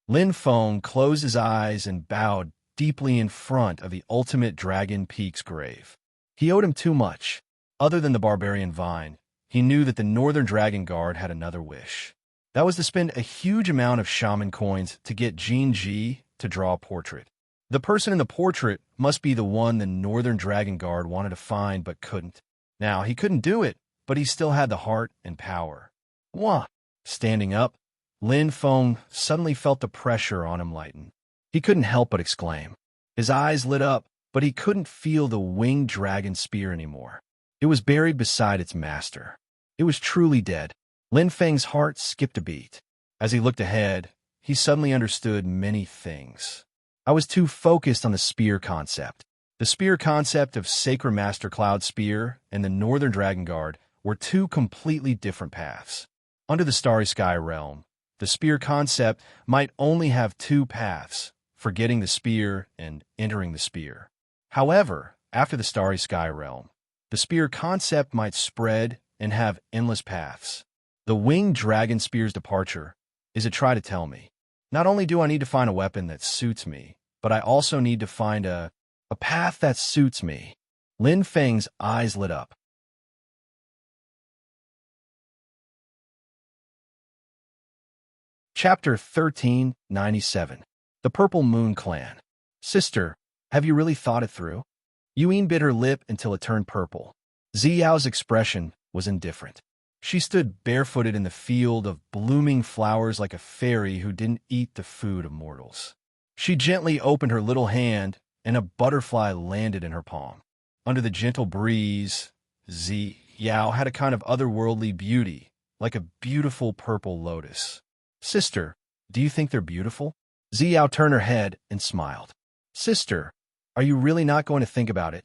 Lin Feng closed his eyes and bowed deeply in front of the ultimate Dragon Peak's grave. He owed him too much. Other than the barbarian vine, he knew that the Northern Dragon Guard had another wish. That was to spend a huge amount of shaman coins to get Jin Ji to draw a portrait. The person in the portrait must be the one the Northern Dragon Guard wanted to find but couldn't. Now, he couldn't do it, but he still had the heart and power. Wah! Standing up, Lin Feng suddenly felt the pressure on him lighten. He couldn't help but exclaim. His eyes lit up, but he couldn't feel the winged dragon spear anymore. It was buried beside its master. It was truly dead. Lin Feng's heart skipped a beat. As he looked ahead, he suddenly understood many things. I was too focused on the spear concept. The spear concept of Sacred Master Cloud Spear and the Northern Dragon Guard were two completely different paths. Under the Starry Sky realm, the spear concept might only have two paths, forgetting the spear and entering the spear. However, after the Starry Sky realm, the spear concept might spread and have endless paths. The winged dragon spear's departure is a try to tell me. Not only do I need to find a weapon that suits me, but I also need to find a path that suits me. Lin Feng's eyes lit up. Chapter 1397. The Purple Moon Clan. Sister, have you really thought it through? Yuan bit her lip until it turned purple. Ziyao's expression was indifferent. She stood barefooted in the field of blooming flowers like a fairy who didn't eat the food of mortals. She gently opened her little hand, and a butterfly landed in her palm. Under the gentle breeze, Ziyao had a kind of otherworldly beauty, like a beautiful purple lotus. Sister, do you think they're beautiful? Ziyao turned her head and smiled. Sister, are you really not going to think about it?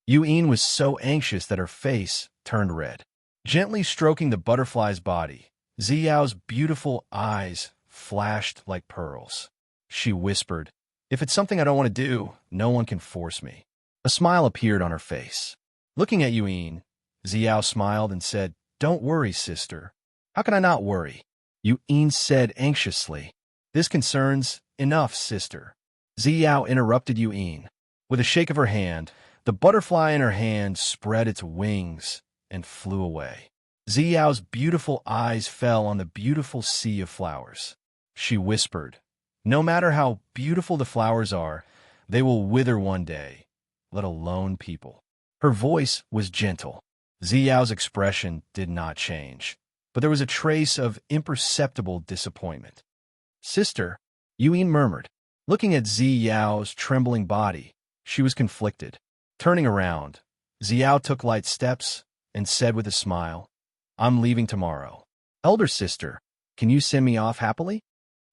Yuan was so anxious that her face turned red. Gently stroking the butterfly's body, Ziyao's beautiful eyes flashed like pearls. She whispered, if it's something I don't want to do, no one can force me. A smile appeared on her face. Looking at Yuan, Ziyao smiled and said, don't worry, sister. How can I not worry? Yuan said anxiously. This concerns enough, sister. Ziyao interrupted Yuan. With a shake of her hand, the butterfly in her hand spread its wings and flew away. Ziyao's beautiful eyes fell on the beautiful sea of flowers. She whispered, no matter how beautiful the flowers are, they will wither one day, let alone people. Her voice was gentle. Ziyao's expression did not change, but there was a trace of imperceptible disappointment. Sister, Yuan murmured. Looking at Ziyao's trembling body, she was conflicted. Turning around, Ziyao took light steps and said with a smile, I'm leaving tomorrow. Elder sister, can you send me off happily?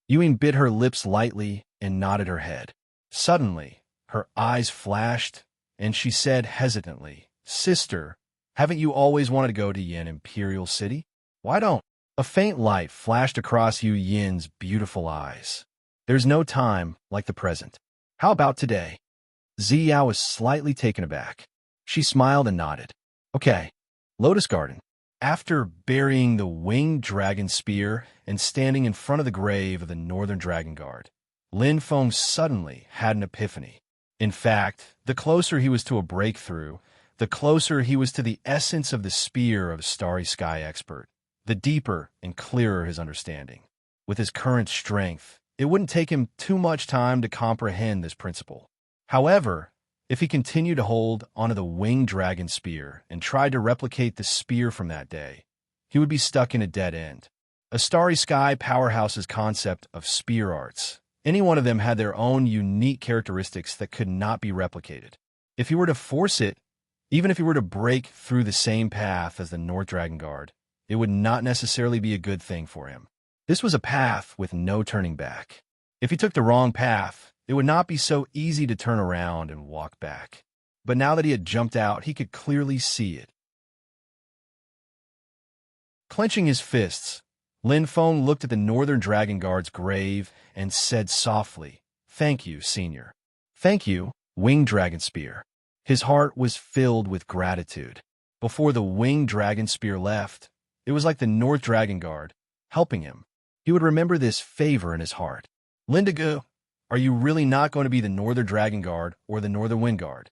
Yuan bit her lips lightly and nodded her head. Suddenly, her eyes flashed, and she said hesitantly, Sister, haven't you always wanted to go to Yin Imperial City? Why don't? A faint light flashed across Yu Yin's beautiful eyes. There's no time like the present. How about today? Ziyao was slightly taken aback. She smiled and nodded. Okay. Lotus Garden. After burying the winged dragon spear and standing in front of the grave of the Northern Dragon Guard, Lin Feng suddenly had an epiphany. In fact, the closer he was to a breakthrough, the closer he was to the essence of the spear of a Starry Sky expert. the deeper and clearer his understanding. With his current strength, it wouldn't take him too much time to comprehend this principle. However, if he continued to hold onto the winged dragon spear and tried to replicate the spear from that day, he would be stuck in a dead end. A Starry Sky Powerhouse's concept of spear arts. Any one of them had their own unique characteristics that could not be replicated. If he were to force it, even if he were to break through the same path as the North Dragon Guard, it would not necessarily be a good thing for him. This was a path with no turning back. If he took the wrong path, it would not be so easy to turn around and walk back. But now that he had jumped out, he could clearly see it. Clenching his fists, Lin Feng looked at the Northern Dragon Guard's grave and said softly, "Thank you, Senior." "Thank you, Winged Dragon Spear." His heart was filled with gratitude. Before the Winged Dragon Spear left, it was like the North Dragon Guard helping him. He would remember this favor in his heart. "Lindigo, are you really not going to be the Northern Dragon Guard or the Northern Wind Guard?"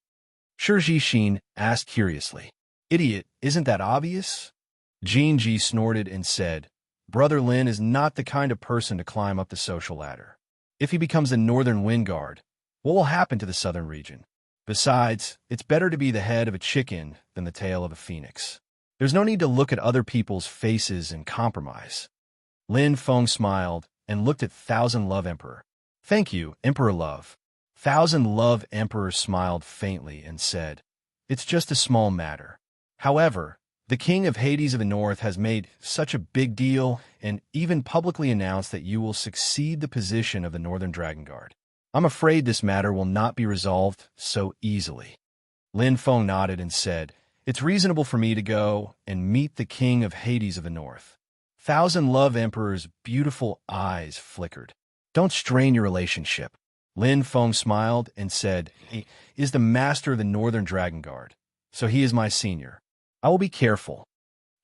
Shi Jixin asked curiously. "Idiot, isn't that obvious?" Jin Ji snorted and said, "Brother Lin is not the kind of person to climb up the social ladder. If he becomes the Northern Wind Guard, what will happen to the Southern region? Besides, it's better to be the head of a chicken than the tail of a phoenix. There's no need to look at other people's faces and compromise." Lin Feng smiled and looked at Thousand Love Emperor. "Thank you, Emperor Love." Thousand Love Emperor smiled faintly and said, "It's just a small matter. However, the King of Hades of the North has made such a big deal and even publicly announced that you will succeed the position of the Northern Dragon Guard. I'm afraid this matter will not be resolved so easily." Lin Feng nodded and said, "It's reasonable for me to go and meet the King of Hades of the North." Thousand Love Emperor's beautiful eyes flickered. "Don't strain your relationship." Lin Feng smiled and said, "He is the master of the Northern Dragon Guard, so he is my senior. I will be careful."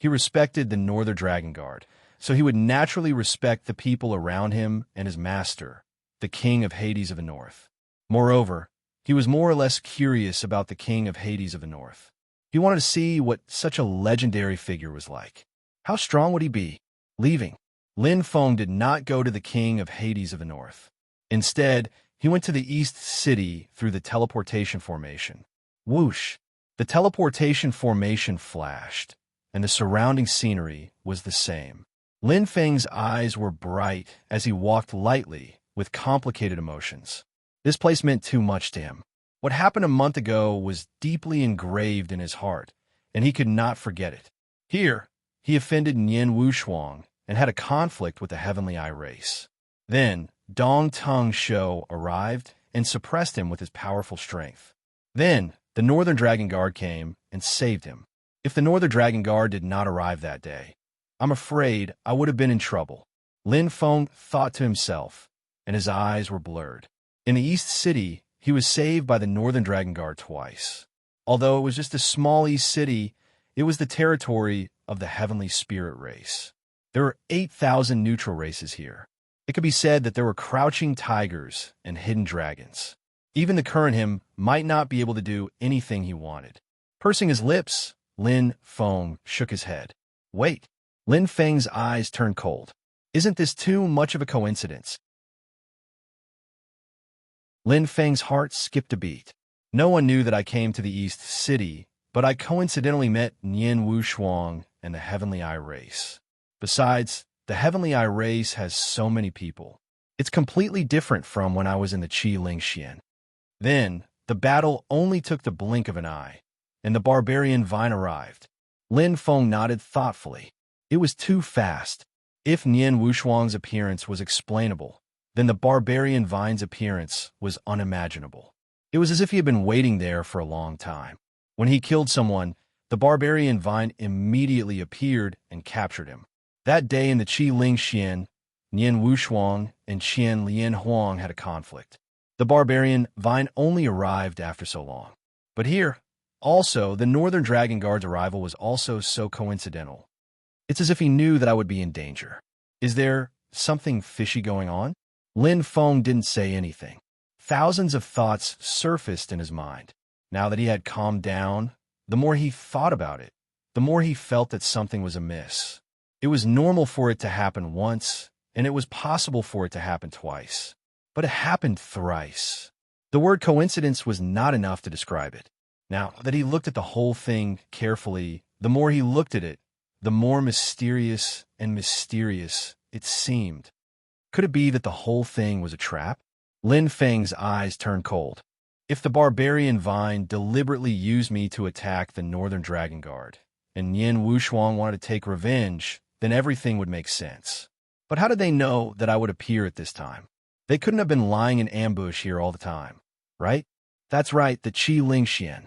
He respected the Northern Dragon Guard, so he would naturally respect the people around him and his master, the King of Hades of the North. Moreover, he was more or less curious about the King of Hades of the North. He wanted to see what such a legendary figure was like. How strong would he be? Leaving, Lin Feng did not go to the King of Hades of the North. Instead, he went to the East City through the teleportation formation. Whoosh! The teleportation formation flashed, and the surrounding scenery was the same. Lin Feng's eyes were bright as he walked lightly with complicated emotions. This place meant too much to him. What happened a month ago was deeply engraved in his heart, and he could not forget it. Here, he offended Nian Wushuang and had a conflict with the Heavenly Eye race. Then, Dong Tung Shou arrived and suppressed him with his powerful strength. Then, the Northern Dragon Guard came and saved him. If the Northern Dragon Guard did not arrive that day, I'm afraid I would have been in trouble. Lin Feng thought to himself, and his eyes were blurred. In the East City, he was saved by the Northern Dragon Guard twice. Although it was just a small East City, it was the territory of the Heavenly Spirit race. There were 8,000 neutral races here. It could be said that there were crouching tigers and hidden dragons. Even the current him might not be able to do anything he wanted. Pursing his lips, Lin Feng shook his head. Wait. Lin Feng's eyes turned cold. Isn't this too much of a coincidence? Lin Feng's heart skipped a beat. No one knew that I came to the East City, but I coincidentally met Nian Wushuang and the Heavenly Eye race. Besides, the Heavenly Eye race has so many people. It's completely different from when I was in the Qi Lingxian. Then, the battle only took the blink of an eye, and the barbarian vine arrived. Lin Feng nodded thoughtfully. It was too fast. If Nian Wushuang's appearance was explainable, then the barbarian vine's appearance was unimaginable. It was as if he had been waiting there for a long time. When he killed someone, the barbarian vine immediately appeared and captured him. That day in the Qi Lingxian, Nian Wushuang and Qian Lian Huang had a conflict. The barbarian vine only arrived after so long. But here, also, the Northern Dragon Guard's arrival was also so coincidental. It's as if he knew that I would be in danger. Is there something fishy going on? Lin Feng didn't say anything. Thousands of thoughts surfaced in his mind. Now that he had calmed down, the more he thought about it, the more he felt that something was amiss. It was normal for it to happen once, and it was possible for it to happen twice. But it happened thrice. The word coincidence was not enough to describe it. Now that he looked at the whole thing carefully, the more he looked at it, the more mysterious and mysterious it seemed. Could it be that the whole thing was a trap? Lin Feng's eyes turned cold. If the barbarian vine deliberately used me to attack the Northern Dragon Guard, and Yin Wushuang wanted to take revenge, then everything would make sense. But how did they know that I would appear at this time? They couldn't have been lying in ambush here all the time, right? That's right, the Qi Ling Xian.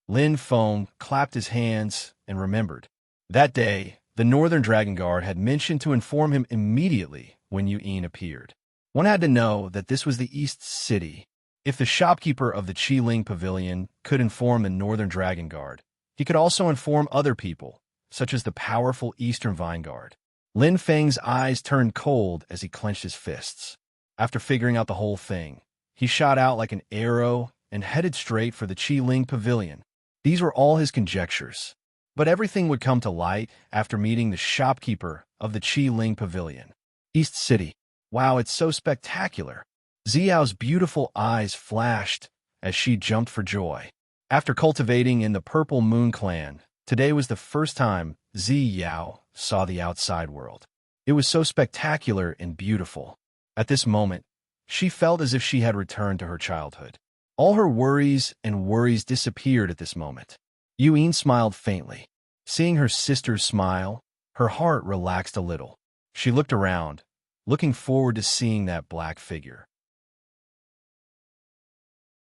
Lin Feng clapped his hands and remembered. That day, the Northern Dragon Guard had mentioned to inform him immediately when Yu'in appeared. One had to know that this was the East City. If the shopkeeper of the Qi Ling Pavilion could inform the Northern Dragon Guard, he could also inform other people, such as the powerful Eastern Vine Guard. Lin Feng's eyes turned cold as he clenched his fists. After figuring out the whole thing, he shot out like an arrow and headed straight for the Qi Ling Pavilion. These were all his conjectures, but everything would come to light after meeting the shopkeeper of the Qi Ling Pavilion. East City. Wow, it's so spectacular. Xiao's beautiful eyes flashed as she jumped for joy. After cultivating in the Purple Moon Clan, today was the first time Xiao saw the outside world. It was so spectacular and beautiful. At this moment, she felt as if she had returned to her childhood. All her worries disappeared at this moment. Yu'in smiled faintly. Seeing her sister smile, her heart relaxed a little. She looked around, looking forward to seeing that black figure.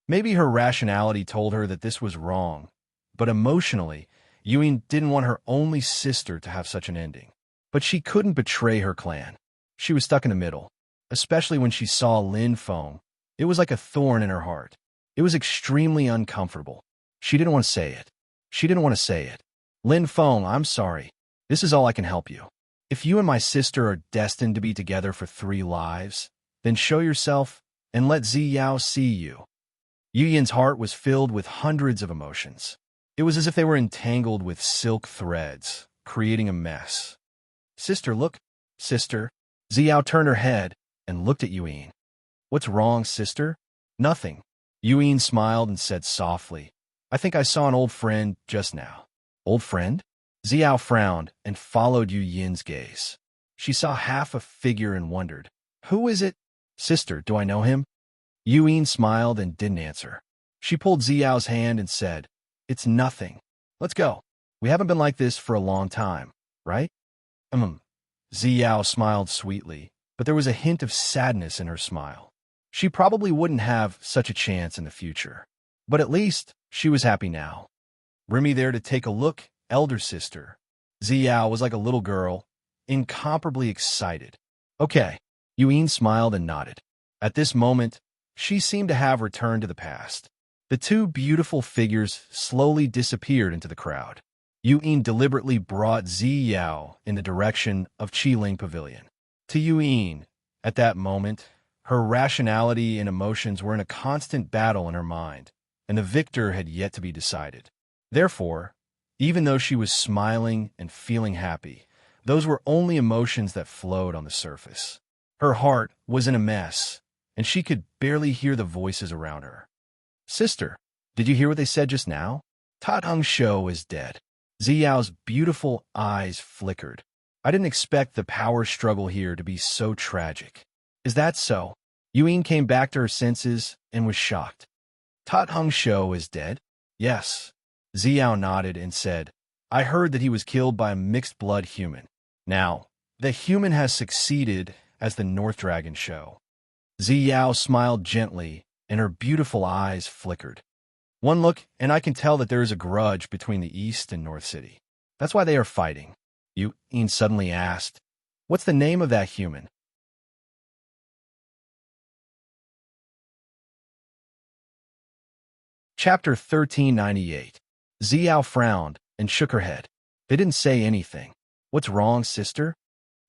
Maybe her rationality told her that this was wrong, but emotionally, Yu'in didn't want her only sister to have such an ending. But she couldn't betray her clan. She was stuck in the middle, especially when she saw Lin Feng. It was like a thorn in her heart. It was extremely uncomfortable. She didn't want to say it. Lin Feng, I'm sorry. This is all I can help you. If you and my sister are destined to be together for 3 lives, then show yourself and let Xiao see you. Yu'in's heart was filled with hundreds of emotions. It was as if they were entangled with silk threads, creating a mess. Sister, look. Sister. Xiao turned her head and looked at Yu'in. What's wrong, sister? Nothing. Yu'in smiled and said softly, I think I saw an old friend just now. Old friend? Xiao frowned and followed Yu'in's gaze. She saw half a figure and wondered, who is it? Sister, do I know him? Yu'in smiled and didn't answer. She pulled Xiao's hand and said, it's nothing. Let's go. We haven't been like this for a long time, right? Xiao smiled sweetly, but there was a hint of sadness in her smile. She probably wouldn't have such a chance in the future. But at least she was happy now. Bring me there to take a look, elder sister. Xiao was like a little girl, incomparably excited. Okay. Yu'in smiled and nodded. At this moment, she seemed to have returned to the past. The 2 beautiful figures slowly disappeared into the crowd. Yu'in deliberately brought Xiao in the direction of Qi Ling Pavilion. To Yu'in, at that moment, her rationality and emotions were in a constant battle in her mind, and the victor had yet to be decided. Therefore, even though she was smiling and feeling happy, those were only emotions that flowed on the surface. Her heart was in a mess, and she could barely hear the voices around her. Sister, did you hear what they said just now? Ta Hung Shou is dead. Xiao's beautiful eyes flickered. I didn't expect the power struggle here to be so tragic. Is that so? Yu'in came back to her senses and was shocked. Ta Hung Shou is dead? Yes. Xiao nodded and said, I heard that he was killed by a mixed-blood human. Now, the human has succeeded as the North Dragon Show. Xiao smiled gently, and her beautiful eyes flickered. One look, and I can tell that there is a grudge between the East and North City. That's why they are fighting. Yu'in suddenly asked, what's the name of that human? Chapter 1398. Xiao frowned and shook her head. They didn't say anything. What's wrong, sister?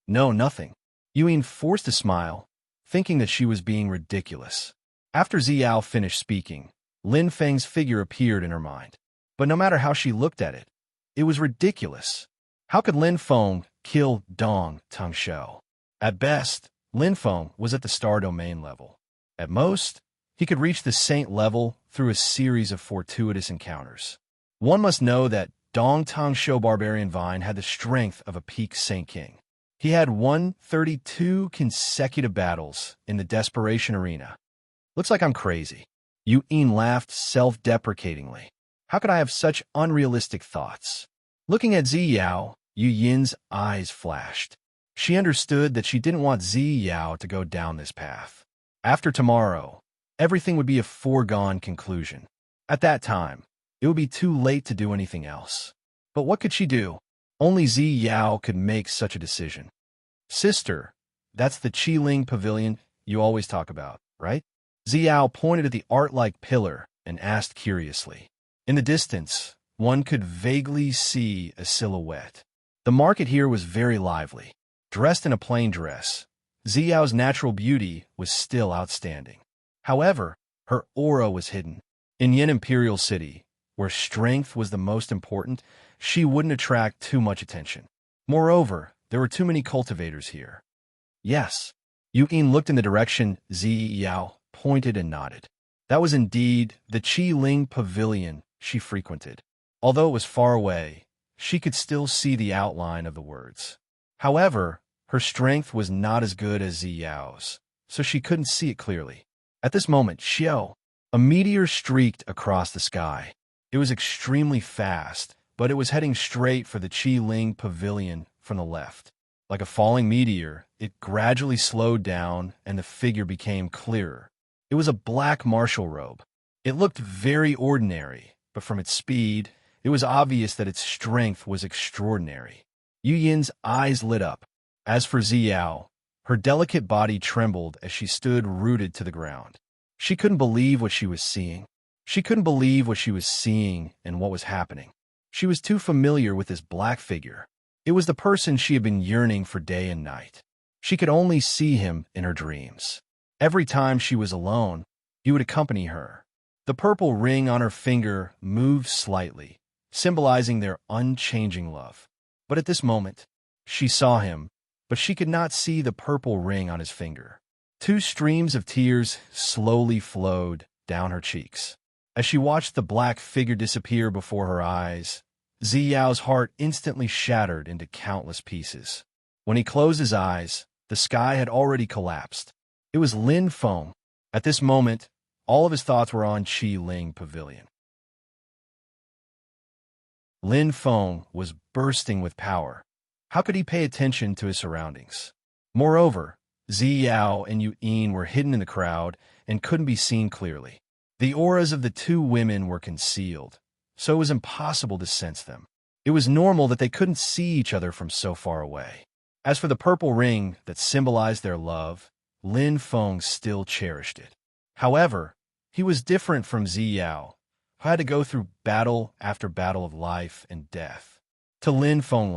No, nothing. Yu'in forced a smile, thinking that she was being ridiculous. After Xiao finished speaking, Lin Feng's figure appeared in her mind. But no matter how she looked at it, it was ridiculous. How could Lin Feng kill Dong Tongshou. At best, Lin Feng was at the star domain level. At most, he could reach the saint level through a series of fortuitous encounters. One must know that Dong Tongshou Barbarian Vine had the strength of a peak Saint King. He had won 32 consecutive battles in the Desperation Arena. Looks like I'm crazy. Yu Yin laughed self-deprecatingly. How could I have such unrealistic thoughts? Looking at Zi Yao, Yu Yin's eyes flashed. She understood that she didn't want Zi Yao to go down this path. After tomorrow, everything would be a foregone conclusion. At that time, it would be too late to do anything else. But what could she do? Only Zi Yao could make such a decision. Sister, that's the Qiling Pavilion you always talk about, right? Zi Yao pointed at the art-like pillar and asked curiously. In the distance, one could vaguely see a silhouette. The market here was very lively. Dressed in a plain dress, Zi Yao's natural beauty was still outstanding. However, her aura was hidden. In Yin Imperial City, where strength was the most important, she wouldn't attract too much attention. Moreover, there were too many cultivators here. Yes. Yu Yin looked in the direction Zi Yao pointed and nodded. That was indeed the Qiling Pavilion she frequented. Although it was far away, she could still see the outline of the words. However, her strength was not as good as Zi Yao's, so she couldn't see it clearly. At this moment, a meteor streaked across the sky. It was extremely fast, but it was heading straight for the Qiling Pavilion from the left. Like a falling meteor, it gradually slowed down and the figure became clearer. It was a black martial robe. It looked very ordinary, but from its speed, it was obvious that its strength was extraordinary. Yu Yin's eyes lit up. As for Zi Yao, her delicate body trembled as she stood rooted to the ground. She couldn't believe what she was seeing. She couldn't believe what she was seeing and what was happening. She was too familiar with this black figure. It was the person she had been yearning for day and night. She could only see him in her dreams. Every time she was alone, he would accompany her. The purple ring on her finger moved slightly, symbolizing their unchanging love. But at this moment, she saw him, but she could not see the purple ring on his finger. Two streams of tears slowly flowed down her cheeks. As she watched the black figure disappear before her eyes, Zi Yao's heart instantly shattered into countless pieces. When he closed his eyes, the sky had already collapsed. It was Lin Feng. At this moment, all of his thoughts were on Qiling Pavilion. Lin Feng was bursting with power. How could he pay attention to his surroundings? Moreover, Zi Yao and Yu Yin were hidden in the crowd and couldn't be seen clearly. The auras of the two women were concealed, so it was impossible to sense them. It was normal that they couldn't see each other from so far away. As for the purple ring that symbolized their love, Lin Feng still cherished it. However, he was different from Zi Yao, who had to go through battle after battle of life and death. To Lin Feng,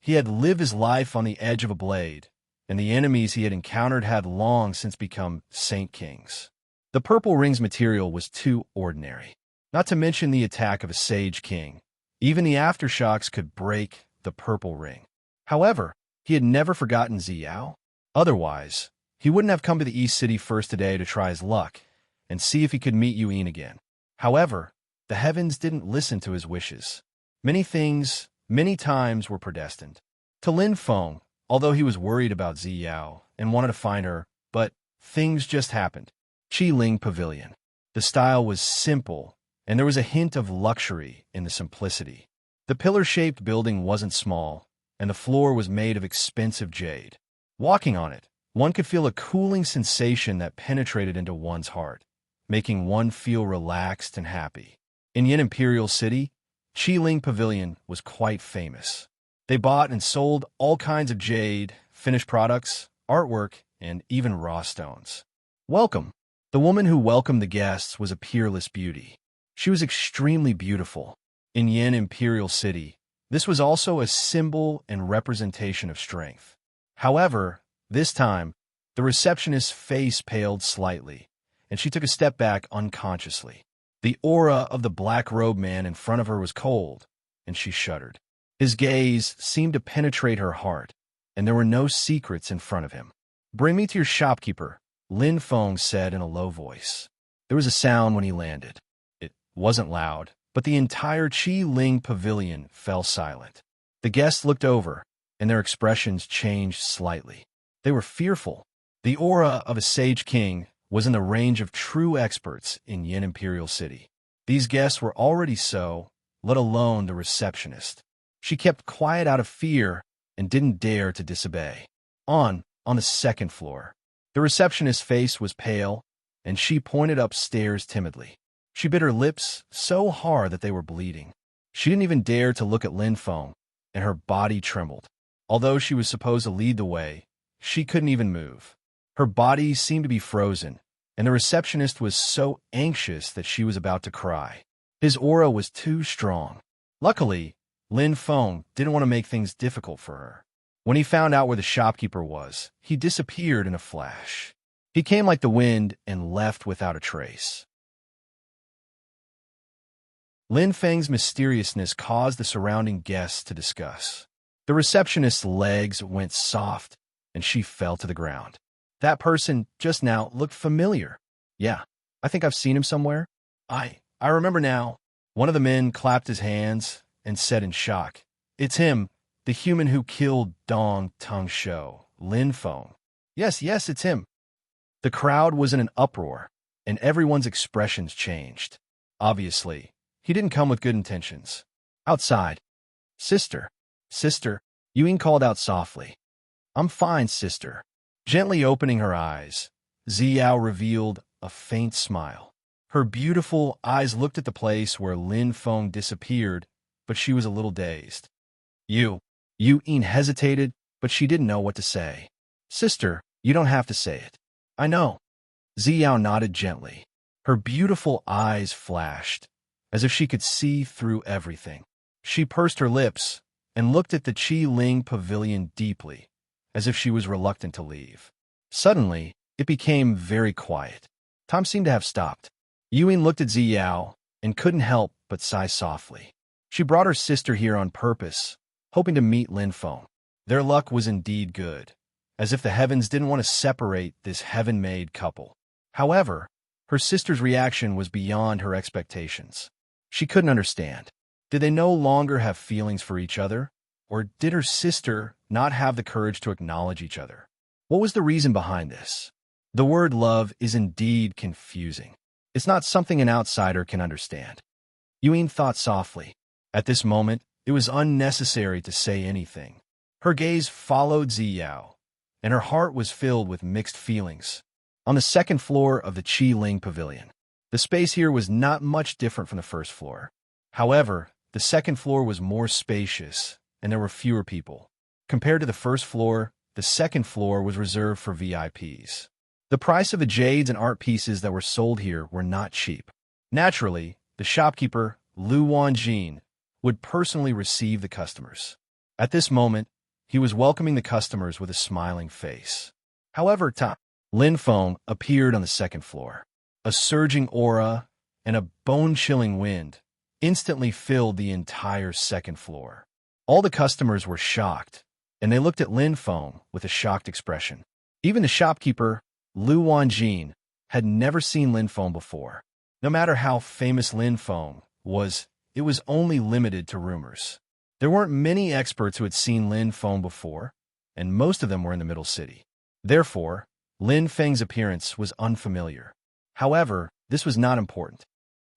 he had lived his life on the edge of a blade, and the enemies he had encountered had long since become Saint Kings. The purple ring's material was too ordinary. Not to mention the attack of a Sage King. Even the aftershocks could break the purple ring. However, he had never forgotten Zi Yao. Otherwise, he wouldn't have come to the East City first today to try his luck and see if he could meet Yu Yin again. However, the heavens didn't listen to his wishes. Many things, many times were predestined. To Lin Feng, although he was worried about Zi Yao and wanted to find her, but things just happened. Qiling Pavilion. The style was simple, and there was a hint of luxury in the simplicity. The pillar-shaped building wasn't small, and the floor was made of expensive jade. Walking on it, one could feel a cooling sensation that penetrated into one's heart, making one feel relaxed and happy. In Yin Imperial City, Qiling Pavilion was quite famous. They bought and sold all kinds of jade, finished products, artwork, and even raw stones. Welcome. The woman who welcomed the guests was a peerless beauty. She was extremely beautiful. In Yin Imperial City, this was also a symbol and representation of strength. However, this time, the receptionist's face paled slightly, and she took a step back unconsciously. The aura of the black-robed man in front of her was cold, and she shuddered. His gaze seemed to penetrate her heart, and there were no secrets in front of him. "Bring me to your shopkeeper," Lin Feng said in a low voice. There was a sound when he landed. It wasn't loud, but the entire Qi Ling pavilion fell silent. The guests looked over, and their expressions changed slightly. They were fearful. The aura of a sage king was in the range of true experts in Yin Imperial City. These guests were already so, let alone the receptionist. She kept quiet out of fear and didn't dare to disobey. On the second floor, the receptionist's face was pale, and she pointed upstairs timidly. She bit her lips so hard that they were bleeding. She didn't even dare to look at Lin Feng, and her body trembled. Although she was supposed to lead the way, she couldn't even move. Her body seemed to be frozen, and the receptionist was so anxious that she was about to cry. His aura was too strong. Luckily, Lin Feng didn't want to make things difficult for her. When he found out where the shopkeeper was, he disappeared in a flash. He came like the wind and left without a trace. Lin Feng's mysteriousness caused the surrounding guests to discuss. The receptionist's legs went soft, and she fell to the ground. That person just now looked familiar. Yeah, I think I've seen him somewhere. I remember now. One of the men clapped his hands and said in shock, "It's him, the human who killed Dong Tung Shou, Lin Feng. Yes, it's him." The crowd was in an uproar, and everyone's expressions changed. Obviously, he didn't come with good intentions. Outside, Sister, Yuan called out softly. "I'm fine, sister." Gently opening her eyes, Ziyao revealed a faint smile. Her beautiful eyes looked at the place where Lin Feng disappeared, but she was a little dazed. Yuan hesitated, but she didn't know what to say. "Sister, you don't have to say it. I know." Ziyao nodded gently. Her beautiful eyes flashed, as if she could see through everything. She pursed her lips and looked at the Qi Ling pavilion deeply, as if she was reluctant to leave. Suddenly, it became very quiet. Time seemed to have stopped. Yuan looked at Ziyao and couldn't help but sigh softly. She brought her sister here on purpose, hoping to meet Lin Feng. Their luck was indeed good, as if the heavens didn't want to separate this heaven-made couple. However, her sister's reaction was beyond her expectations. She couldn't understand. Did they no longer have feelings for each other? Or did her sister not have the courage to acknowledge each other? What was the reason behind this? The word love is indeed confusing. It's not something an outsider can understand. Yuan thought softly. At this moment, it was unnecessary to say anything. Her gaze followed Ziyao, and her heart was filled with mixed feelings. On the second floor of the Qi Ling pavilion, the space here was not much different from the first floor. However, the second floor was more spacious, and there were fewer people. Compared to the first floor, the second floor was reserved for VIPs. The price of the jades and art pieces that were sold here were not cheap. Naturally, the shopkeeper, Lu Wanjin, would personally receive the customers. At this moment, he was welcoming the customers with a smiling face. However, Lin Feng appeared on the second floor. A surging aura and a bone-chilling wind instantly filled the entire second floor. All the customers were shocked, and they looked at Lin Feng with a shocked expression. Even the shopkeeper, Lu Wanjin, had never seen Lin Feng before. No matter how famous Lin Feng was, it was only limited to rumors. There weren't many experts who had seen Lin Feng before, and most of them were in the Middle City. Therefore, Lin Feng's appearance was unfamiliar. However, this was not important.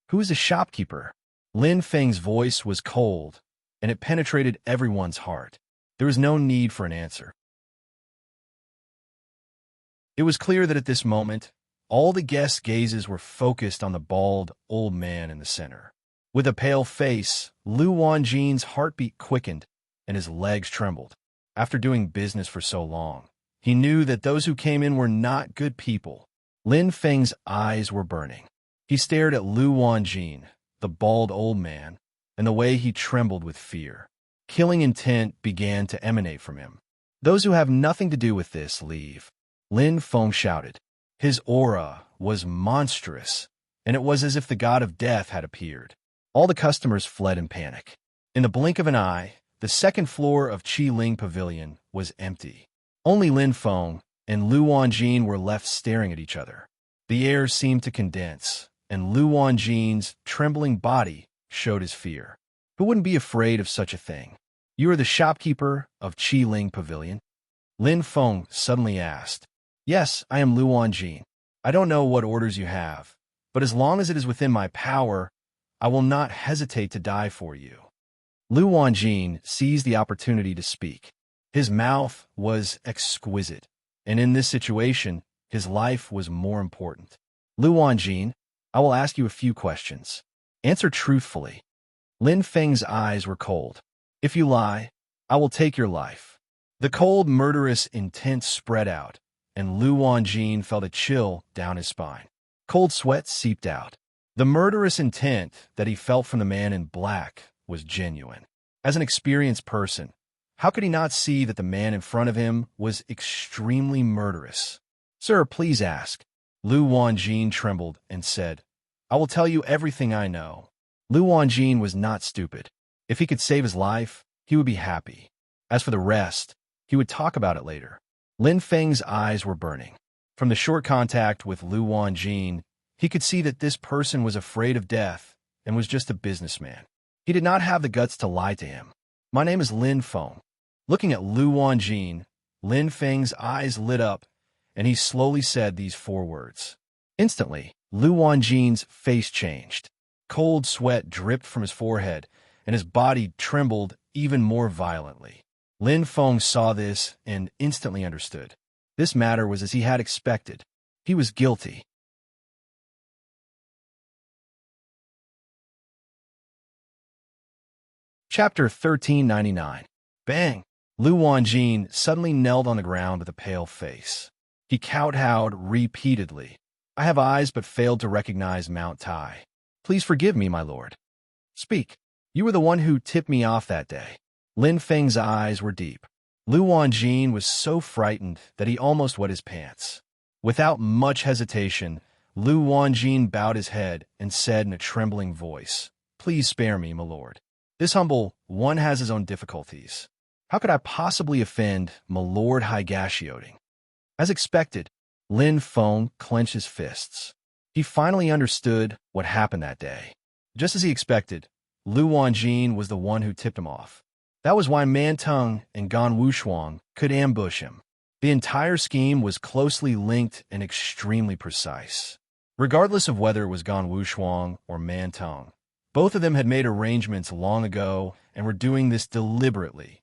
Who is the shopkeeper? Lin Feng's voice was cold, and it penetrated everyone's heart. There was no need for an answer. It was clear that at this moment, all the guests' gazes were focused on the bald, old man in the center. With a pale face, Lu Wanjin's heartbeat quickened, and his legs trembled. After doing business for so long, he knew that those who came in were not good people. Lin Feng's eyes were burning. He stared at Lu Wanjin, the bald old man, and the way he trembled with fear. Killing intent began to emanate from him. "Those who have nothing to do with this, leave," Lin Feng shouted. His aura was monstrous, and it was as if the god of death had appeared. All the customers fled in panic. In the blink of an eye, The second floor of Qi Ling Pavilion was empty. Only Lin Feng and Lu Wanjin were left staring at each other. The air seemed to condense, and Lu Wanjin's trembling body showed his fear. Who wouldn't be afraid of such a thing? You are the shopkeeper of Qi Ling Pavilion? Lin Feng suddenly asked. Yes, I am Lu Wanjin. I don't know what orders you have, but as long as it is within my power, I will not hesitate to die for you. Lu Wanjin seized the opportunity to speak. His mouth was exquisite, and in this situation, his life was more important. Lu Wanjin, I will ask you a few questions. Answer truthfully. Lin Feng's eyes were cold. If you lie, I will take your life. The cold, murderous intent spread out, and Lu Wanjin felt a chill down his spine. Cold sweat seeped out. The murderous intent that he felt from the man in black was genuine. As an experienced person, how could he not see that the man in front of him was extremely murderous? Sir, please ask. Lu Wanjin trembled and said, I will tell you everything I know. Lu Wanjin was not stupid. If he could save his life, he would be happy. As for the rest, he would talk about it later. Lin Feng's eyes were burning. From the short contact with Lu Wanjin, he could see that this person was afraid of death and was just a businessman. He did not have the guts to lie to him. My name is Lin Feng. Looking at Lu Wanjin, Lin Feng's eyes lit up, and he slowly said these 4 words. Instantly, Lu Wanjin's face changed. Cold sweat dripped from his forehead, and his body trembled even more violently. Lin Feng saw this and instantly understood. This matter was as he had expected. He was guilty. Chapter 1399. Bang! Lu Wanjin suddenly knelt on the ground with a pale face. He kowtowed repeatedly. I have eyes but failed to recognize Mount Tai. Please forgive me, my lord. Speak. You were the one who tipped me off that day. Lin Feng's eyes were deep. Lu Wanjin was so frightened that he almost wet his pants. Without much hesitation, Lu Wanjin bowed his head and said in a trembling voice, Please spare me, my lord. This humble one has his own difficulties. How could I possibly offend my lord Higashioting? As expected, Lin Feng clenched his fists. He finally understood what happened that day. Just as he expected, Lu Wanjin was the one who tipped him off. That was why Manteng and Gan Wushuang could ambush him. The entire scheme was closely linked and extremely precise. Regardless of whether it was Gan Wushuang or Manteng, both of them had made arrangements long ago and were doing this deliberately.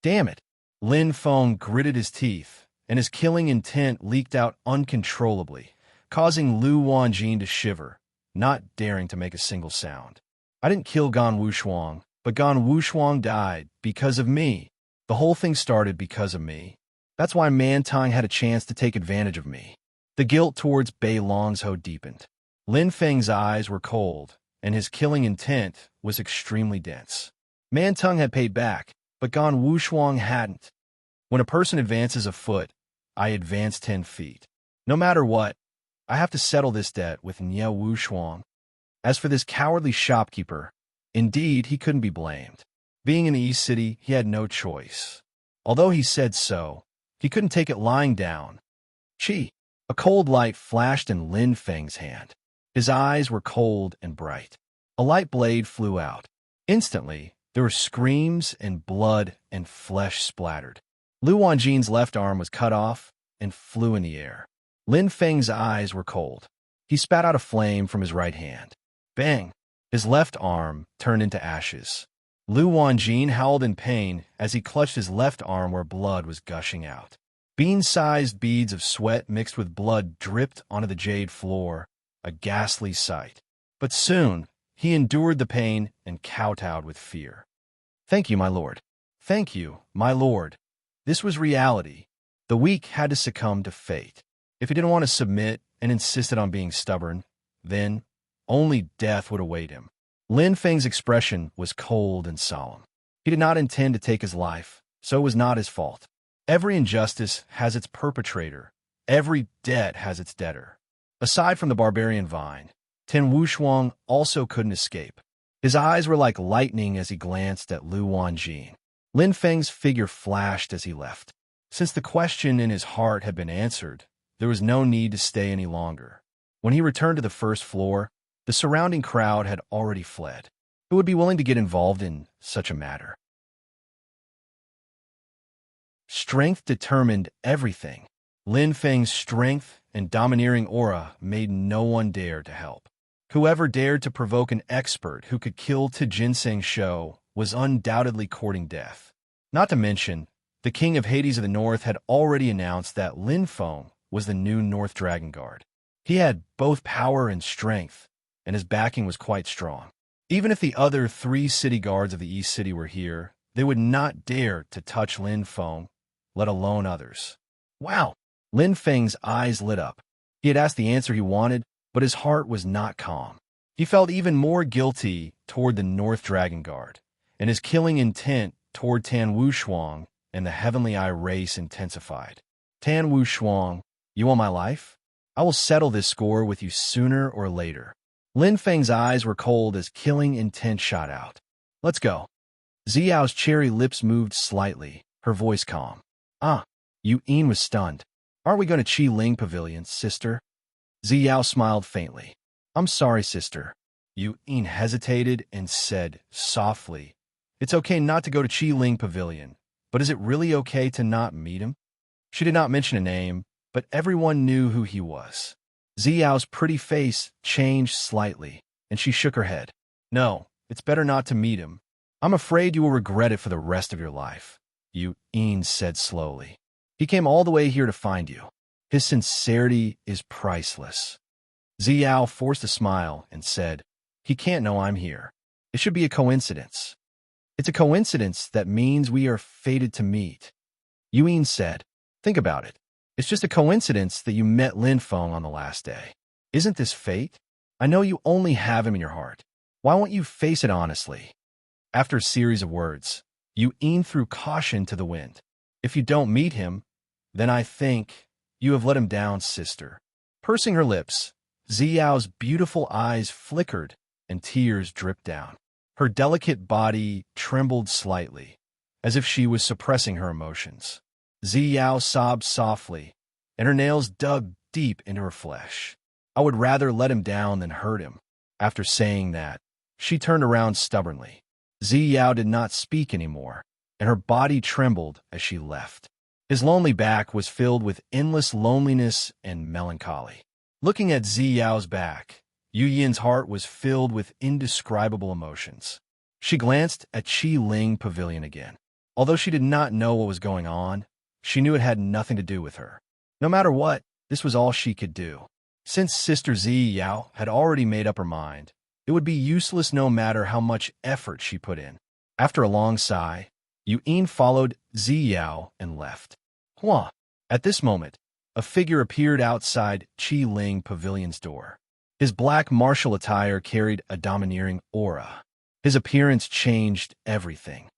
Damn it! Lin Feng gritted his teeth, and his killing intent leaked out uncontrollably, causing Lu Wanjin to shiver, not daring to make a single sound. I didn't kill Gan Wushuang, but Gan Wushuang died because of me. The whole thing started because of me. That's why Manteng had a chance to take advantage of me. The guilt towards Bei Longzhou deepened. Lin Feng's eyes were cold, and his killing intent was extremely dense. Manteng had paid back, but Gan Wushuang hadn't. When a person advances a foot, I advance 10 feet. No matter what, I have to settle this debt with Nie Wushuang. As for this cowardly shopkeeper, indeed, he couldn't be blamed. Being in the East City, he had no choice. Although he said so, he couldn't take it lying down. Chi! A cold light flashed in Lin Feng's hand. His eyes were cold and bright. A light blade flew out. Instantly, there were screams and blood and flesh splattered. Lu Wanjin's left arm was cut off and flew in the air. Lin Feng's eyes were cold. He spat out a flame from his right hand. Bang! His left arm turned into ashes. Lu Wanjin howled in pain as he clutched his left arm where blood was gushing out. Bean-sized beads of sweat mixed with blood dripped onto the jade floor, a ghastly sight. But soon, he endured the pain and kowtowed with fear. Thank you, my lord. Thank you, my lord. This was reality. The weak had to succumb to fate. If he didn't want to submit and insisted on being stubborn, then only death would await him. Lin Feng's expression was cold and solemn. He did not intend to take his life, so it was not his fault. Every injustice has its perpetrator. Every debt has its debtor. Aside from the barbarian vine, Ten Wushuang also couldn't escape. His eyes were like lightning as he glanced at Lu Wanjin. Lin Feng's figure flashed as he left. Since the question in his heart had been answered, there was no need to stay any longer. When he returned to the first floor, the surrounding crowd had already fled. Who would be willing to get involved in such a matter? Strength determined everything. Lin Feng's strength and domineering aura made no one dare to help. Whoever dared to provoke an expert who could kill Ginseng Shou was undoubtedly courting death. Not to mention, the King of Hades of the North had already announced that Lin Feng was the new North Dragon Guard. He had both power and strength, and his backing was quite strong. Even if the other 3 city guards of the East City were here, they would not dare to touch Lin Feng, let alone others. Wow! Lin Feng's eyes lit up. He had asked the answer he wanted, but his heart was not calm. He felt even more guilty toward the North Dragon Guard, and his killing intent toward Tan Wushuang and the Heavenly Eye race intensified. Tan Wushuang, you want my life? I will settle this score with you sooner or later. Lin Feng's eyes were cold as killing intent shot out. Let's go. Ziyao's cherry lips moved slightly, her voice calm. Yu Yin was stunned. Aren't we going to Qi Ling Pavilion, sister? Ziyao smiled faintly. I'm sorry, sister. Yu Yin hesitated and said softly, It's okay not to go to Qi Ling Pavilion, but is it really okay to not meet him? She did not mention a name, but everyone knew who he was. Ziyao's pretty face changed slightly, and she shook her head. No, it's better not to meet him. I'm afraid you will regret it for the rest of your life, Yu Yin said slowly. He came all the way here to find you. His sincerity is priceless. Ziyao forced a smile and said, He can't know I'm here. It should be a coincidence. It's a coincidence that means we are fated to meet. Yu Yin said, Think about it. It's just a coincidence that you met Lin Feng on the last day. Isn't this fate? I know you only have him in your heart. Why won't you face it honestly? After a series of words, Yu Yin threw caution to the wind. If you don't meet him, then I think you have let him down, sister. Pursing her lips, Ziyao's beautiful eyes flickered and tears dripped down. Her delicate body trembled slightly, as if she was suppressing her emotions. Ziyao sobbed softly, and her nails dug deep into her flesh. I would rather let him down than hurt him. After saying that, she turned around stubbornly. Ziyao did not speak anymore, and her body trembled as she left. His lonely back was filled with endless loneliness and melancholy. Looking at Ziyao's back, Yu Yin's heart was filled with indescribable emotions. She glanced at Qi Ling Pavilion again. Although she did not know what was going on, she knew it had nothing to do with her. No matter what, this was all she could do. Since Sister Ziyao had already made up her mind, it would be useless no matter how much effort she put in. After a long sigh, Yu Yin followed Ziyao and left. Hua! At this moment, a figure appeared outside Qi Ling Pavilion's door. His black martial attire carried a domineering aura. His appearance changed everything.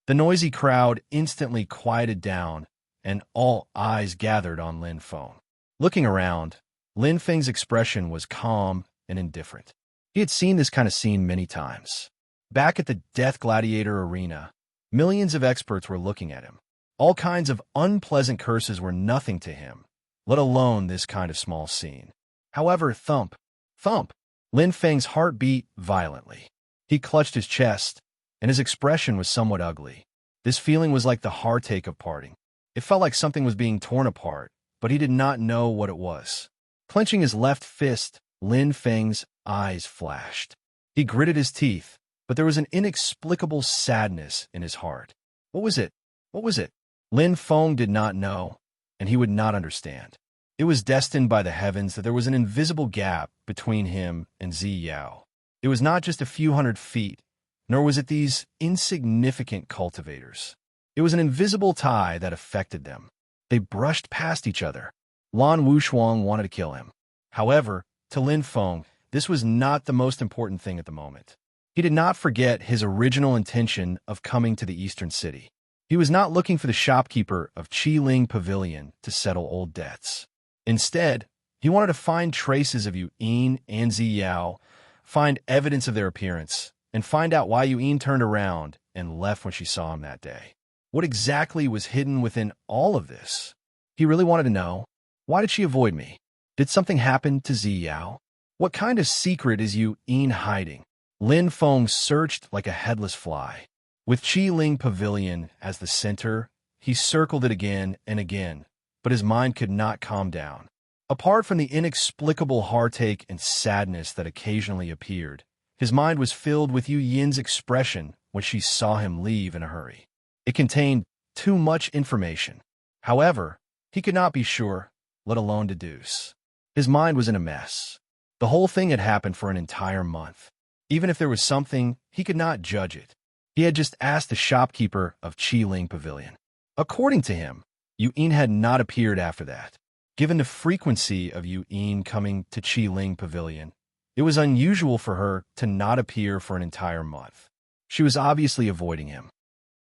The noisy crowd instantly quieted down, and all eyes gathered on Lin Feng. Looking around, Lin Feng's expression was calm and indifferent. He had seen this kind of scene many times. Back at the Death Gladiator Arena, millions of experts were looking at him. All kinds of unpleasant curses were nothing to him, let alone this kind of small scene. However, thump, thump, Lin Feng's heart beat violently. He clutched his chest, and his expression was somewhat ugly. This feeling was like the heartache of parting. It felt like something was being torn apart, but he did not know what it was. Clenching his left fist, Lin Feng's eyes flashed. He gritted his teeth, but there was an inexplicable sadness in his heart. What was it? What was it? Lin Feng did not know, and he would not understand. It was destined by the heavens that there was an invisible gap between him and Ziyao. It was not just a few hundred feet, nor was it these insignificant cultivators. It was an invisible tie that affected them. They brushed past each other. Lan Wushuang wanted to kill him. However, to Lin Feng, this was not the most important thing at the moment. He did not forget his original intention of coming to the Eastern City. He was not looking for the shopkeeper of Qi Ling Pavilion to settle old debts. Instead, he wanted to find traces of Yu Yin and Ziyao, find evidence of their appearance, and find out why Yuin turned around and left when she saw him that day. What exactly was hidden within all of this? He really wanted to know. Why did she avoid me? Did something happen to Ziyao? What kind of secret is Yuin hiding? Lin Feng searched like a headless fly. With Qi Ling Pavilion as the center, he circled it again and again, but his mind could not calm down. Apart from the inexplicable heartache and sadness that occasionally appeared, his mind was filled with Yu Yin's expression when she saw him leave in a hurry. It contained too much information. However, he could not be sure, let alone deduce. His mind was in a mess. The whole thing had happened for an entire month. Even if there was something, he could not judge it. He had just asked the shopkeeper of Qi Ling Pavilion. According to him, Yuin had not appeared after that. Given the frequency of Yuin coming to Qi Ling Pavilion, it was unusual for her to not appear for an entire month. She was obviously avoiding him.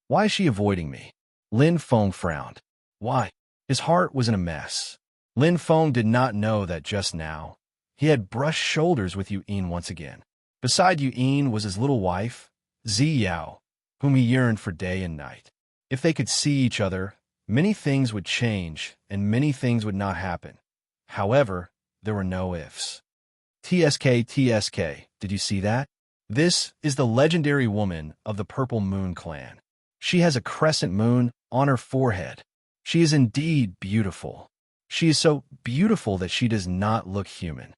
Why is she avoiding me? Lin Feng frowned. Why? His heart was in a mess. Lin Feng did not know that just now, he had brushed shoulders with Yuin once again. Beside Yuin was his little wife, Ziyao, whom he yearned for day and night. If they could see each other, many things would change and many things would not happen. However, there were no ifs. TSK, did you see that? This is the legendary woman of the Purple Moon clan. She has a crescent moon on her forehead. She is indeed beautiful. She is so beautiful that she does not look human.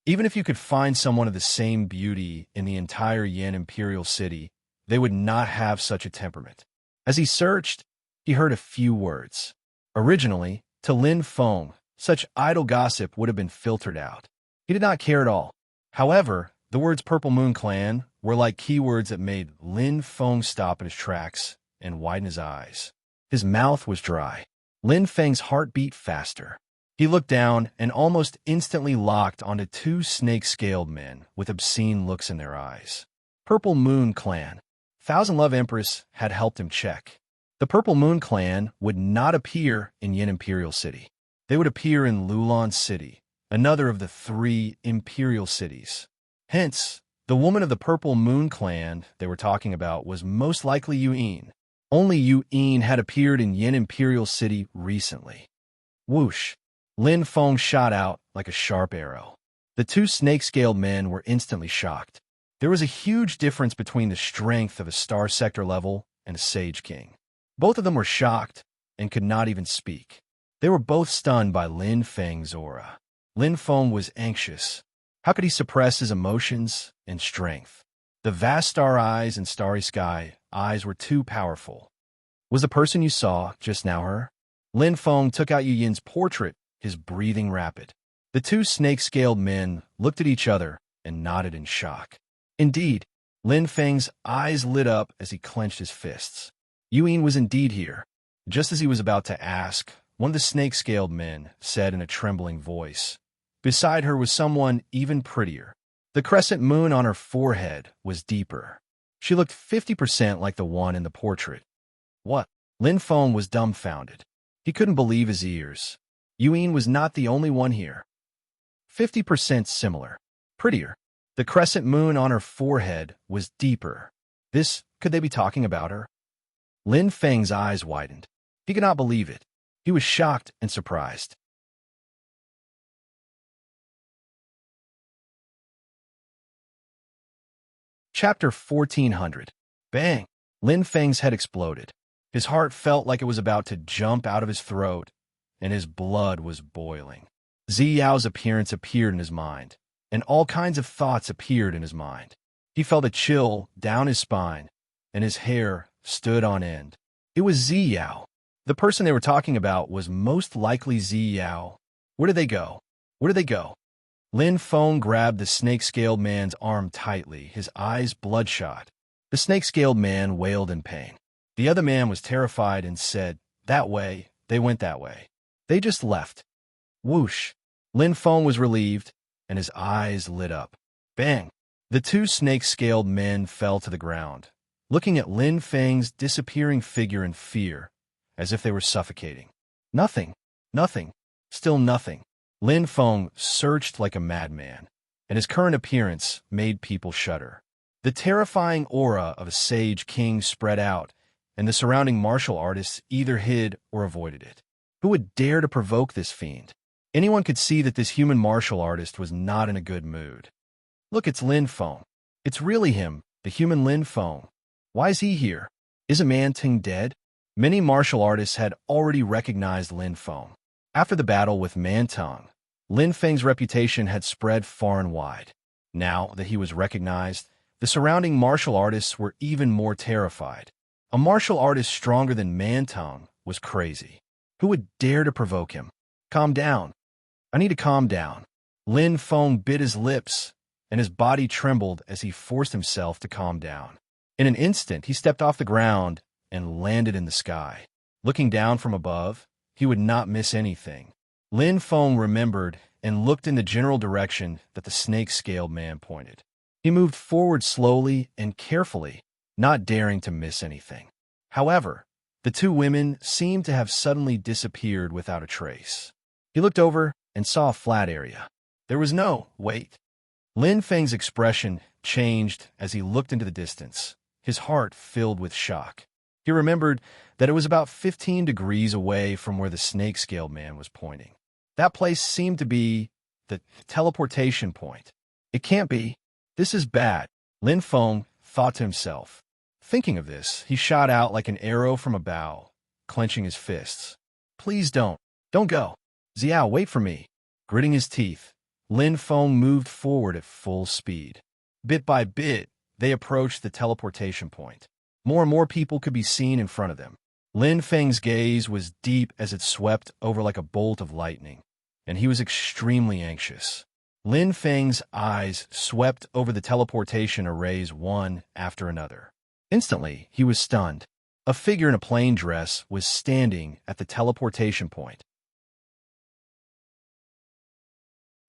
Even if you could find someone of the same beauty in the entire Yin Imperial City, they would not have such a temperament. As he searched, he heard a few words. Originally, to Lin Feng, such idle gossip would have been filtered out. He did not care at all. However, the words Purple Moon Clan were like keywords that made Lin Feng stop in his tracks and widen his eyes. His mouth was dry. Lin Feng's heart beat faster. He looked down and almost instantly locked onto two snake-scaled men with obscene looks in their eyes. Purple Moon Clan. Thousand Love Empress had helped him check. The Purple Moon Clan would not appear in Yin Imperial City. They would appear in Lulan City, another of the 3 Imperial cities. Hence, the woman of the Purple Moon Clan they were talking about was most likely Yuin. Only Yuin had appeared in Yin Imperial City recently. Whoosh! Lin Feng shot out like a sharp arrow. The two snake-scaled men were instantly shocked. There was a huge difference between the strength of a Star Sector level and a Sage King. Both of them were shocked and could not even speak. They were both stunned by Lin Feng's aura. Lin Feng was anxious. How could he suppress his emotions and strength? The vast star eyes and starry sky eyes were too powerful. Was the person you saw just now her? Lin Feng took out Yu Yin's portrait, his breathing rapid. The two snake-scaled men looked at each other and nodded in shock. Indeed, Lin Feng's eyes lit up as he clenched his fists. Yuin was indeed here. Just as he was about to ask, one of the snake-scaled men said in a trembling voice. Beside her was someone even prettier. The crescent moon on her forehead was deeper. She looked 50% like the one in the portrait. What? Lin Feng was dumbfounded. He couldn't believe his ears. Yuin was not the only one here. 50% similar. Prettier. The crescent moon on her forehead was deeper. Could they be talking about her? Lin Feng's eyes widened. He could not believe it. He was shocked and surprised. Chapter 1400. Bang! Lin Feng's head exploded. His heart felt like it was about to jump out of his throat, and his blood was boiling. Ziyao's appearance appeared in his mind, and all kinds of thoughts appeared in his mind. He felt a chill down his spine, and his hair stood on end. It was Ziyao. The person they were talking about was most likely Ziyao. Where did they go? Where did they go? Lin Feng grabbed the snake-scaled man's arm tightly, his eyes bloodshot. The snake-scaled man wailed in pain. The other man was terrified and said, "That way, they went that way. They just left." Whoosh! Lin Feng was relieved, and his eyes lit up. Bang! The two snake-scaled men fell to the ground, looking at Lin Feng's disappearing figure in fear, as if they were suffocating. Nothing. Nothing. Still nothing. Lin Feng searched like a madman. and his current appearance made people shudder. The terrifying aura of a sage king spread out, and the surrounding martial artists either hid or avoided it. Who would dare to provoke this fiend? Anyone could see that this human martial artist was not in a good mood. Look, it's Lin Feng. It's really him, the human Lin Feng. Why is he here? Is Man Ting dead? Many martial artists had already recognized Lin Feng. After the battle with Man Ting, Lin Feng's reputation had spread far and wide. Now that he was recognized, the surrounding martial artists were even more terrified. A martial artist stronger than Man Ting was crazy. Who would dare to provoke him? Calm down. I need to calm down. Lin Feng bit his lips, and his body trembled as he forced himself to calm down. In an instant, he stepped off the ground and landed in the sky. Looking down from above, he would not miss anything. Lin Feng remembered and looked in the general direction that the snake-scaled man pointed. He moved forward slowly and carefully, not daring to miss anything. However, the two women seemed to have suddenly disappeared without a trace. He looked over and saw a flat area. There was no wait. Lin Feng's expression changed as he looked into the distance, his heart filled with shock. He remembered that it was about 15 degrees away from where the snake-scaled man was pointing. That place seemed to be the teleportation point. It can't be. This is bad, Lin Feng thought to himself. Thinking of this, he shot out like an arrow from a bow, clenching his fists. Please don't go. Xiao, wait for me. Gritting his teeth, Lin Feng moved forward at full speed. Bit by bit, they approached the teleportation point. More and more people could be seen in front of them. Lin Feng's gaze was deep as it swept over like a bolt of lightning, and he was extremely anxious. Lin Feng's eyes swept over the teleportation arrays one after another. Instantly, he was stunned. A figure in a plain dress was standing at the teleportation point.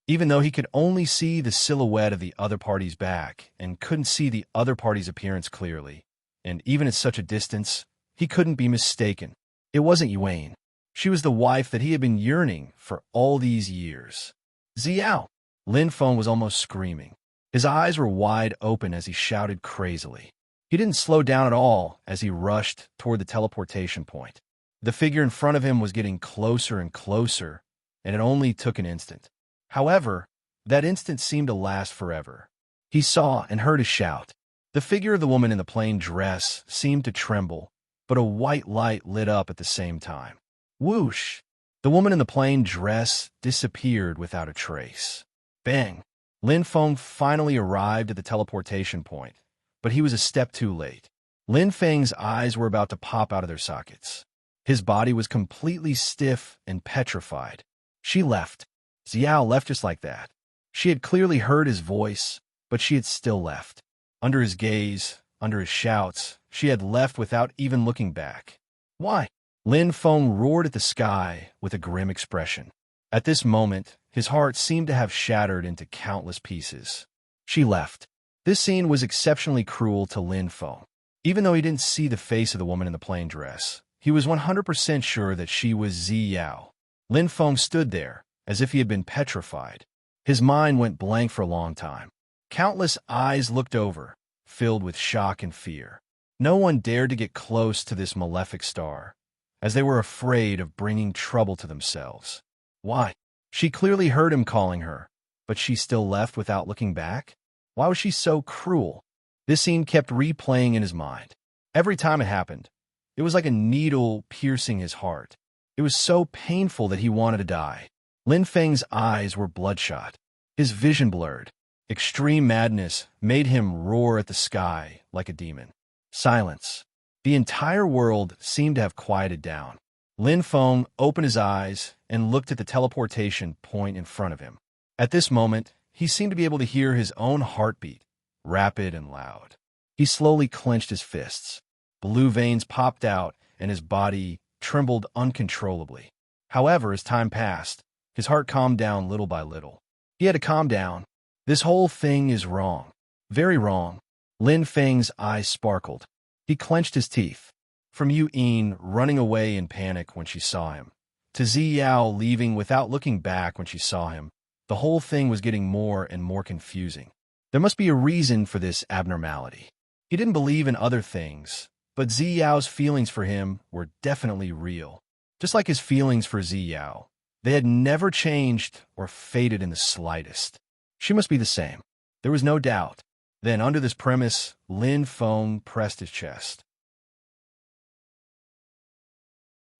Even though he could only see the silhouette of the other party's back and couldn't see the other party's appearance clearly, and even at such a distance, he couldn't be mistaken. It wasn't Yuan. She was the wife that he had been yearning for all these years. Xiao! Lin Feng was almost screaming. His eyes were wide open as he shouted crazily. He didn't slow down at all as he rushed toward the teleportation point. The figure in front of him was getting closer and closer, and it only took an instant. However, that instant seemed to last forever. He saw and heard a shout. The figure of the woman in the plain dress seemed to tremble, but a white light lit up at the same time. Whoosh! The woman in the plain dress disappeared without a trace. Bang! Lin Feng finally arrived at the teleportation point, but he was a step too late. Lin Feng's eyes were about to pop out of their sockets. His body was completely stiff and petrified. She left. Xiao left just like that. She had clearly heard his voice, but she had still left. Under his gaze, under his shouts, she had left without even looking back. Why? Lin Feng roared at the sky with a grim expression. At this moment, his heart seemed to have shattered into countless pieces. She left. This scene was exceptionally cruel to Lin Feng. Even though he didn't see the face of the woman in the plain dress, he was 100% sure that she was Xiao. Lin Feng stood there, as if he had been petrified. His mind went blank for a long time. Countless eyes looked over, filled with shock and fear. No one dared to get close to this malefic star, as they were afraid of bringing trouble to themselves. Why? She clearly heard him calling her, but she still left without looking back? Why was she so cruel? This scene kept replaying in his mind. Every time it happened, it was like a needle piercing his heart. It was so painful that he wanted to die. Lin Feng's eyes were bloodshot, his vision blurred. Extreme madness made him roar at the sky like a demon. Silence. The entire world seemed to have quieted down. Lin Feng opened his eyes and looked at the teleportation point in front of him. At this moment, he seemed to be able to hear his own heartbeat, rapid and loud. He slowly clenched his fists. Blue veins popped out and his body trembled uncontrollably. However, as time passed, his heart calmed down little by little. He had to calm down. This whole thing is wrong. Very wrong. Lin Feng's eyes sparkled. He clenched his teeth. From Yuan running away in panic when she saw him, to Xiao leaving without looking back when she saw him, The whole thing was getting more and more confusing. There must be a reason for this abnormality. He didn't believe in other things, but Ziyao's feelings for him were definitely real. Just like his feelings for Ziyao, they had never changed or faded in the slightest. She must be the same. There was no doubt. Then, under this premise, Lin Feng pressed his chest.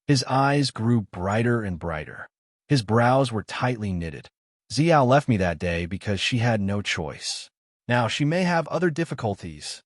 His eyes grew brighter and brighter. His brows were tightly knitted. Ziyao left me that day because she had no choice. Now, she may have other difficulties.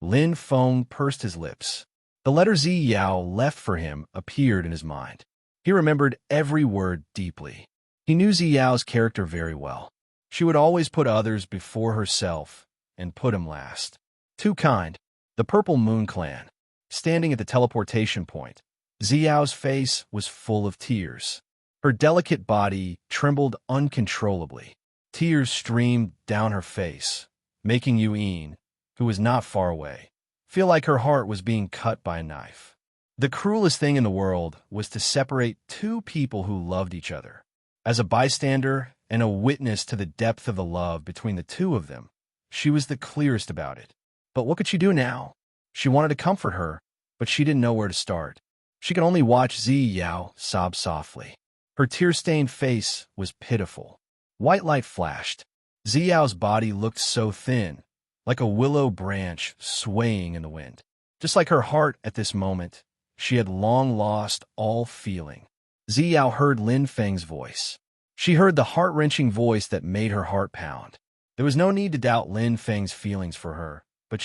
Lin Feng pursed his lips. The letter Ziyao left for him appeared in his mind. He remembered every word deeply. He knew Ziyao's character very well. She would always put others before herself and put him last. Too kind. The Purple Moon Clan. Standing at the teleportation point, Ziyao's face was full of tears. Her delicate body trembled uncontrollably. Tears streamed down her face, making Yuan, who was not far away, feel like her heart was being cut by a knife. The cruelest thing in the world was to separate two people who loved each other. As a bystander and a witness to the depth of the love between the two of them, she was the clearest about it. But what could she do now? She wanted to comfort her, but she didn't know where to start. She could only watch Ziyao sob softly. Her tear-stained face was pitiful. White light flashed. Ziyao's body looked so thin, like a willow branch swaying in the wind. Just like her heart at this moment, she had long lost all feeling. Ziyao heard Lin Feng's voice. She heard the heart-wrenching voice that made her heart pound. There was no need to doubt Lin Feng's feelings for her, but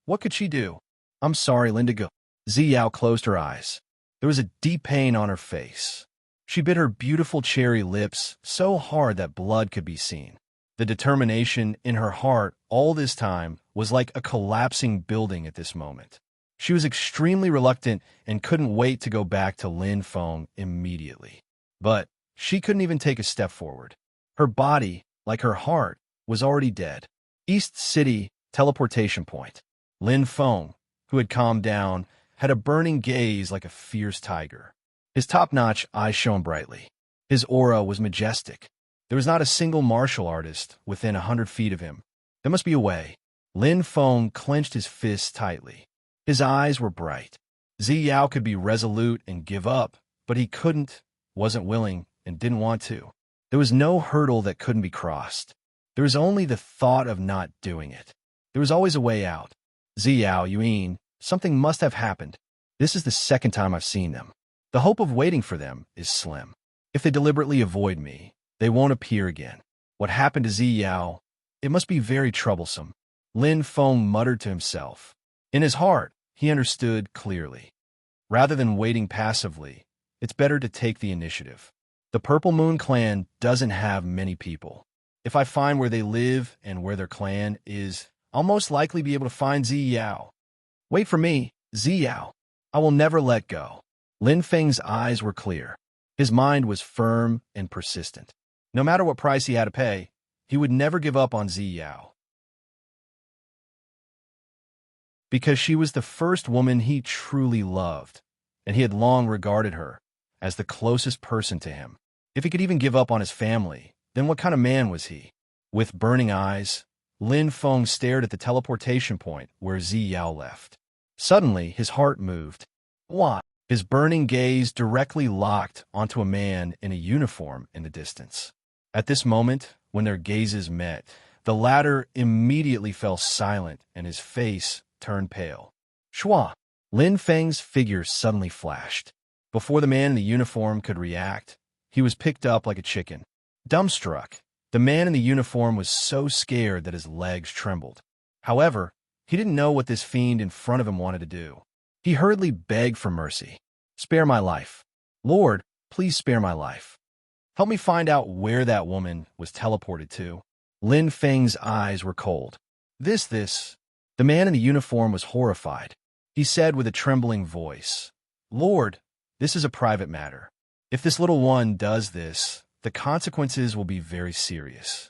what could she do? I'm sorry, Lindigo. Ziyao closed her eyes. There was a deep pain on her face. She bit her beautiful cherry lips so hard that blood could be seen. The determination in her heart all this time was like a collapsing building at this moment. She was extremely reluctant and couldn't wait to go back to Lin Feng immediately. But she couldn't even take a step forward. Her body, like her heart, was already dead. East City teleportation point. Lin Feng, who had calmed down, had a burning gaze like a fierce tiger. His top-notch eyes shone brightly. His aura was majestic. There was not a single martial artist within 100 feet of him. There must be a way. Lin Feng clenched his fists tightly. His eyes were bright. Ziyao could be resolute and give up, but he couldn't, wasn't willing, and didn't want to. There was no hurdle that couldn't be crossed. There was only the thought of not doing it. There was always a way out. Ziyao, Yuan, something must have happened. This is the second time I've seen them. The hope of waiting for them is slim. If they deliberately avoid me, they won't appear again. What happened to Ziyao? It must be very troublesome. Lin Feng muttered to himself. In his heart, he understood clearly. Rather than waiting passively, it's better to take the initiative. The Purple Moon Clan doesn't have many people. If I find where they live and where their clan is, I'll most likely be able to find Ziyao. Wait for me, Ziyao. I will never let go. Lin Feng's eyes were clear. His mind was firm and persistent. No matter what price he had to pay, he would never give up on Ziyao. Because she was the first woman he truly loved, and he had long regarded her as the closest person to him. If he could even give up on his family, then what kind of man was he? With burning eyes, Lin Feng stared at the teleportation point where Ziyao left. Suddenly, his heart moved. Why? His burning gaze directly locked onto a man in a uniform in the distance. At this moment, when their gazes met, the latter immediately fell silent and his face turned pale. Shua! Lin Feng's figure suddenly flashed. Before the man in the uniform could react, he was picked up like a chicken. Dumbstruck, the man in the uniform was so scared that his legs trembled. However, he didn't know what this fiend in front of him wanted to do. He hurriedly begged for mercy. Spare my life. Lord, please spare my life. Help me find out where that woman was teleported to. Lin Feng's eyes were cold. The man in the uniform was horrified. He said with a trembling voice, Lord, this is a private matter. If this little one does this, the consequences will be very serious.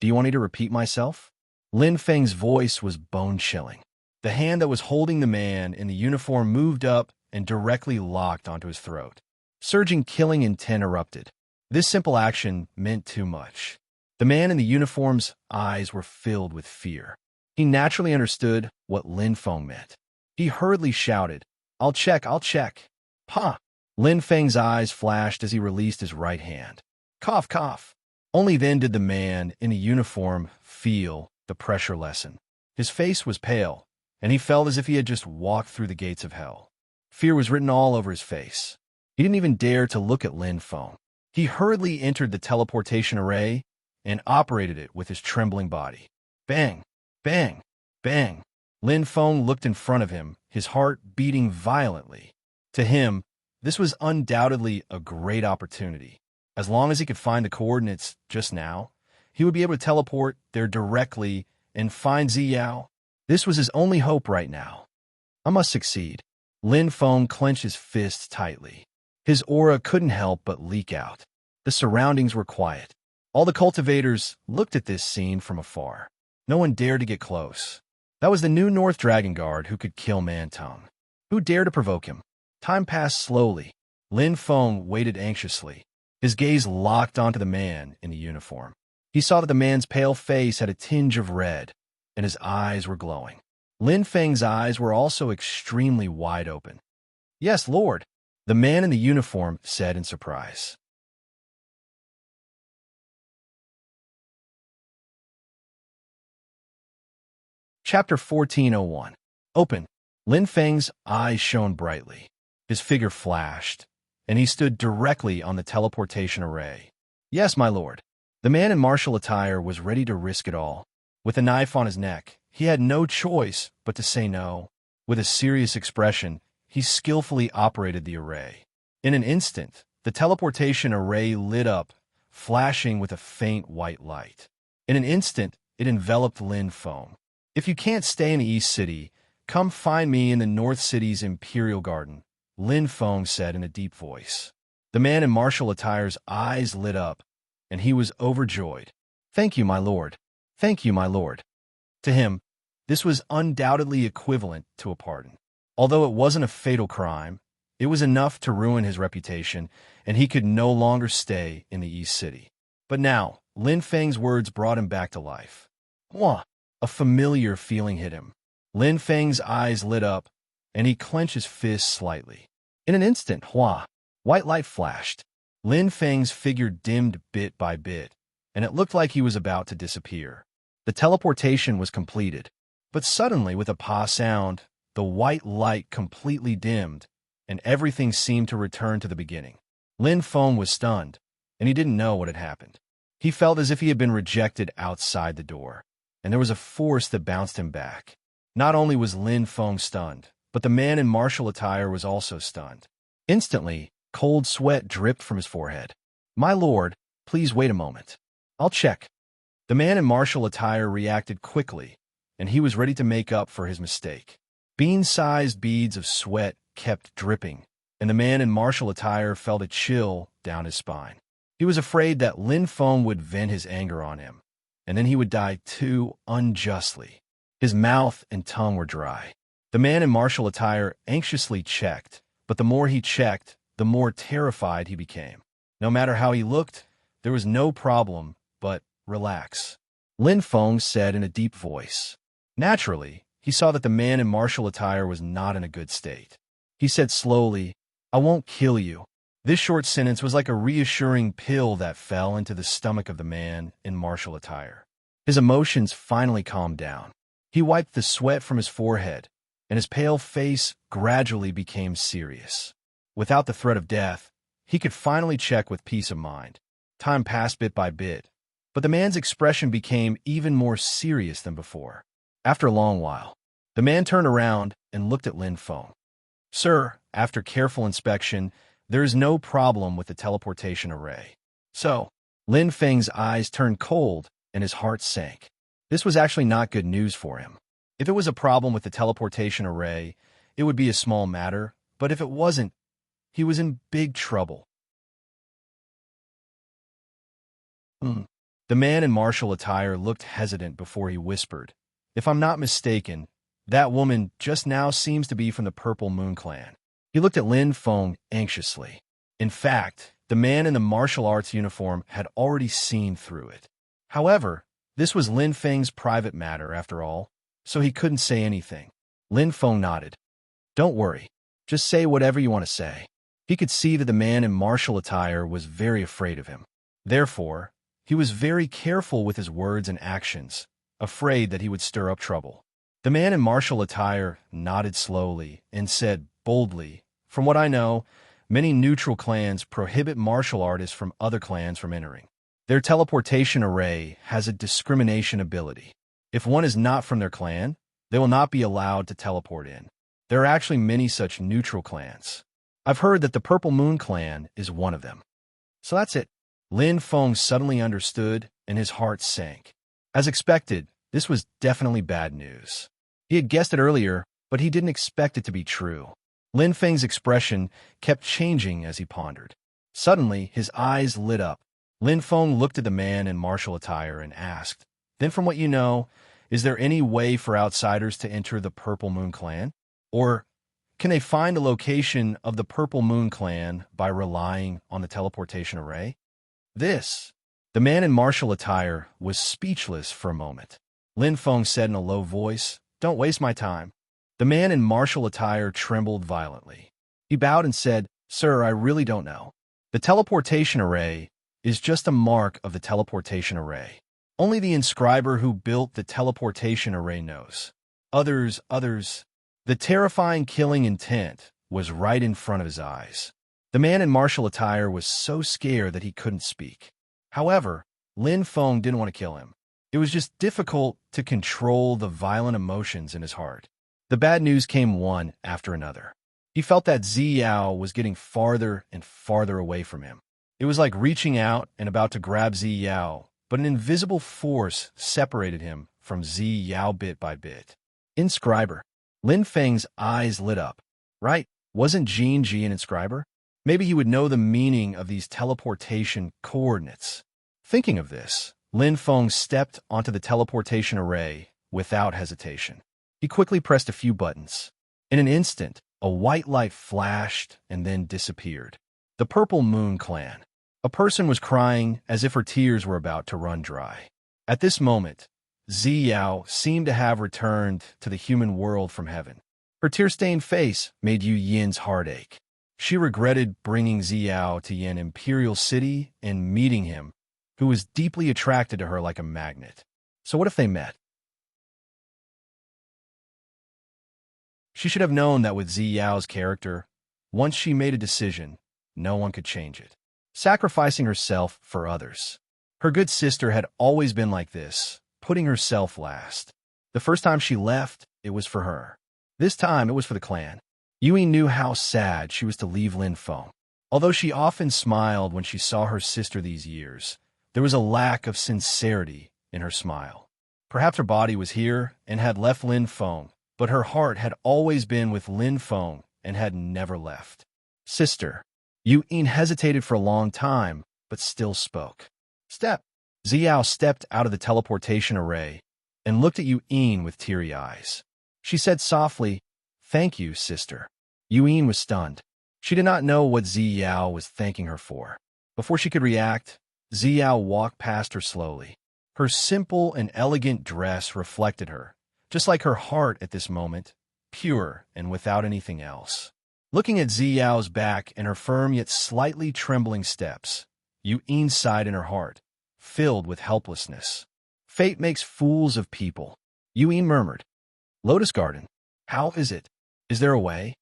Do you want me to repeat myself? Lin Feng's voice was bone-chilling. The hand that was holding the man in the uniform moved up and directly locked onto his throat. Surging killing intent erupted. This simple action meant too much. The man in the uniform's eyes were filled with fear. He naturally understood what Lin Feng meant. He hurriedly shouted, I'll check, I'll check. Ha! Lin Feng's eyes flashed as he released his right hand. Cough, cough. Only then did the man in a uniform feel the pressure lessen. His face was pale, and he felt as if he had just walked through the gates of hell. Fear was written all over his face. He didn't even dare to look at Lin Feng. He hurriedly entered the teleportation array and operated it with his trembling body. Bang! Bang! Bang! Lin Feng looked in front of him, his heart beating violently. To him, this was undoubtedly a great opportunity. As long as he could find the coordinates just now, he would be able to teleport there directly and find Ziyao. This was his only hope right now. I must succeed. Lin Feng clenched his fists tightly. His aura couldn't help but leak out. The surroundings were quiet. All the cultivators looked at this scene from afar. No one dared to get close. That was the new North Dragon Guard who could kill Man-Tongue. Who dared to provoke him? Time passed slowly. Lin Feng waited anxiously. His gaze locked onto the man in the uniform. He saw that the man's pale face had a tinge of red, and his eyes were glowing. Lin Feng's eyes were also extremely wide open. Yes, Lord, the man in the uniform said in surprise. Chapter 1401. Open. Lin Feng's eyes shone brightly. His figure flashed, and he stood directly on the teleportation array. Yes, my lord. The man in martial attire was ready to risk it all. With a knife on his neck, he had no choice but to say no. With a serious expression, he skillfully operated the array. In an instant, the teleportation array lit up, flashing with a faint white light. In an instant, it enveloped Lin Feng. If you can't stay in the East City, come find me in the North City's Imperial Garden, Lin Feng said in a deep voice. The man in martial attire's eyes lit up, and he was overjoyed. Thank you, my lord. Thank you, my lord. To him, this was undoubtedly equivalent to a pardon. Although it wasn't a fatal crime, it was enough to ruin his reputation, and he could no longer stay in the East City. But now, Lin Feng's words brought him back to life. Hua! A familiar feeling hit him. Lin Feng's eyes lit up, and he clenched his fists slightly. In an instant, Hua! White light flashed. Lin Feng's figure dimmed bit by bit, and it looked like he was about to disappear. The teleportation was completed, but suddenly, with a pa sound, the white light completely dimmed, and everything seemed to return to the beginning. Lin Feng was stunned, and he didn't know what had happened. He felt as if he had been rejected outside the door, and there was a force that bounced him back. Not only was Lin Feng stunned, but the man in martial attire was also stunned. Instantly, cold sweat dripped from his forehead. My lord, please wait a moment. I'll check. The man in martial attire reacted quickly, and he was ready to make up for his mistake. Bean-sized beads of sweat kept dripping, and the man in martial attire felt a chill down his spine. He was afraid that Lin Feng would vent his anger on him, and then he would die too unjustly. His mouth and tongue were dry. The man in martial attire anxiously checked, but the more he checked, the more terrified he became. No matter how he looked, there was no problem but relax. Lin Feng said in a deep voice. Naturally, he saw that the man in martial attire was not in a good state. He said slowly, I won't kill you. This short sentence was like a reassuring pill that fell into the stomach of the man in martial attire. His emotions finally calmed down. He wiped the sweat from his forehead, and his pale face gradually became serious. Without the threat of death, he could finally check with peace of mind. Time passed bit by bit, but the man's expression became even more serious than before. After a long while, the man turned around and looked at Lin Feng. Sir, after careful inspection, there is no problem with the teleportation array. So, Lin Feng's eyes turned cold and his heart sank. This was actually not good news for him. If it was a problem with the teleportation array, it would be a small matter, but if it wasn't, he was in big trouble. The man in martial attire looked hesitant before he whispered, If I'm not mistaken, that woman just now seems to be from the Purple Moon Clan. He looked at Lin Feng anxiously. In fact, the man in the martial arts uniform had already seen through it. However, this was Lin Feng's private matter after all, so he couldn't say anything. Lin Feng nodded. Don't worry. Just say whatever you want to say. He could see that the man in martial attire was very afraid of him. Therefore, he was very careful with his words and actions, afraid that he would stir up trouble. The man in martial attire nodded slowly and said boldly, "From what I know, many neutral clans prohibit martial artists from other clans from entering. Their teleportation array has a discrimination ability. If one is not from their clan, they will not be allowed to teleport in. There are actually many such neutral clans. I've heard that the Purple Moon clan is one of them." So that's it. Lin Feng suddenly understood, and his heart sank. As expected, this was definitely bad news. He had guessed it earlier, but he didn't expect it to be true. Lin Feng's expression kept changing as he pondered. Suddenly, his eyes lit up. Lin Feng looked at the man in martial attire and asked, "Then from what you know, is there any way for outsiders to enter the Purple Moon clan? Or can they find the location of the Purple Moon clan by relying on the teleportation array?" The man in martial attire was speechless for a moment. Lin Feng said in a low voice, "Don't waste my time." The man in martial attire trembled violently. He bowed and said, "Sir, I really don't know. The teleportation array is just a mark of the teleportation array. Only the inscriber who built the teleportation array knows. Others. The terrifying killing intent was right in front of his eyes. The man in martial attire was so scared that he couldn't speak. However, Lin Feng didn't want to kill him. It was just difficult to control the violent emotions in his heart. The bad news came one after another. He felt that Zi Yao was getting farther and farther away from him. It was like reaching out and about to grab Zi Yao, but an invisible force separated him from Zi Yao bit by bit. Inscriber. Lin Feng's eyes lit up. Right, wasn't Jin Ji an inscriber? Maybe he would know the meaning of these teleportation coordinates. Thinking of this, Lin Feng stepped onto the teleportation array without hesitation. He quickly pressed a few buttons. In an instant, a white light flashed and then disappeared. The Purple Moon clan. A person was crying as if her tears were about to run dry. At this moment, Zi Yao seemed to have returned to the human world from heaven. Her tear-stained face made Yu Yin's heart ache. She regretted bringing Zi Yao to Yin Imperial City and meeting him, who was deeply attracted to her like a magnet. So what if they met? She should have known that with Zi Yao's character, once she made a decision, no one could change it. Sacrificing herself for others. Her good sister had always been like this, putting herself last. The first time she left, it was for her. This time, it was for the clan. Yui knew how sad she was to leave Lin Feng. Although she often smiled when she saw her sister these years, there was a lack of sincerity in her smile. Perhaps her body was here and had left Lin Feng, but her heart had always been with Lin Feng and had never left. Sister. Yu Yin hesitated for a long time, but still spoke. Step. Zi Yao stepped out of the teleportation array and looked at Yu Yin with teary eyes. She said softly, "Thank you, sister." Yu Yin was stunned. She did not know what Zi Yao was thanking her for. Before she could react, Zi Yao walked past her slowly. Her simple and elegant dress reflected her, just like her heart at this moment, pure and without anything else. Looking at Zi Yao's back and her firm yet slightly trembling steps, Yu Yin sighed in her heart, filled with helplessness. Fate makes fools of people, Yu Yin murmured. Lotus Garden, how is it? Is there a way?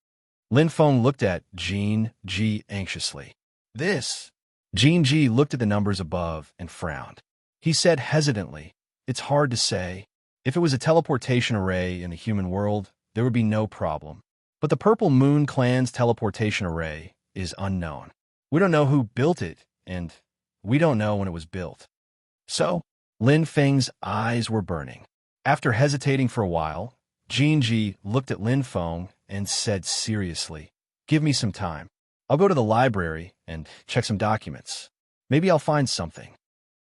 Lin Feng looked at Jin Ji anxiously. Jin Ji looked at the numbers above and frowned. He said hesitantly, "It's hard to say. If it was a teleportation array in the human world, there would be no problem. But the Purple Moon clan's teleportation array is unknown. We don't know who built it, and we don't know when it was built." So, Lin Feng's eyes were burning. After hesitating for a while, Jin Ji looked at Lin Feng and said seriously, "Give me some time. I'll go to the library and check some documents. Maybe I'll find something."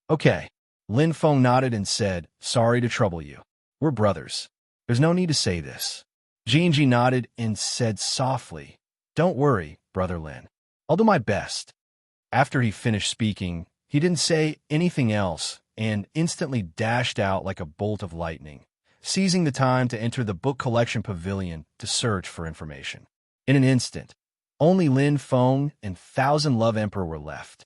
"Okay." Lin Feng nodded and said, "Sorry to trouble you. We're brothers. There's no need to say this." Jin Ji nodded and said softly, "Don't worry, Brother Lin. I'll do my best." After he finished speaking, he didn't say anything else, and instantly dashed out like a bolt of lightning, seizing the time to enter the book collection pavilion to search for information. In an instant, only Lin Feng and Thousand Love Emperor were left.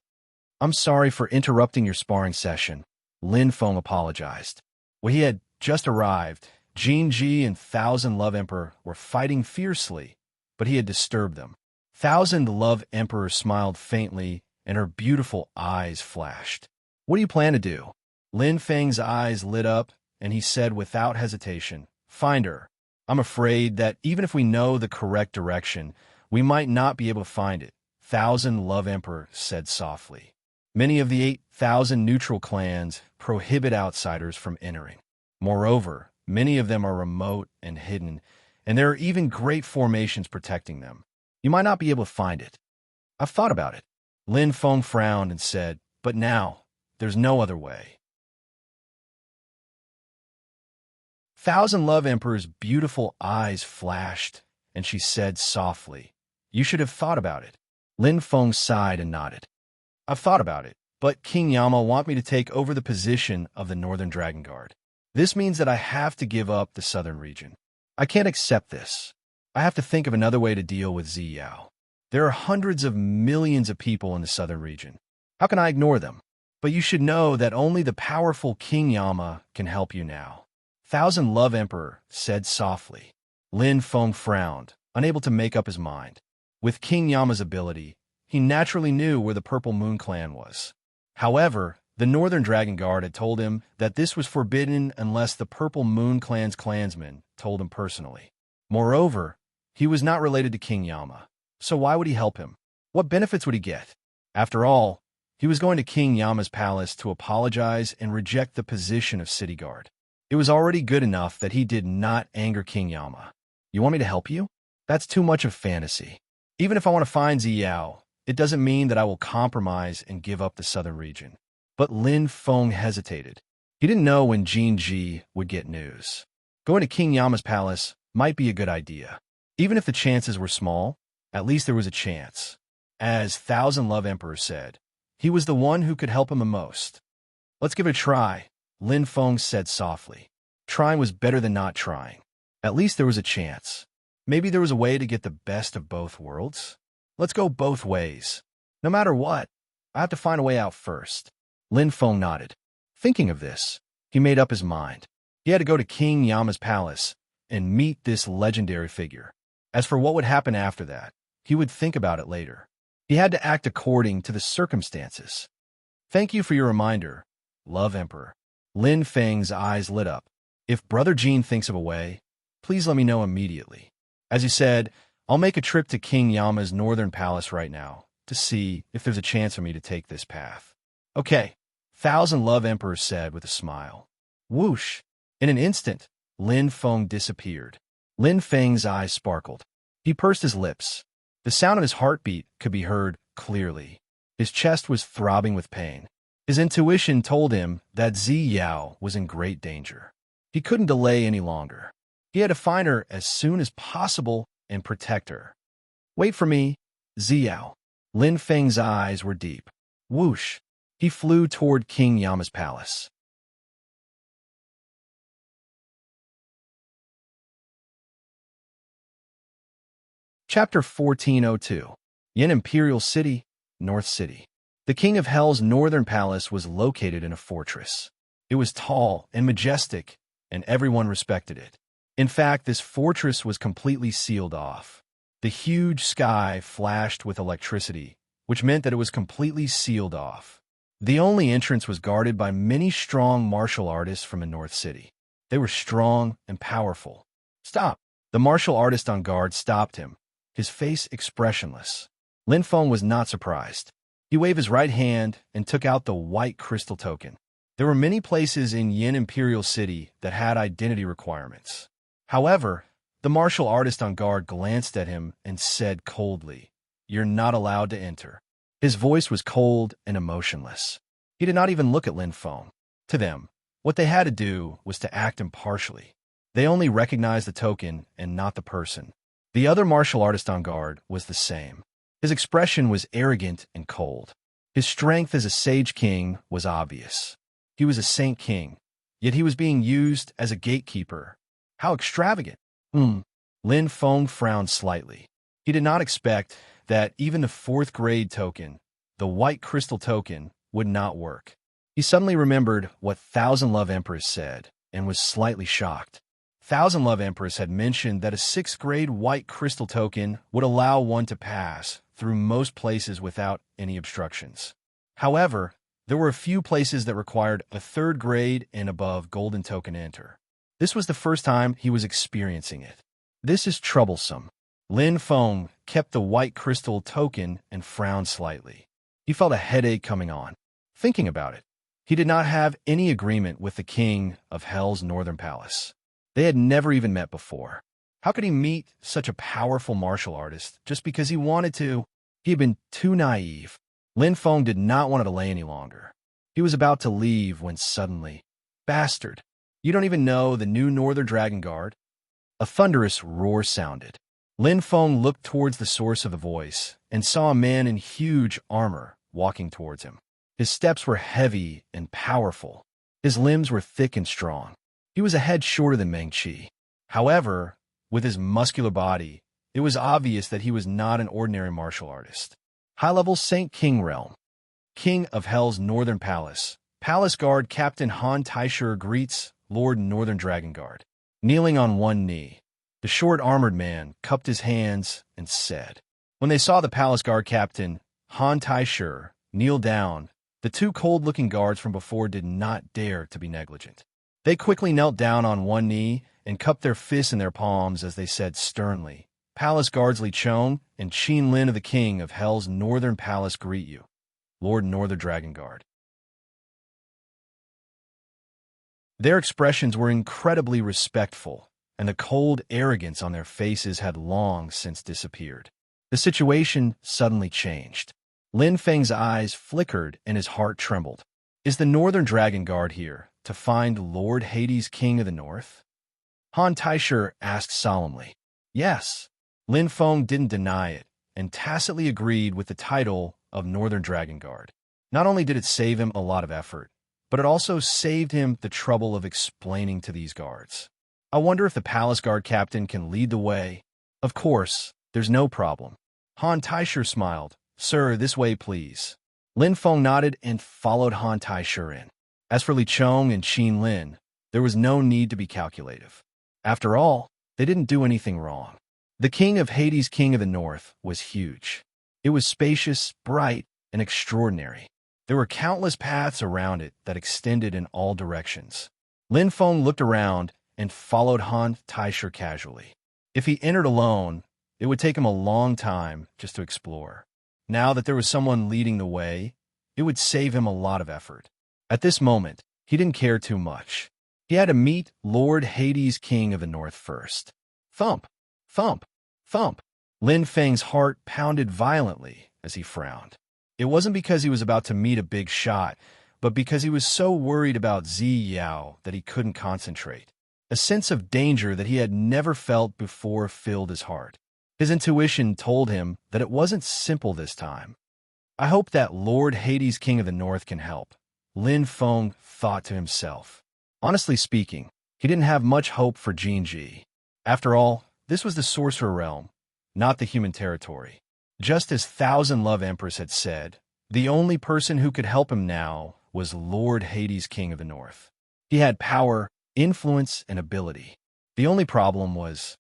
"I'm sorry for interrupting your sparring session," Lin Feng apologized. When he had just arrived, Jin Ji and Thousand Love Emperor were fighting fiercely, but he had disturbed them. Thousand Love Emperor smiled faintly, and her beautiful eyes flashed. "What do you plan to do?" Lin Feng's eyes lit up, and he said without hesitation, "Find her. I'm afraid that even if we know the correct direction, we might not be able to find it," Thousand Love Emperor said softly. "Many of the 8,000 neutral clans prohibit outsiders from entering. Moreover, many of them are remote and hidden, and there are even great formations protecting them. You might not be able to find it." "I've thought about it." Lin Feng frowned and said, "But now, there's no other way." Thousand Love Emperor's beautiful eyes flashed, and she said softly, "You should have thought about it." Lin Feng sighed and nodded. "I've thought about it, but King Yama want me to take over the position of the Northern Dragon Guard. This means that I have to give up the southern region. I can't accept this. I have to think of another way to deal with Ziyao. There are hundreds of millions of people in the southern region. How can I ignore them? But you should know that only the powerful King Yama can help you now," Thousand Love Emperor said softly. Lin Feng frowned, unable to make up his mind. With King Yama's ability, he naturally knew where the Purple Moon Clan was. However, the Northern Dragon Guard had told him that this was forbidden unless the Purple Moon Clan's clansmen told him personally. Moreover, he was not related to King Yama, so why would he help him? What benefits would he get? After all, he was going to King Yama's palace to apologize and reject the position of city guard. It was already good enough that he did not anger King Yama. "You want me to help you? That's too much of fantasy. Even if I want to find Ziyao, it doesn't mean that I will compromise and give up the southern region." But Lin Feng hesitated. He didn't know when Jin Ji would get news. Going to King Yama's palace might be a good idea. Even if the chances were small, at least there was a chance. As Thousand Love Emperor said, he was the one who could help him the most. "Let's give it a try," Lin Feng said softly. Trying was better than not trying. At least there was a chance. Maybe there was a way to get the best of both worlds. Let's go both ways. No matter what, I have to find a way out first. Lin Feng nodded. Thinking of this, he made up his mind. He had to go to King Yama's palace and meet this legendary figure. As for what would happen after that, he would think about it later. He had to act according to the circumstances. "Thank you for your reminder, Love Emperor." Lin Feng's eyes lit up. "If Brother Jean thinks of a way, please let me know immediately." As he said, "I'll make a trip to King Yama's northern palace right now to see if there's a chance for me to take this path." "Okay," Thousand Love Emperor said with a smile. Whoosh! In an instant, Lin Feng disappeared. Lin Feng's eyes sparkled. He pursed his lips. The sound of his heartbeat could be heard clearly. His chest was throbbing with pain. His intuition told him that Ziyao was in great danger. He couldn't delay any longer. He had to find her as soon as possible and protect her. "Wait for me, Ziyao." Lin Feng's eyes were deep. Whoosh! He flew toward King Yama's palace. Chapter 1402. Yin Imperial City, North City. The King of Hell's northern palace was located in a fortress. It was tall and majestic, and everyone respected it. In fact, this fortress was completely sealed off. The huge sky flashed with electricity, which meant that it was completely sealed off. The only entrance was guarded by many strong martial artists from the North City. They were strong and powerful. "Stop!" The martial artist on guard stopped him, his face expressionless. Lin Feng was not surprised. He waved his right hand and took out the white crystal token. There were many places in Yin Imperial City that had identity requirements. However, the martial artist on guard glanced at him and said coldly, "You're not allowed to enter." His voice was cold and emotionless. He did not even look at Lin Feng. To them, what they had to do was to act impartially. They only recognized the token and not the person. The other martial artist on guard was the same. His expression was arrogant and cold. His strength as a sage king was obvious. He was a saint king, yet he was being used as a gatekeeper. How extravagant! Lin Feng frowned slightly. He did not expect that even the fourth grade token, the white crystal token, would not work. He suddenly remembered what Thousand Love Empress said and was slightly shocked. Thousand Love Empress had mentioned that a sixth grade white crystal token would allow one to pass through most places without any obstructions. However, there were a few places that required a third grade and above golden token to enter. This was the first time he was experiencing it. This is troublesome. Lin Feng kept the white crystal token and frowned slightly. He felt a headache coming on. Thinking about it, he did not have any agreement with the king of Hell's northern palace. They had never even met before. How could he meet such a powerful martial artist just because he wanted to? He had been too naive. Lin Feng did not want to delay any longer. He was about to leave when suddenly, "Bastard! You don't even know the new Northern Dragon Guard?" A thunderous roar sounded. Lin Feng looked towards the source of the voice and saw a man in huge armor walking towards him. His steps were heavy and powerful. His limbs were thick and strong. He was a head shorter than Meng Qi. However, with his muscular body, it was obvious that he was not an ordinary martial artist. High-level Saint King Realm. King of Hell's Northern Palace. Palace Guard Captain Han Taisher greets Lord Northern Dragon Guard. Kneeling on one knee, the short armored man cupped his hands and said. When they saw the Palace Guard Captain, Han Taisher, kneel down, the two cold-looking guards from before did not dare to be negligent. They quickly knelt down on one knee and cupped their fists in their palms as they said sternly, "Palace Guards Li Chong and Qin Lin of the King of Hell's Northern Palace greet you, Lord Northern Dragon Guard." Their expressions were incredibly respectful, and the cold arrogance on their faces had long since disappeared. The situation suddenly changed. Lin Feng's eyes flickered and his heart trembled. Is the Northern Dragon Guard here to find Lord Hades, King of the North? Han Taisher asked solemnly. Yes. Lin Feng didn't deny it, and tacitly agreed with the title of Northern Dragon Guard. Not only did it save him a lot of effort, but it also saved him the trouble of explaining to these guards. I wonder if the Palace Guard Captain can lead the way. Of course, there's no problem. Han Taisher smiled. Sir, this way, please. Lin Feng nodded and followed Han Taisher in. As for Li Chong and Qin Lin, there was no need to be calculative. After all, they didn't do anything wrong. The King of Hades, King of the North, was huge. It was spacious, bright, and extraordinary. There were countless paths around it that extended in all directions. Lin Feng looked around and followed Han Taisher casually. If he entered alone, it would take him a long time just to explore. Now that there was someone leading the way, it would save him a lot of effort. At this moment, he didn't care too much. He had to meet Lord Hades, King of the North first. Thump, thump, thump. Lin Feng's heart pounded violently as he frowned. It wasn't because he was about to meet a big shot, but because he was so worried about Zi Yao that he couldn't concentrate. A sense of danger that he had never felt before filled his heart. His intuition told him that it wasn't simple this time. I hope that Lord Hades, King of the North, can help, Lin Feng thought to himself. Honestly speaking, he didn't have much hope for Jinji. After all, this was the sorcerer realm, not the human territory. Just as Thousand Love Empress had said, the only person who could help him now was Lord Hades, King of the North. He had power, influence, and ability. The only problem was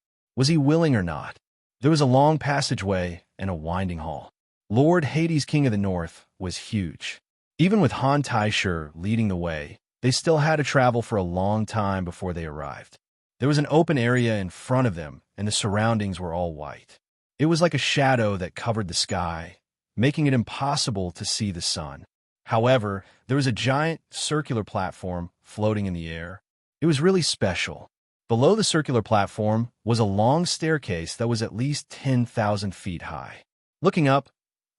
he willing or not? There was a long passageway and a winding hall. Lord Hades, King of the North, was huge. Even with Han Taisher leading the way, they still had to travel for a long time before they arrived. There was an open area in front of them, and the surroundings were all white. It was like a shadow that covered the sky, making it impossible to see the sun. However, there was a giant circular platform floating in the air. It was really special. Below the circular platform was a long staircase that was at least 10,000 feet high. Looking up,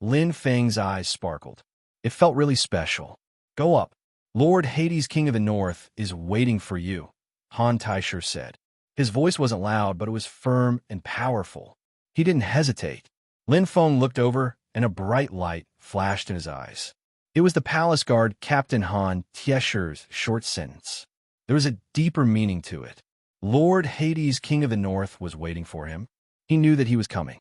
Lin Feng's eyes sparkled. It felt really special. Go up. Lord Hades, King of the North, is waiting for you, Han Taisher said. His voice wasn't loud, but it was firm and powerful. He didn't hesitate. Lin Feng looked over, and a bright light flashed in his eyes. It was the palace guard Captain Han Tiescher's short sentence. There was a deeper meaning to it. Lord Hades, King of the North, was waiting for him. He knew that he was coming.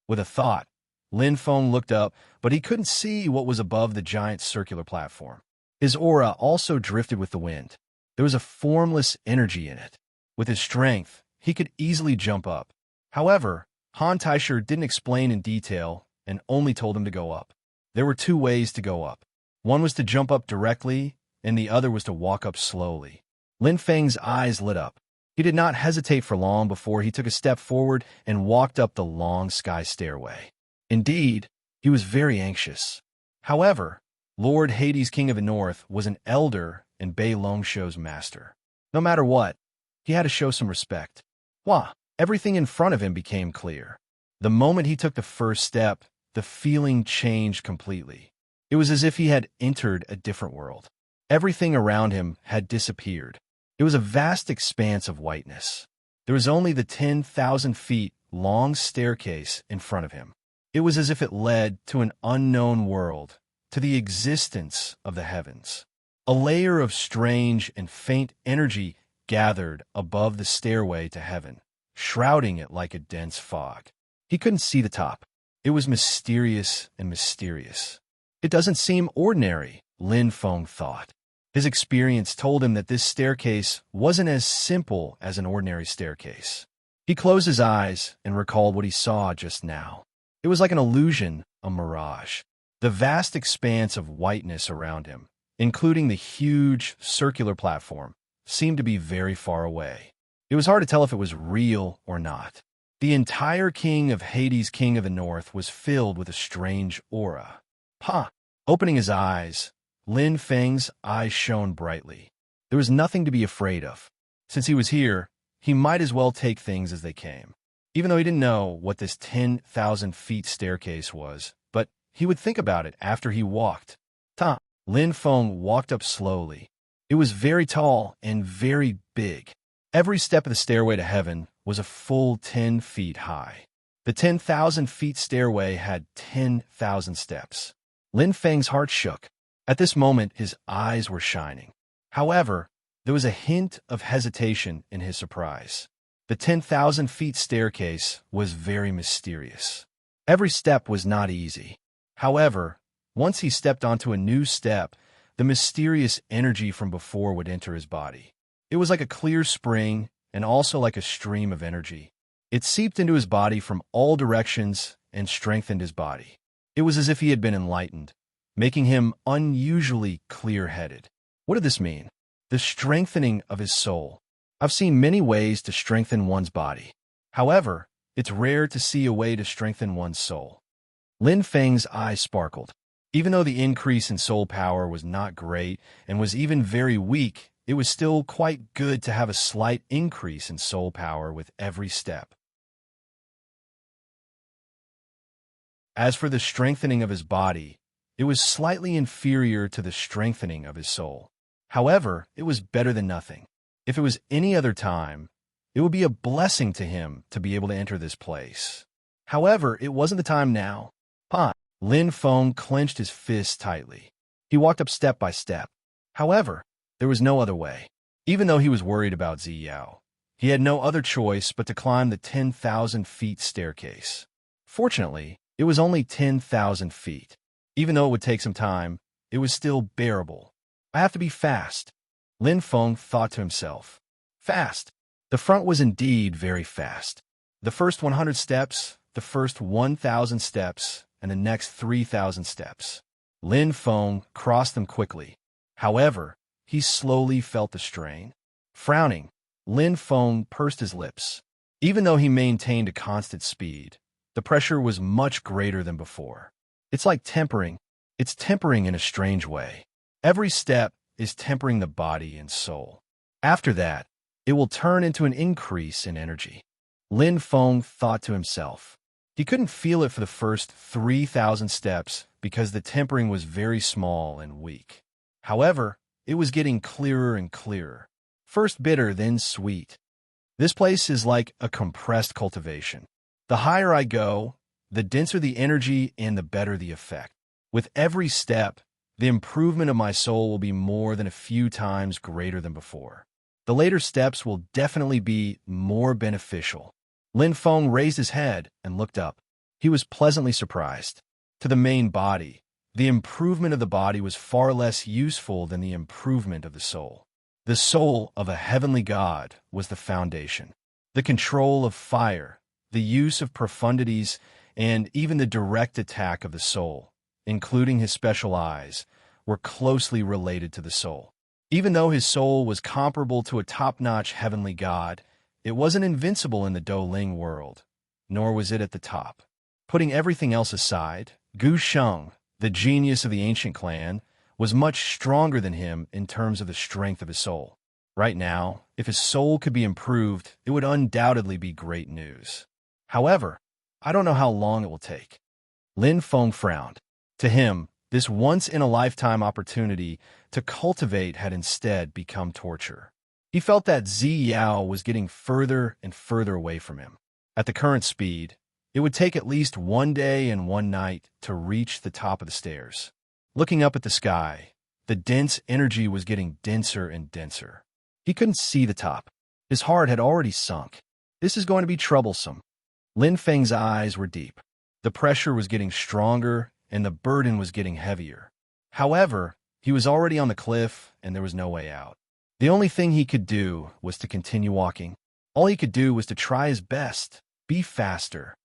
With a thought, Lin Feng looked up, but he couldn't see what was above the giant circular platform. His aura also drifted with the wind. There was a formless energy in it. With his strength, he could easily jump up. However, Han Taisher didn't explain in detail and only told him to go up. There were two ways to go up. One was to jump up directly, and the other was to walk up slowly. Lin Feng's eyes lit up. He did not hesitate for long before he took a step forward and walked up the long sky stairway. Indeed, he was very anxious. However, Lord Hades, King of the North, was an elder and Bei Longsho's master. No matter what, he had to show some respect. Wah! Everything in front of him became clear. The moment he took the first step, the feeling changed completely. It was as if he had entered a different world. Everything around him had disappeared. It was a vast expanse of whiteness. There was only the 10,000 feet long staircase in front of him. It was as if it led to an unknown world, to the existence of the heavens. A layer of strange and faint energy gathered above the stairway to heaven, shrouding it like a dense fog. He couldn't see the top. It was mysterious and mysterious. It doesn't seem ordinary, Lin Feng thought. His experience told him that this staircase wasn't as simple as an ordinary staircase. He closed his eyes and recalled what he saw just now. It was like an illusion, a mirage. The vast expanse of whiteness around him, including the huge circular platform, seemed to be very far away. It was hard to tell if it was real or not. The entire king of Hades, King of the North, was filled with a strange aura. Opening his eyes, Lin Feng's eyes shone brightly. There was nothing to be afraid of. Since he was here, he might as well take things as they came. Even though he didn't know what this 10,000 feet staircase was, but he would think about it after he walked. Lin Feng walked up slowly. It was very tall and very big. Every step of the stairway to heaven was a full 10 feet high. The 10,000 feet stairway had 10,000 steps. Lin Feng's heart shook. At this moment, his eyes were shining. However, there was a hint of hesitation in his surprise. The 10,000 feet staircase was very mysterious. Every step was not easy. However, once he stepped onto a new step, the mysterious energy from before would enter his body. It was like a clear spring and also like a stream of energy. It seeped into his body from all directions and strengthened his body. It was as if he had been enlightened, making him unusually clear-headed. What did this mean? The strengthening of his soul. I've seen many ways to strengthen one's body. However, it's rare to see a way to strengthen one's soul. Lin Feng's eyes sparkled. Even though the increase in soul power was not great and was even very weak, it was still quite good to have a slight increase in soul power with every step. As for the strengthening of his body, it was slightly inferior to the strengthening of his soul. However, it was better than nothing. If it was any other time, it would be a blessing to him to be able to enter this place. However, it wasn't the time now. Lin Feng clenched his fists tightly. He walked up step by step. However, there was no other way. Even though he was worried about Ziyao, he had no other choice but to climb the 10,000 feet staircase. Fortunately, it was only 10,000 feet. Even though it would take some time, it was still bearable. I have to be fast, Lin Feng thought to himself. Fast. The front was indeed very fast. The first 100 steps, the first 1,000 steps, and the next 3,000 steps. Lin Feng crossed them quickly. However, he slowly felt the strain. Frowning, Lin Feng pursed his lips. Even though he maintained a constant speed, the pressure was much greater than before. It's like tempering. It's tempering in a strange way. Every step is tempering the body and soul. After that, it will turn into an increase in energy. Lin Feng thought to himself. He couldn't feel it for the first 3,000 steps because the tempering was very small and weak. However, it was getting clearer and clearer. First bitter, then sweet. This place is like a compressed cultivation. The higher I go, the denser the energy and the better the effect. With every step, the improvement of my soul will be more than a few times greater than before. The later steps will definitely be more beneficial. Lin Feng raised his head and looked up. He was pleasantly surprised. To the main body, the improvement of the body was far less useful than the improvement of the soul. The soul of a heavenly god was the foundation. The control of fire, the use of profundities, and even the direct attack of the soul, including his special eyes, were closely related to the soul. Even though his soul was comparable to a top-notch heavenly god, it wasn't invincible in the Douling world, nor was it at the top. Putting everything else aside, Gu Sheng, the genius of the ancient clan, was much stronger than him in terms of the strength of his soul. Right now, if his soul could be improved, it would undoubtedly be great news. However, I don't know how long it will take. Lin Feng frowned. To him, this once-in-a-lifetime opportunity to cultivate had instead become torture. He felt that Zi Yao was getting further and further away from him. At the current speed, it would take at least one day and one night to reach the top of the stairs. Looking up at the sky, the dense energy was getting denser and denser. He couldn't see the top. His heart had already sunk. This is going to be troublesome. Lin Feng's eyes were deep. The pressure was getting stronger, and the burden was getting heavier. However, he was already on the cliff, and there was no way out. The only thing he could do was to continue walking. All he could do was to try his best, be faster.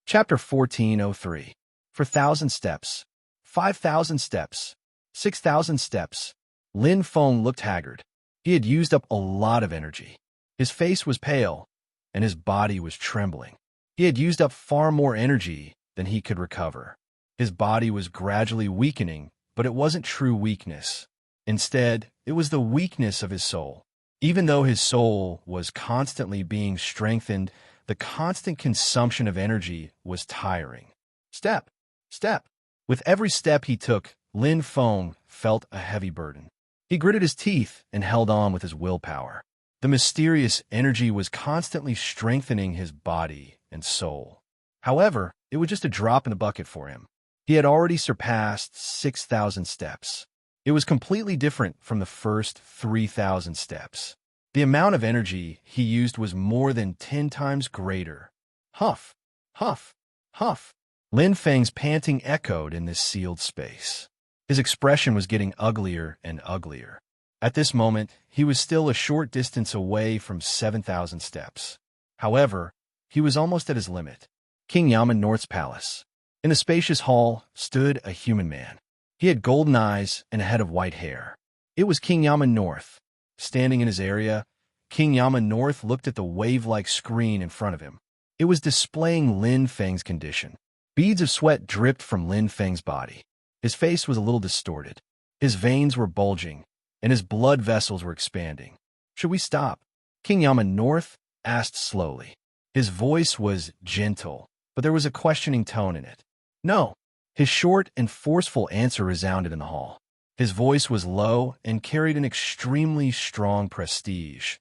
Chapter 1403. For 1,000 steps, 5,000 steps, 6,000 steps. Lin Feng looked haggard. He had used up a lot of energy. His face was pale, and his body was trembling. He had used up far more energy than he could recover. His body was gradually weakening, but it wasn't true weakness. Instead, it was the weakness of his soul. Even though his soul was constantly being strengthened, the constant consumption of energy was tiring. Step, step. With every step he took, Lin Feng felt a heavy burden. He gritted his teeth and held on with his willpower. The mysterious energy was constantly strengthening his body and soul. However, it was just a drop in the bucket for him. He had already surpassed 6,000 steps. It was completely different from the first 3,000 steps. The amount of energy he used was more than 10 times greater. Huff, huff, huff. Lin Feng's panting echoed in this sealed space. His expression was getting uglier and uglier. At this moment, he was still a short distance away from 7,000 steps. However, he was almost at his limit. King Yaman North's palace. In the spacious hall stood a human man. He had golden eyes and a head of white hair. It was King Yaman North. Standing in his area, King Yaman North looked at the wave-like screen in front of him. It was displaying Lin Feng's condition. Beads of sweat dripped from Lin Feng's body. His face was a little distorted. His veins were bulging, and his blood vessels were expanding. Should we stop? King Yaman North asked slowly. His voice was gentle, but there was a questioning tone in it. No. His short and forceful answer resounded in the hall. His voice was low and carried an extremely strong prestige,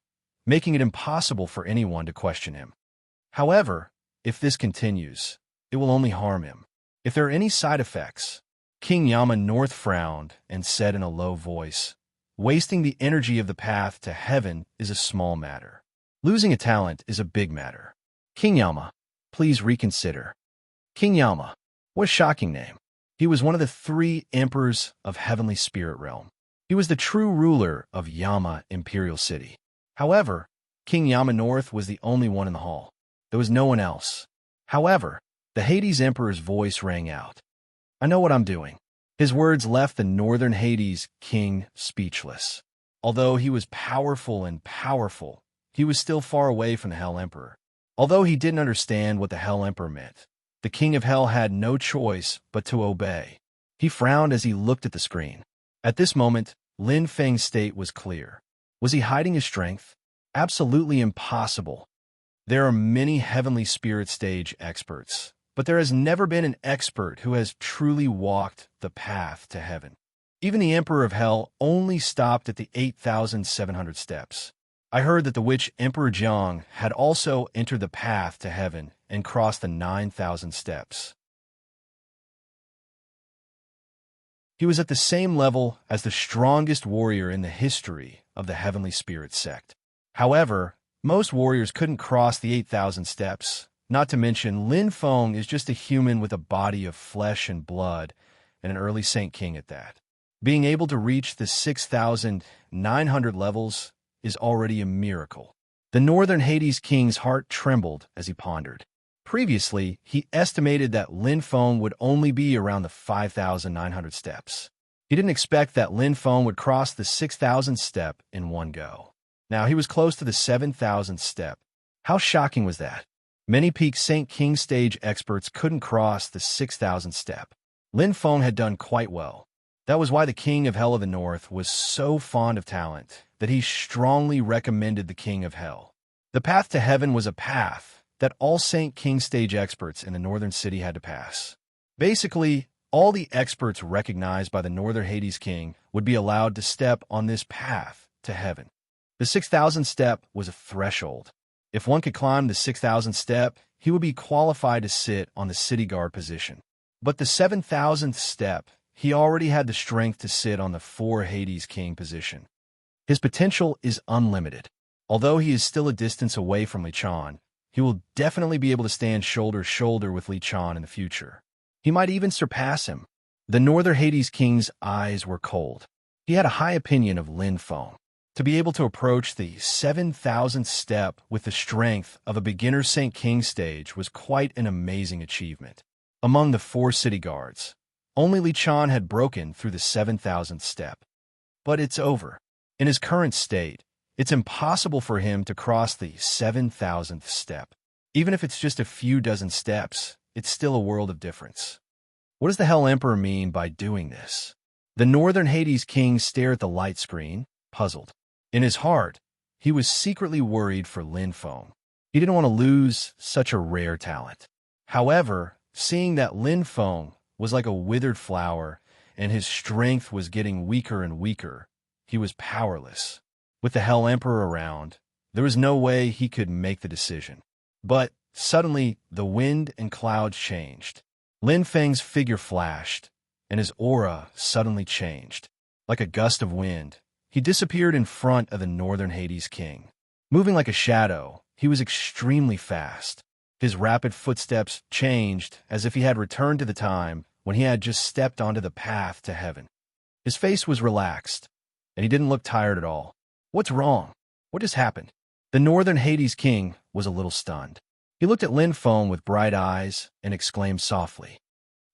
making it impossible for anyone to question him. However, if this continues, it will only harm him. If there are any side effects, King Yaman North frowned and said in a low voice, wasting the energy of the path to heaven is a small matter. Losing a talent is a big matter. King Yama, please reconsider. King Yama, what a shocking name. He was one of the 3 emperors of Heavenly Spirit Realm. He was the true ruler of Yama Imperial City. However, King Yama North was the only one in the hall. There was no one else. However, the Hades Emperor's voice rang out. I know what I'm doing. His words left the Northern Hades king speechless. Although he was powerful, he was still far away from the Hell Emperor. Although he didn't understand what the Hell Emperor meant, the King of Hell had no choice but to obey. He frowned as he looked at the screen. At this moment, Lin Feng's state was clear. Was he hiding his strength? Absolutely impossible. There are many Heavenly Spirit Stage experts, but there has never been an expert who has truly walked the path to heaven. Even the Emperor of Hell only stopped at the 8,700 steps. I heard that the witch Emperor Jiang had also entered the path to heaven and crossed the 9,000 steps. He was at the same level as the strongest warrior in the history of the Heavenly Spirit sect. However, most warriors couldn't cross the 8,000 steps. Not to mention, Lin Feng is just a human with a body of flesh and blood, and an early Saint King at that. Being able to reach the 6,900 levels is already a miracle. The Northern Hades King's heart trembled as he pondered. Previously, he estimated that Lin Feng would only be around the 5,900 steps. He didn't expect that Lin Feng would cross the 6,000 step in one go. Now he was close to the 7,000 step. How shocking was that? Many peak Saint King stage experts couldn't cross the 6,000 step. Lin Feng had done quite well. That was why the King of Hell of the North was so fond of talent that he strongly recommended the King of Hell. The path to heaven was a path that all Saint King stage experts in the Northern City had to pass. Basically, all the experts recognized by the Northern Hades King would be allowed to step on this path to heaven. The 6,000 step was a threshold. If one could climb the 6,000 step, he would be qualified to sit on the city guard position. But the 7,000th step, he already had the strength to sit on the 4 Hades King position. His potential is unlimited. Although he is still a distance away from Li Chan, he will definitely be able to stand shoulder to shoulder with Li Chan in the future. He might even surpass him. The Northern Hades King's eyes were cold. He had a high opinion of Lin Feng. To be able to approach the 7,000th step with the strength of a beginner Saint King stage was quite an amazing achievement. Among the 4 city guards, only Li Chan had broken through the 7,000th step. But it's over. In his current state, it's impossible for him to cross the 7,000th step. Even if it's just a few dozen steps, it's still a world of difference. What does the Hell Emperor mean by doing this? The Northern Hades King stared at the light screen, puzzled. In his heart, he was secretly worried for Lin Feng. He didn't want to lose such a rare talent. However, seeing that Lin Feng was like a withered flower and his strength was getting weaker and weaker, he was powerless. With the Hell Emperor around, there was no way he could make the decision. But suddenly, the wind and clouds changed. Lin Feng's figure flashed, and his aura suddenly changed. Like a gust of wind, he disappeared in front of the Northern Hades King. Moving like a shadow, he was extremely fast. His rapid footsteps changed as if he had returned to the time when he had just stepped onto the path to heaven. His face was relaxed, and he didn't look tired at all. What's wrong? What just happened? The Northern Hades King was a little stunned. He looked at Lin Feng with bright eyes and exclaimed softly,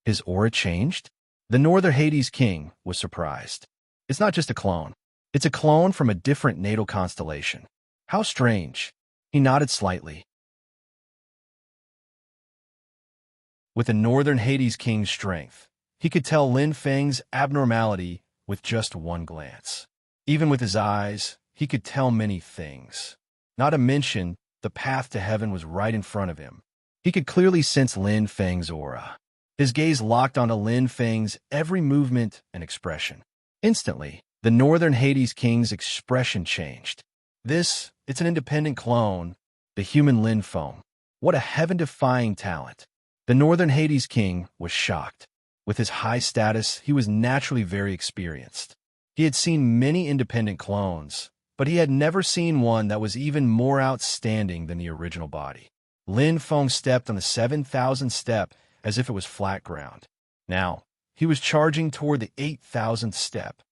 "His aura changed?" The Northern Hades King was surprised. It's not just a clone. It's a clone from a different natal constellation. How strange. He nodded slightly. With the Northern Hades King's strength, he could tell Lin Feng's abnormality with just one glance. Even with his eyes, he could tell many things. Not to mention, the path to heaven was right in front of him. He could clearly sense Lin Feng's aura. His gaze locked onto Lin Feng's every movement and expression. Instantly, the Northern Hades King's expression changed. It's an independent clone, the human Lin Feng. What a heaven-defying talent. The Northern Hades King was shocked. With his high status, he was naturally very experienced. He had seen many independent clones, but he had never seen one that was even more outstanding than the original body. Lin Feng stepped on the 7,000th step as if it was flat ground. Now, he was charging toward the 8,000th step.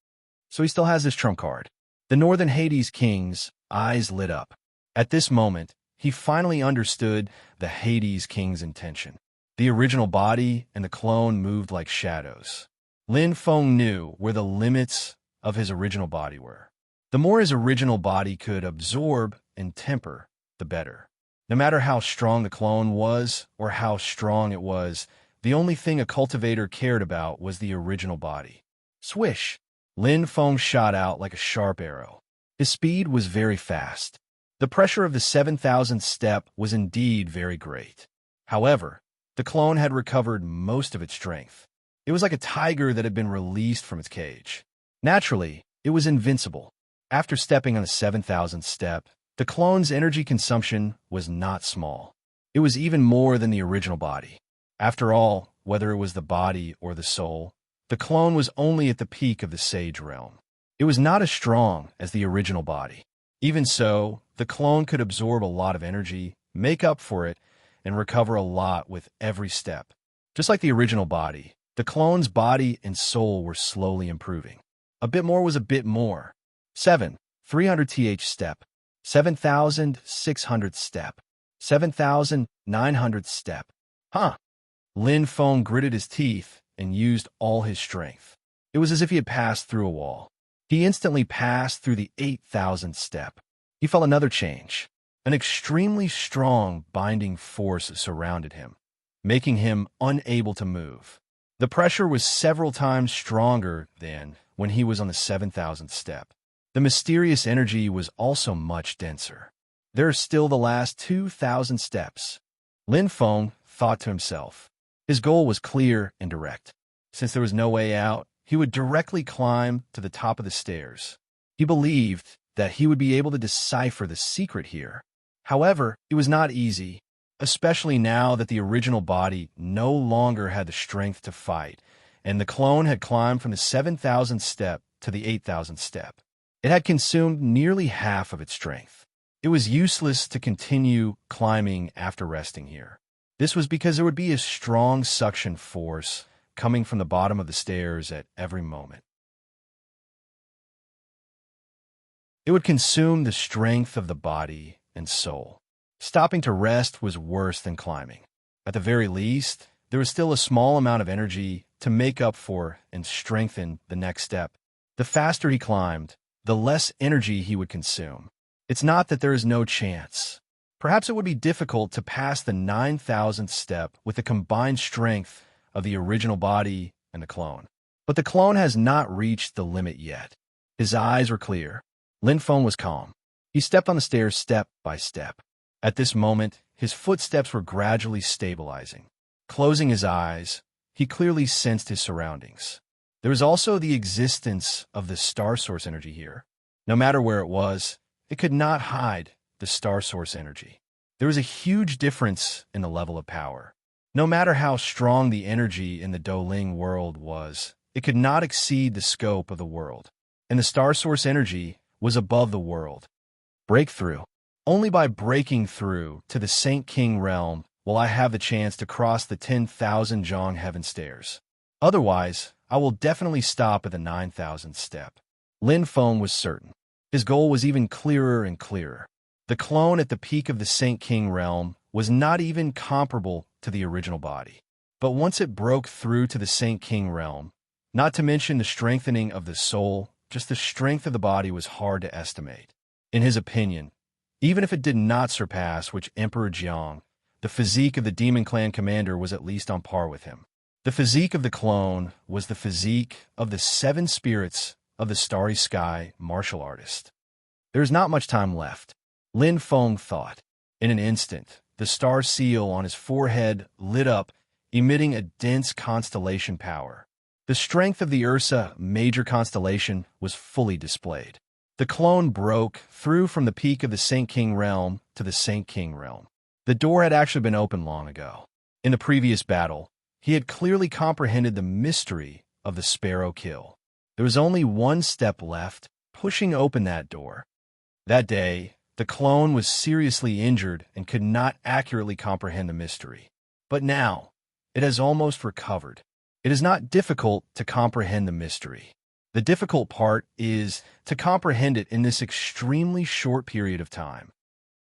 So he still has his trump card. The Northern Hades King's eyes lit up. At this moment, he finally understood the Hades King's intention. The original body and the clone moved like shadows. Lin Feng knew where the limits of his original body were. The more his original body could absorb and temper, the better. No matter how strong the clone was or how strong it was, the only thing a cultivator cared about was the original body. Swish! Lin Feng shot out like a sharp arrow. His speed was very fast. The pressure of the 7,000th step was indeed very great. However, the clone had recovered most of its strength. It was like a tiger that had been released from its cage. Naturally, it was invincible. After stepping on the 7,000th step, the clone's energy consumption was not small. It was even more than the original body. After all, whether it was the body or the soul, the clone was only at the peak of the sage realm. It was not as strong as the original body. Even so, the clone could absorb a lot of energy, make up for it, and recover a lot with every step. Just like the original body, the clone's body and soul were slowly improving. A bit more was a bit more. 300 th step, 7,600 step, 7,900 step. Huh. Lin Feng gritted his teeth and used all his strength. It was as if he had passed through a wall. He instantly passed through the 8,000th step. He felt another change. An extremely strong binding force surrounded him, making him unable to move. The pressure was several times stronger than when he was on the 7,000th step. The mysterious energy was also much denser. There are still the last 2,000 steps. Lin Feng thought to himself. His goal was clear and direct. Since there was no way out, he would directly climb to the top of the stairs. He believed that he would be able to decipher the secret here. However, it was not easy, especially now that the original body no longer had the strength to fight, and the clone had climbed from the 7,000th step to the 8,000th step. It had consumed nearly half of its strength. It was useless to continue climbing after resting here. This was because there would be a strong suction force coming from the bottom of the stairs at every moment. It would consume the strength of the body and soul. Stopping to rest was worse than climbing. At the very least, there was still a small amount of energy to make up for and strengthen the next step. The faster he climbed, the less energy he would consume. It's not that there is no chance. Perhaps it would be difficult to pass the 9,000th step with the combined strength of the original body and the clone. But the clone has not reached the limit yet. His eyes were clear. Lin Feng was calm. He stepped on the stairs step by step. At this moment, his footsteps were gradually stabilizing. Closing his eyes, he clearly sensed his surroundings. There was also the existence of the star source energy here. No matter where it was, it could not hide the star source energy. There was a huge difference in the level of power. No matter how strong the energy in the Douling world was, it could not exceed the scope of the world. And the star source energy was above the world. Breakthrough. Only by breaking through to the Saint King realm will I have the chance to cross the 10,000 Zhong heaven stairs. Otherwise, I will definitely stop at the 9,000th step. Lin Feng was certain. His goal was even clearer and clearer. The clone at the peak of the Saint King realm was not even comparable to the original body. But once it broke through to the Saint King realm, not to mention the strengthening of the soul, just the strength of the body was hard to estimate. In his opinion, even if it did not surpass which Emperor Jiang, the physique of the Demon Clan commander was at least on par with him. The physique of the clone was the physique of the 7 spirits of the Starry Sky martial artist. There is not much time left. Lin Feng thought. In an instant, the star seal on his forehead lit up, emitting a dense constellation power. The strength of the Ursa major constellation was fully displayed. The clone broke through from the peak of the Saint King realm to the Saint King realm. The door had actually been opened long ago. In the previous battle, he had clearly comprehended the mystery of the Sparrow Kill. There was only one step left, pushing open that door. That day, the clone was seriously injured and could not accurately comprehend the mystery. But now, it has almost recovered. It is not difficult to comprehend the mystery. The difficult part is to comprehend it in this extremely short period of time.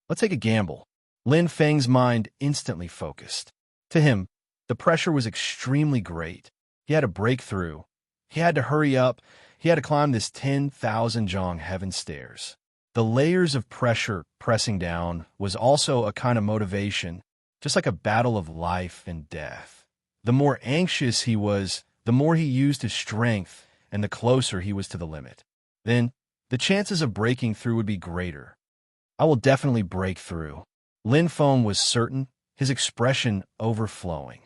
Let's take a gamble. Lin Feng's mind instantly focused. To him, the pressure was extremely great. He had to break through. He had to hurry up. He had to climb this 10,000 Zhong heaven stairs. The layers of pressure pressing down was also a kind of motivation, just like a battle of life and death. The more anxious he was, the more he used his strength, and the closer he was to the limit. Then, the chances of breaking through would be greater. I will definitely break through. Lin Feng was certain, his expression overflowing.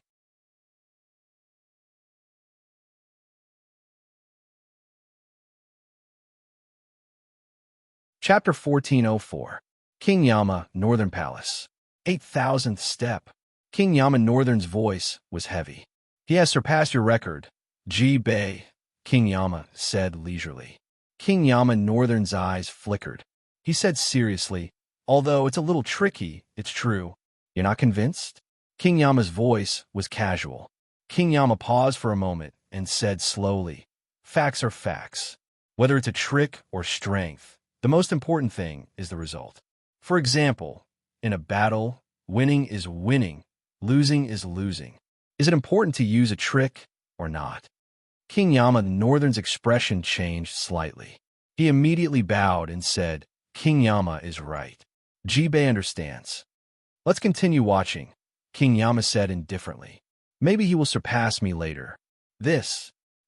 Chapter 1404. King Yama, Northern Palace. 8,000th step. King Yama Northern's voice was heavy. He has surpassed your record, Ji-Bei, King Yama said leisurely. King Yama Northern's eyes flickered. He said seriously, although it's a little tricky, it's true. You're not convinced? King Yama's voice was casual. King Yama paused for a moment and said slowly, facts are facts. Whether it's a trick or strength, the most important thing is the result. For example, in a battle, winning is winning, losing is losing. Is it important to use a trick or not? King Yama Northern's expression changed slightly. He immediately bowed and said, King Yama is right. Ji-Bei understands. Let's continue watching, King Yama said indifferently. Maybe he will surpass me later.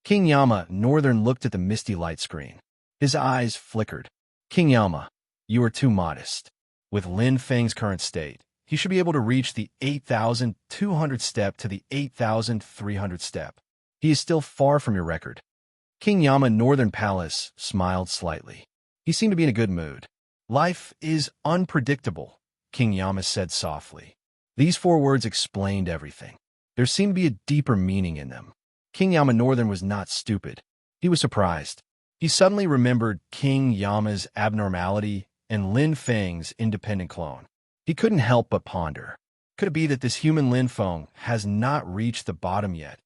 King Yama Northern looked at the misty light screen. His eyes flickered. King Yama, you are too modest. With Lin Feng's current state, he should be able to reach the 8,200 step to the 8,300 step. He is still far from your record. King Yama Northern Palace smiled slightly. He seemed to be in a good mood. Life is unpredictable, King Yama said softly. These 4 words explained everything. There seemed to be a deeper meaning in them. King Yama Northern was not stupid. He was surprised. He suddenly remembered King Yama's abnormality and Lin Feng's independent clone. He couldn't help but ponder. Could it be that this human Lin Feng has not reached the bottom yet?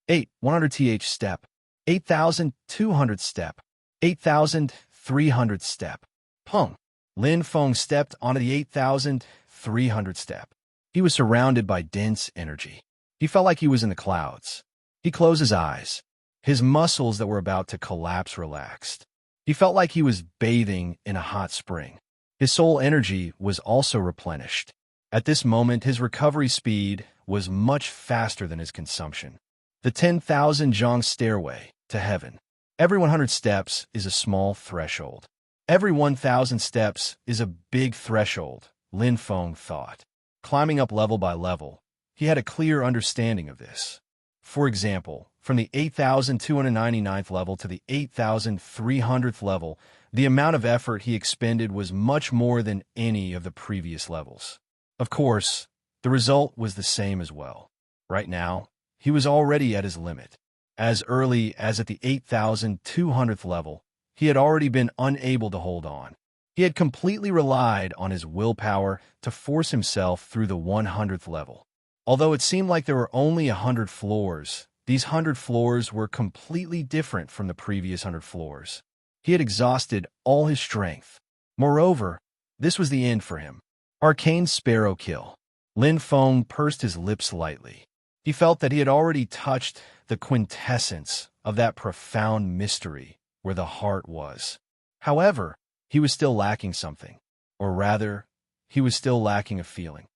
100th step, 8,200 step, 8,300 step. Pung! Lin Feng stepped onto the 8,300 step. He was surrounded by dense energy. He felt like he was in the clouds. He closed his eyes. His muscles that were about to collapse relaxed. He felt like he was bathing in a hot spring. His soul energy was also replenished. At this moment, his recovery speed was much faster than his consumption. The 10,000 zhang stairway to heaven. Every 100 steps is a small threshold. Every 1,000 steps is a big threshold, Lin Feng thought. Climbing up level by level, he had a clear understanding of this. For example, from the 8,299th level to the 8,300th level, the amount of effort he expended was much more than any of the previous levels. Of course, the result was the same as well. Right now, he was already at his limit. As early as at the 8,200th level, he had already been unable to hold on. He had completely relied on his willpower to force himself through the 100th level. Although it seemed like there were only 100 floors, these 100 floors were completely different from the previous 100 floors. He had exhausted all his strength. Moreover, this was the end for him. Arcane Sparrow Kill. Lin Feng pursed his lips lightly. He felt that he had already touched the quintessence of that profound mystery where the heart was. However, he was still lacking something. Or rather, he was still lacking a feeling.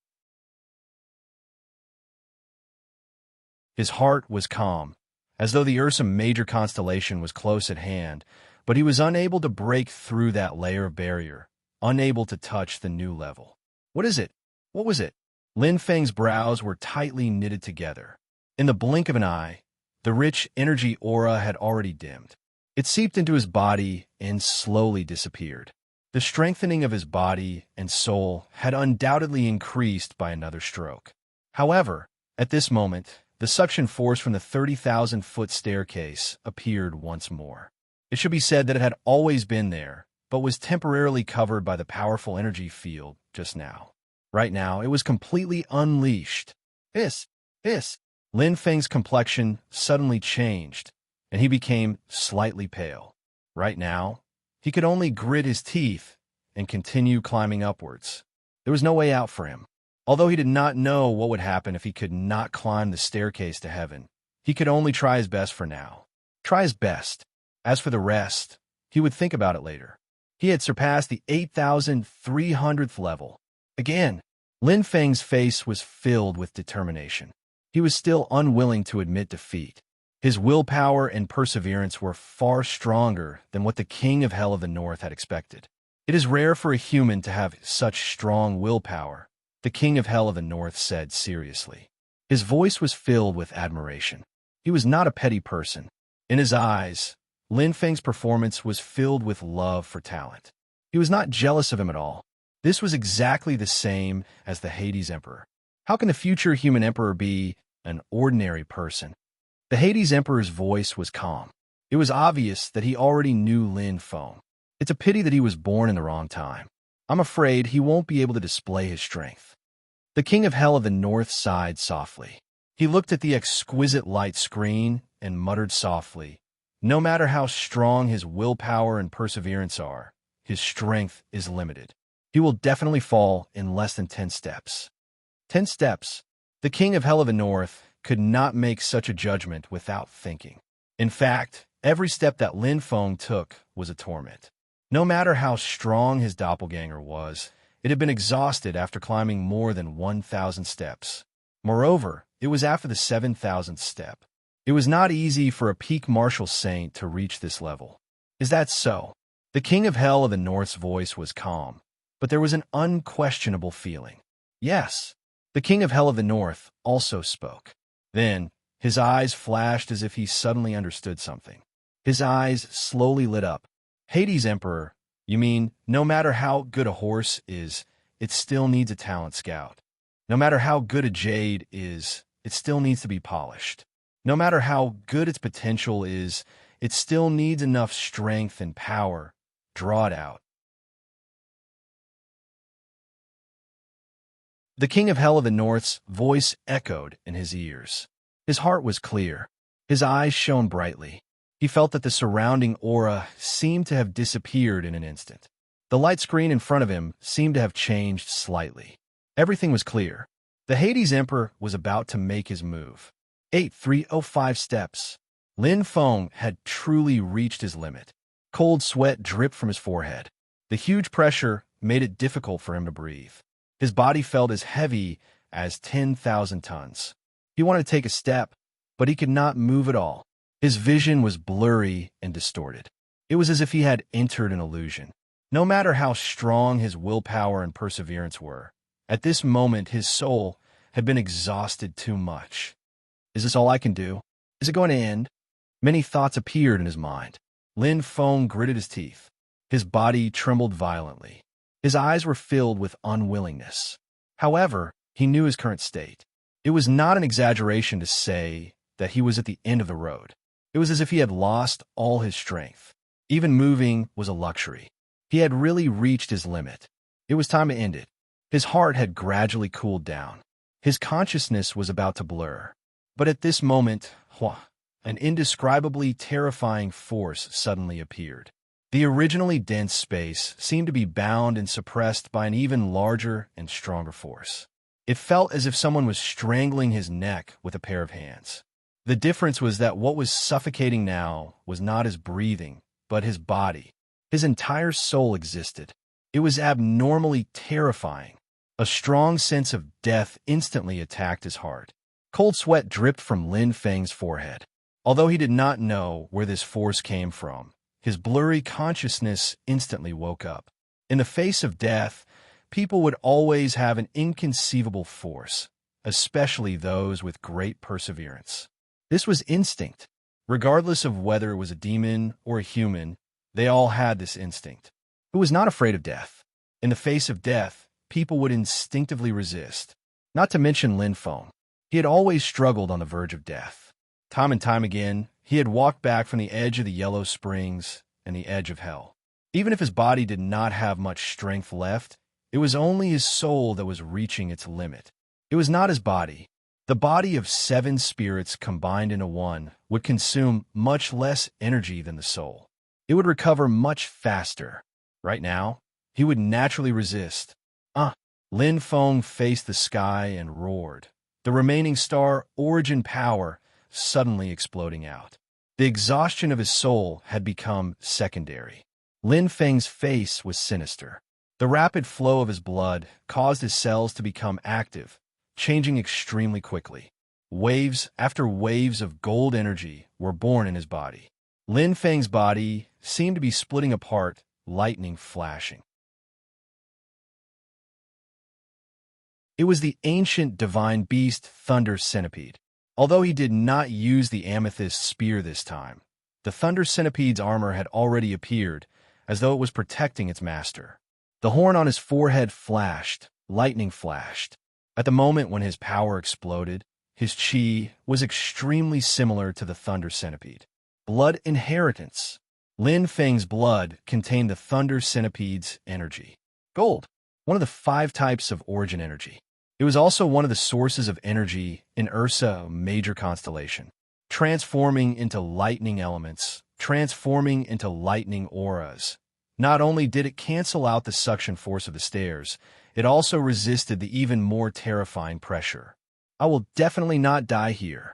His heart was calm, as though the Ursa Major constellation was close at hand, but he was unable to break through that layer of barrier, unable to touch the new level. What is it? What was it? Lin Feng's brows were tightly knitted together. In the blink of an eye, the rich energy aura had already dimmed. It seeped into his body and slowly disappeared. The strengthening of his body and soul had undoubtedly increased by another stroke. However, at this moment, the suction force from the 30,000-foot staircase appeared once more. It should be said that it had always been there, but was temporarily covered by the powerful energy field just now. Right now, it was completely unleashed. Lin Feng's complexion suddenly changed, and he became slightly pale. Right now, he could only grit his teeth and continue climbing upwards. There was no way out for him. Although he did not know what would happen if he could not climb the staircase to heaven, he could only try his best for now. Try his best. As for the rest, he would think about it later. He had surpassed the 8,300th level. Again, Lin Feng's face was filled with determination. He was still unwilling to admit defeat. His willpower and perseverance were far stronger than what the King of Hell of the North had expected. It is rare for a human to have such strong willpower, the King of Hell of the North said seriously. His voice was filled with admiration. He was not a petty person. In his eyes, Lin Feng's performance was filled with love for talent. He was not jealous of him at all. This was exactly the same as the Hades Emperor. How can the future human emperor be an ordinary person? The Hades Emperor's voice was calm. It was obvious that he already knew Lin Feng. It's a pity that he was born in the wrong time. I'm afraid he won't be able to display his strength. The King of Hell of the North sighed softly. He looked at the exquisite light screen and muttered softly, "No matter how strong his willpower and perseverance are, his strength is limited. He will definitely fall in less than 10 steps." 10 steps. The King of Hell of the North could not make such a judgment without thinking. In fact, every step that Lin Feng took was a torment. No matter how strong his doppelganger was, it had been exhausted after climbing more than 1,000 steps. Moreover, it was after the 7,000th step. It was not easy for a peak martial saint to reach this level. Is that so? The King of Hell of the North's voice was calm, but there was an unquestionable feeling. Yes, the King of Hell of the North also spoke. Then, his eyes flashed as if he suddenly understood something. His eyes slowly lit up. "Hades Emperor, you mean no matter how good a horse is, it still needs a talent scout. No matter how good a jade is, it still needs to be polished. No matter how good its potential is, it still needs enough strength and power. Draw it out." The King of Hell of the North's voice echoed in his ears. His heart was clear. His eyes shone brightly. He felt that the surrounding aura seemed to have disappeared in an instant. The light screen in front of him seemed to have changed slightly. Everything was clear. The Hades Emperor was about to make his move. 8,305 steps. Lin Feng had truly reached his limit. Cold sweat dripped from his forehead. The huge pressure made it difficult for him to breathe. His body felt as heavy as 10,000 tons. He wanted to take a step, but he could not move at all. His vision was blurry and distorted. It was as if he had entered an illusion. No matter how strong his willpower and perseverance were, at this moment his soul had been exhausted too much. Is this all I can do? Is it going to end? Many thoughts appeared in his mind. Lin Feng gritted his teeth. His body trembled violently. His eyes were filled with unwillingness. However, he knew his current state. It was not an exaggeration to say that he was at the end of the road. It was as if he had lost all his strength. Even moving was a luxury. He had really reached his limit. It was time to end it. His heart had gradually cooled down. His consciousness was about to blur. But at this moment, an indescribably terrifying force suddenly appeared. The originally dense space seemed to be bound and suppressed by an even larger and stronger force. It felt as if someone was strangling his neck with a pair of hands. The difference was that what was suffocating now was not his breathing, but his body. His entire soul existed. It was abnormally terrifying. A strong sense of death instantly attacked his heart. Cold sweat dripped from Lin Feng's forehead. Although he did not know where this force came from, his blurry consciousness instantly woke up. In the face of death, people would always have an inconceivable force, especially those with great perseverance. This was instinct. Regardless of whether it was a demon or a human, they all had this instinct. Who was not afraid of death? In the face of death, people would instinctively resist. Not to mention Lin Feng. He had always struggled on the verge of death. Time and time again, he had walked back from the edge of the Yellow Springs and the edge of hell. Even if his body did not have much strength left, it was only his soul that was reaching its limit. It was not his body. The body of 7 spirits combined into one would consume much less energy than the soul. It would recover much faster. Right now, he would naturally resist. Lin Feng faced the sky and roared, the remaining star origin power suddenly exploding out. The exhaustion of his soul had become secondary. Lin Feng's face was sinister. The rapid flow of his blood caused his cells to become active, changing extremely quickly. Waves after waves of gold energy were born in his body. Lin Feng's body seemed to be splitting apart, lightning flashing. It was the ancient divine beast Thunder Centipede. Although he did not use the amethyst spear this time, the Thunder Centipede's armor had already appeared, as though it was protecting its master. The horn on his forehead flashed, lightning flashed. At the moment when his power exploded, his chi was extremely similar to the Thunder Centipede. Blood inheritance. Lin Feng's blood contained the Thunder Centipede's energy. Gold, one of the 5 types of origin energy. It was also one of the sources of energy in Ursa Major constellation, transforming into lightning elements, transforming into lightning auras. Not only did it cancel out the suction force of the stairs, it also resisted the even more terrifying pressure. I will definitely not die here.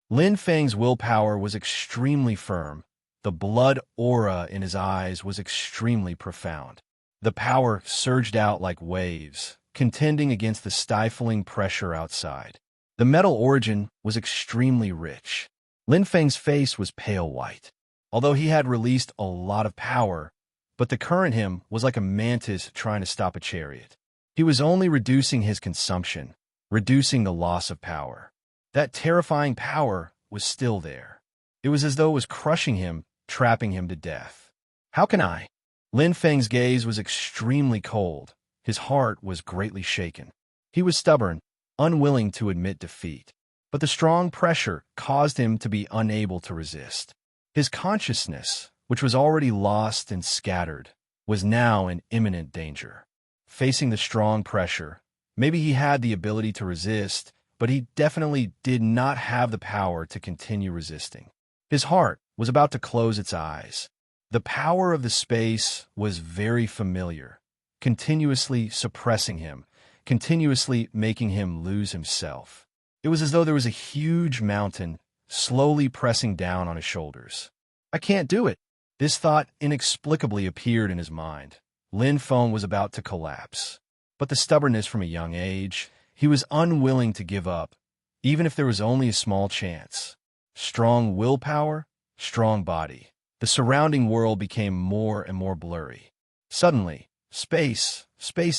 Lin Feng's willpower was extremely firm. The blood aura in his eyes was extremely profound. The power surged out like waves, contending against the stifling pressure outside. The metal origin was extremely rich. Lin Feng's face was pale white. Although he had released a lot of power, but the current him was like a mantis trying to stop a chariot. He was only reducing his consumption, reducing the loss of power. That terrifying power was still there. It was as though it was crushing him, trapping him to death. How can I? Lin Feng's gaze was extremely cold. His heart was greatly shaken. He was stubborn, unwilling to admit defeat. But the strong pressure caused him to be unable to resist. His consciousness, which was already lost and scattered, was now in imminent danger. Facing the strong pressure, maybe he had the ability to resist, but he definitely did not have the power to continue resisting. His heart was about to close its eyes. The power of the space was very familiar, continuously suppressing him, continuously making him lose himself. It was as though there was a huge mountain slowly pressing down on his shoulders. I can't do it. This thought inexplicably appeared in his mind. Lin Feng was about to collapse. But the stubbornness from a young age, he was unwilling to give up, even if there was only a small chance. Strong willpower, strong body. The surrounding world became more and more blurry. Suddenly, space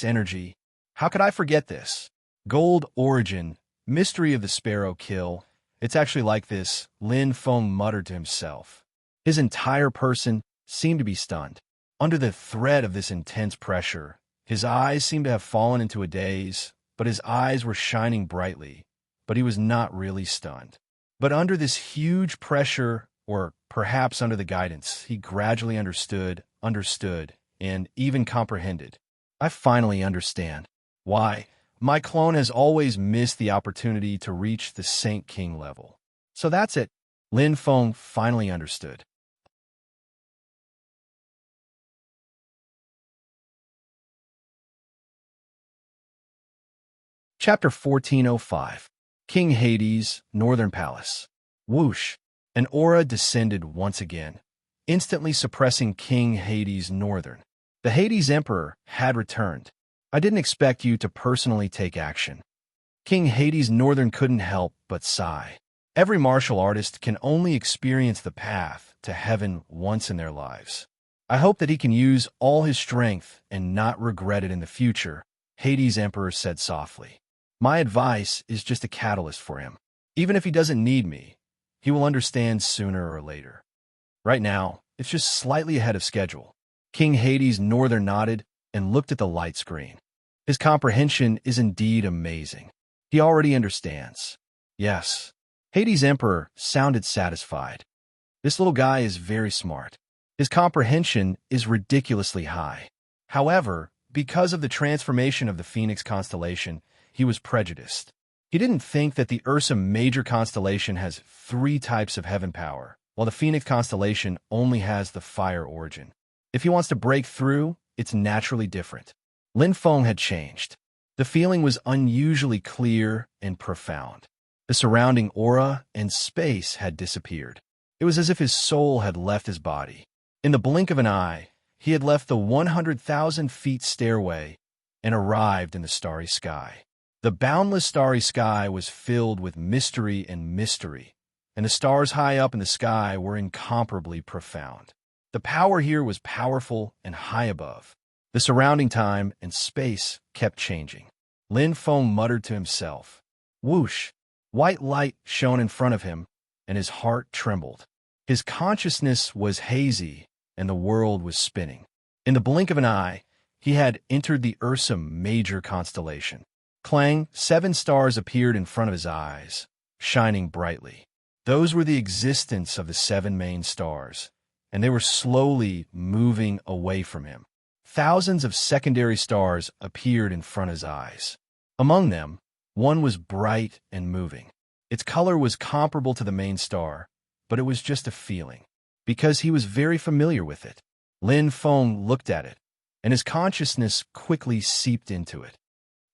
energy. How could I forget this? Gold origin, mystery of the sparrow kill. It's actually like this, Lin Feng muttered to himself. His entire person seemed to be stunned. Under the threat of this intense pressure, his eyes seemed to have fallen into a daze, but his eyes were shining brightly, but he was not really stunned. But under this huge pressure, or perhaps under the guidance, he gradually understood, and even comprehended. I finally understand. Why? My clone has always missed the opportunity to reach the Saint King level. So that's it. Lin Feng finally understood. Chapter 1405. King Hades, Northern Palace. Whoosh! An aura descended once again, instantly suppressing King Hades Northern. The Hades Emperor had returned. I didn't expect you to personally take action. King Hades Northern couldn't help but sigh. Every martial artist can only experience the path to heaven once in their lives. I hope that he can use all his strength and not regret it in the future, Hades Emperor said softly. My advice is just a catalyst for him. Even if he doesn't need me, he will understand sooner or later. Right now, it's just slightly ahead of schedule. King Hades Northern nodded and looked at the light screen. His comprehension is indeed amazing. He already understands. Yes. Hades Emperor sounded satisfied. This little guy is very smart. His comprehension is ridiculously high. However, because of the transformation of the Phoenix constellation, he was prejudiced. He didn't think that the Ursa Major constellation has 3 types of heaven power, while the Phoenix constellation only has the fire origin. If he wants to break through, it's naturally different. Lin Feng had changed. The feeling was unusually clear and profound. The surrounding aura and space had disappeared. It was as if his soul had left his body. In the blink of an eye, he had left the 100,000 feet stairway and arrived in the starry sky. The boundless starry sky was filled with mystery, and the stars high up in the sky were incomparably profound. The power here was powerful and high above. The surrounding time and space kept changing. Lin Feng muttered to himself. Whoosh! White light shone in front of him, and his heart trembled. His consciousness was hazy, and the world was spinning. In the blink of an eye, he had entered the Ursa Major constellation. Clang, 7 stars appeared in front of his eyes, shining brightly. Those were the existence of the 7 main stars, and they were slowly moving away from him. Thousands of secondary stars appeared in front of his eyes. Among them, one was bright and moving. Its color was comparable to the main star, but it was just a feeling, because he was very familiar with it. Lin Feng looked at it, and his consciousness quickly seeped into it.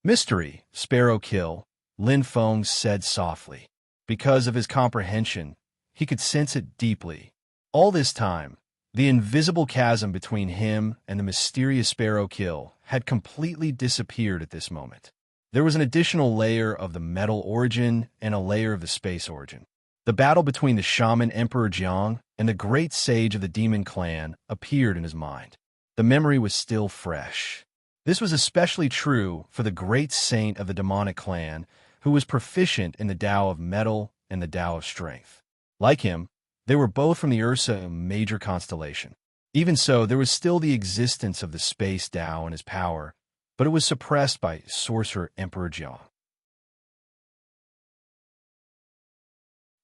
"Mystery, Sparrow Kill," Lin Feng said softly. Because of his comprehension, he could sense it deeply. All this time, the invisible chasm between him and the mysterious Sparrow Kill had completely disappeared at this moment. There was an additional layer of the metal origin and a layer of the space origin. The battle between the shaman Emperor Jiang and the great sage of the demon clan appeared in his mind. The memory was still fresh. This was especially true for the great saint of the demonic clan, who was proficient in the Tao of Metal and the Tao of Strength. Like him, they were both from the Ursa Major constellation. Even so, there was still the existence of the space Tao and his power, but it was suppressed by Sorcerer Emperor Jiang.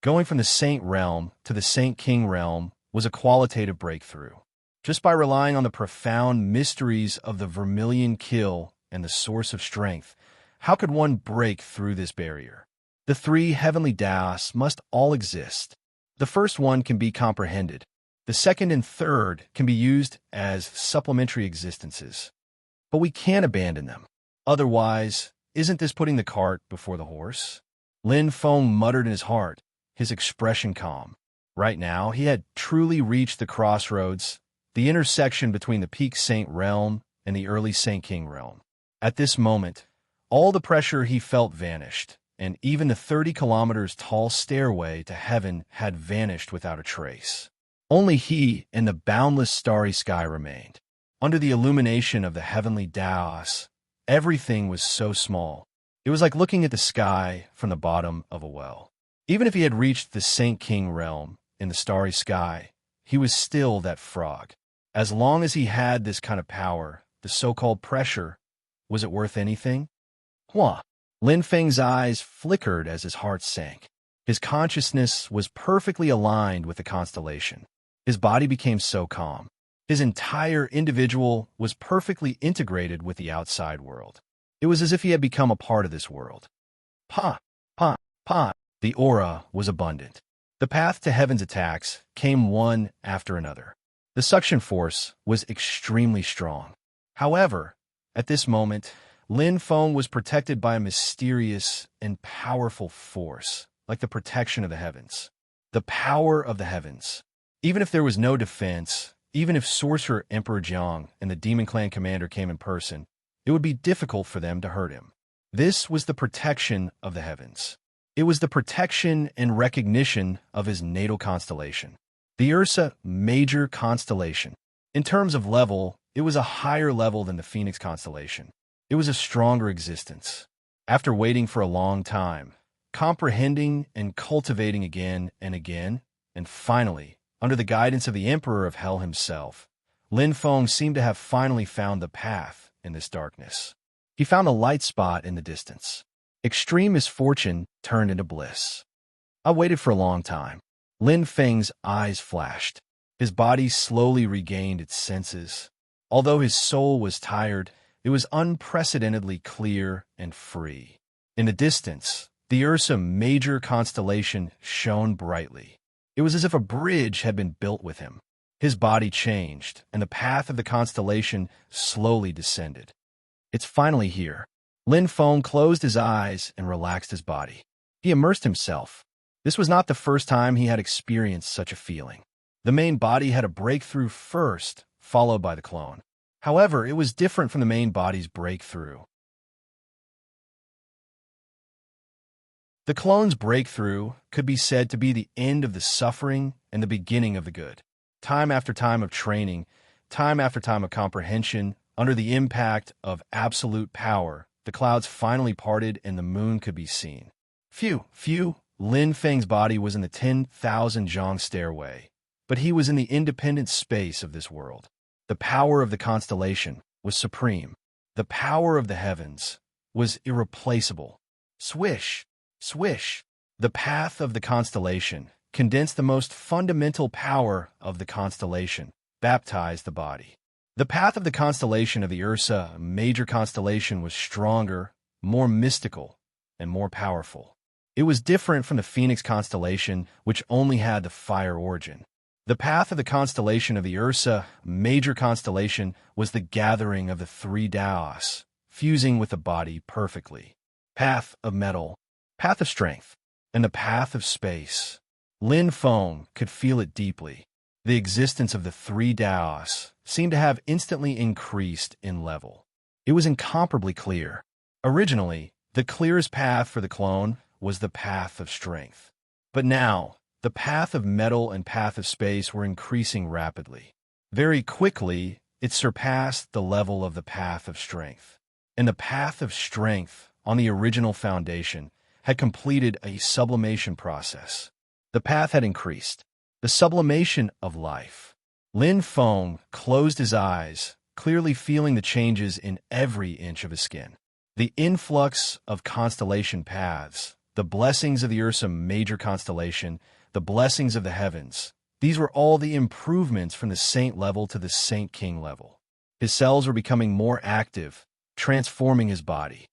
Going from the Saint Realm to the Saint King Realm was a qualitative breakthrough. Just by relying on the profound mysteries of the Vermilion Kill and the Source of Strength, how could one break through this barrier? The 3 heavenly Taos must all exist. The first one can be comprehended. The second and third can be used as supplementary existences. But we can't abandon them. Otherwise, isn't this putting the cart before the horse? Lin Feng muttered in his heart, his expression calm. Right now, he had truly reached the crossroads, the intersection between the peak Saint realm and the early Saint King realm. At this moment, all the pressure he felt vanished, and even the 30 kilometers tall stairway to heaven had vanished without a trace. Only he and the boundless starry sky remained. Under the illumination of the heavenly Taos, everything was so small. It was like looking at the sky from the bottom of a well. Even if he had reached the Saint King realm in the starry sky, he was still that frog. As long as he had this kind of power, the so-called pressure, was it worth anything? Hua! Lin Feng's eyes flickered as his heart sank. His consciousness was perfectly aligned with the constellation. His body became so calm. His entire individual was perfectly integrated with the outside world. It was as if he had become a part of this world. Pa! Pa! Pa! The aura was abundant. The path to heaven's attacks came one after another. The suction force was extremely strong. However, at this moment, Lin Feng was protected by a mysterious and powerful force, like the protection of the heavens. The power of the heavens. Even if there was no defense, even if Sorcerer Emperor Jiang and the Demon Clan commander came in person, it would be difficult for them to hurt him. This was the protection of the heavens. It was the protection and recognition of his natal constellation. The Ursa Major constellation. In terms of level, it was a higher level than the Phoenix constellation. It was a stronger existence. After waiting for a long time, comprehending and cultivating again and again, and finally, under the guidance of the Emperor of Hell himself, Lin Feng seemed to have finally found the path in this darkness. He found a light spot in the distance. Extreme misfortune turned into bliss. I waited for a long time. Lin Feng's eyes flashed. His body slowly regained its senses. Although his soul was tired, it was unprecedentedly clear and free. In the distance, the Ursa Major constellation shone brightly. It was as if a bridge had been built with him. His body changed, and the path of the constellation slowly descended. It's finally here. Lin Feng closed his eyes and relaxed his body. He immersed himself. This was not the first time he had experienced such a feeling. The main body had a breakthrough first, followed by the clone. However, it was different from the main body's breakthrough. The clone's breakthrough could be said to be the end of the suffering and the beginning of the good. Time after time of training, time after time of comprehension, under the impact of absolute power, the clouds finally parted and the moon could be seen. Phew, Lin Feng's body was in the 10,000 zhang stairway, but he was in the independent space of this world. The power of the constellation was supreme. The power of the heavens was irreplaceable. Swish, swish. The path of the constellation condensed the most fundamental power of the constellation, baptized the body. The path of the constellation of the Ursa, a major constellation, was stronger, more mystical, and more powerful. It was different from the Phoenix constellation, which only had the fire origin. The path of the constellation of the Ursa, a major constellation, was the gathering of the three Taos, fusing with the body perfectly. Path of metal, path of strength, and the path of space. Lin Feng could feel it deeply. The existence of the three Taos seemed to have instantly increased in level. It was incomparably clear. Originally, the clearest path for the clone was the path of strength. But now, the path of metal and path of space were increasing rapidly. Very quickly, it surpassed the level of the path of strength. And the path of strength, on the original foundation, had completed a sublimation process. The path had increased. The sublimation of life. Lin Feng closed his eyes, clearly feeling the changes in every inch of his skin. The influx of constellation paths, the blessings of the Ursa major constellation, the blessings of the heavens, these were all the improvements from the saint level to the saint king level. His cells were becoming more active, transforming his body.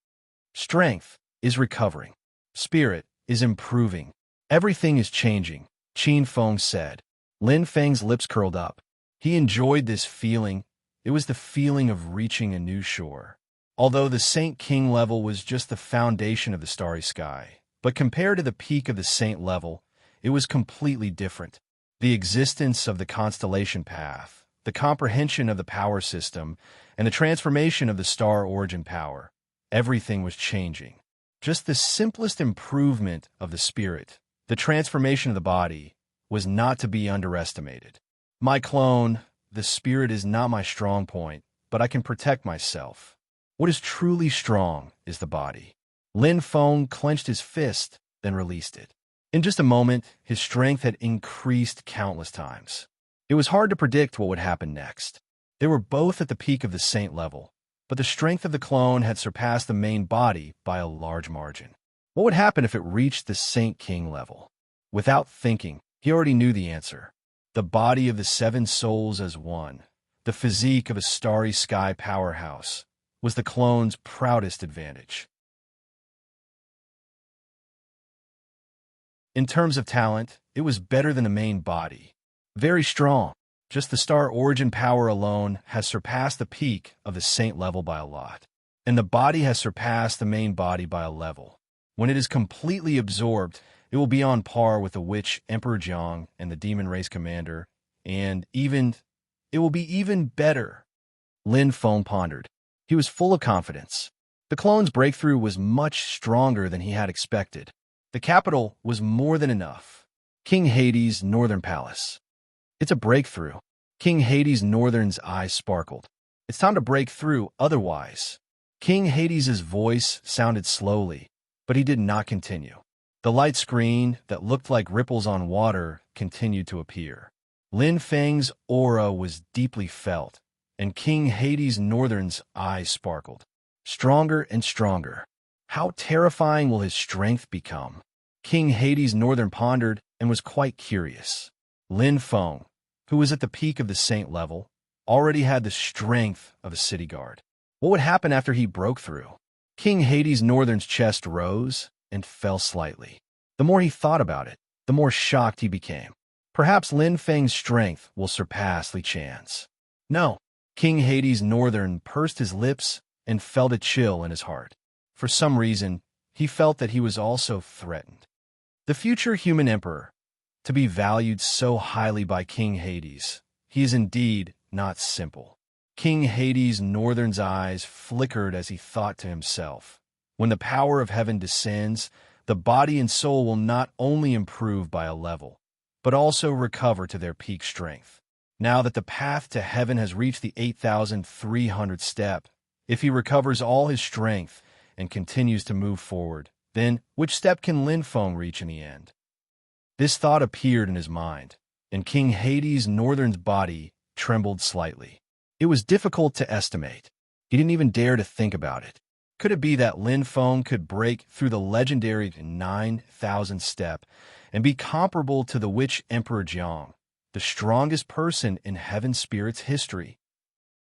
Strength is recovering. Spirit is improving. Everything is changing, Qin Feng said. Lin Feng's lips curled up. He enjoyed this feeling. It was the feeling of reaching a new shore. Although the Saint King level was just the foundation of the starry sky, but compared to the peak of the Saint level, it was completely different. The existence of the constellation path, the comprehension of the power system, and the transformation of the star origin power, everything was changing. Just the simplest improvement of the spirit, the transformation of the body, was not to be underestimated. My clone, the spirit is not my strong point, but I can protect myself. What is truly strong is the body. Lin Feng clenched his fist, then released it. In just a moment, his strength had increased countless times. It was hard to predict what would happen next. They were both at the peak of the saint level, but the strength of the clone had surpassed the main body by a large margin. What would happen if it reached the Saint King level? Without thinking, he already knew the answer. The body of the seven souls as one, the physique of a starry sky powerhouse, was the clone's proudest advantage. In terms of talent, it was better than the main body. Very strong. Just the star origin power alone has surpassed the peak of the saint level by a lot. And the body has surpassed the main body by a level. When it is completely absorbed, it will be on par with the witch Emperor Jiang and the demon race commander, and it will be even better. Lin Feng pondered. He was full of confidence. The clone's breakthrough was much stronger than he had expected. The capital was more than enough. King Hades' northern palace. It's a breakthrough. King Hades' northern's eyes sparkled. It's time to break through, otherwise. King Hades' voice sounded slowly, but he did not continue. The light screen that looked like ripples on water continued to appear. Lin Feng's aura was deeply felt, and King Hades' northern's eyes sparkled. Stronger and stronger. How terrifying will his strength become? King Hades' northern pondered and was quite curious. Lin Feng, who was at the peak of the saint level, already had the strength of a city guard. What would happen after he broke through? King Hades' northern's chest rose and fell slightly. The more he thought about it, the more shocked he became. Perhaps Lin Feng's strength will surpass Li Chan's. No. King Hades' northern pursed his lips and felt a chill in his heart. For some reason, he felt that he was also threatened. The future human emperor, to be valued so highly by King Hades, he is indeed not simple. King Hades' northern's eyes flickered as he thought to himself, when the power of heaven descends, the body and soul will not only improve by a level, but also recover to their peak strength. Now that the path to heaven has reached the 8,300 step, if he recovers all his strength and continues to move forward, then which step can Lin Feng reach in the end? This thought appeared in his mind, and King Hades' northern's body trembled slightly. It was difficult to estimate. He didn't even dare to think about it. Could it be that Lin Feng could break through the legendary 9,000 step and be comparable to the witch Emperor Jiang, the strongest person in Heaven Spirit's history?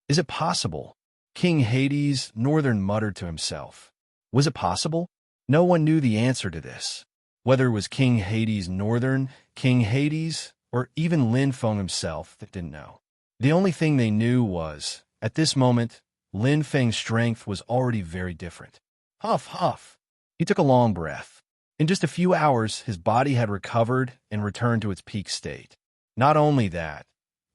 Is it possible? King Hades Northern muttered to himself. Was it possible? No one knew the answer to this. Whether it was King Hades Northern, King Hades, or even Lin Feng himself, that didn't know. The only thing they knew was, at this moment, Lin Feng's strength was already very different. Huff, huff. He took a long breath. In just a few hours, his body had recovered and returned to its peak state. Not only that,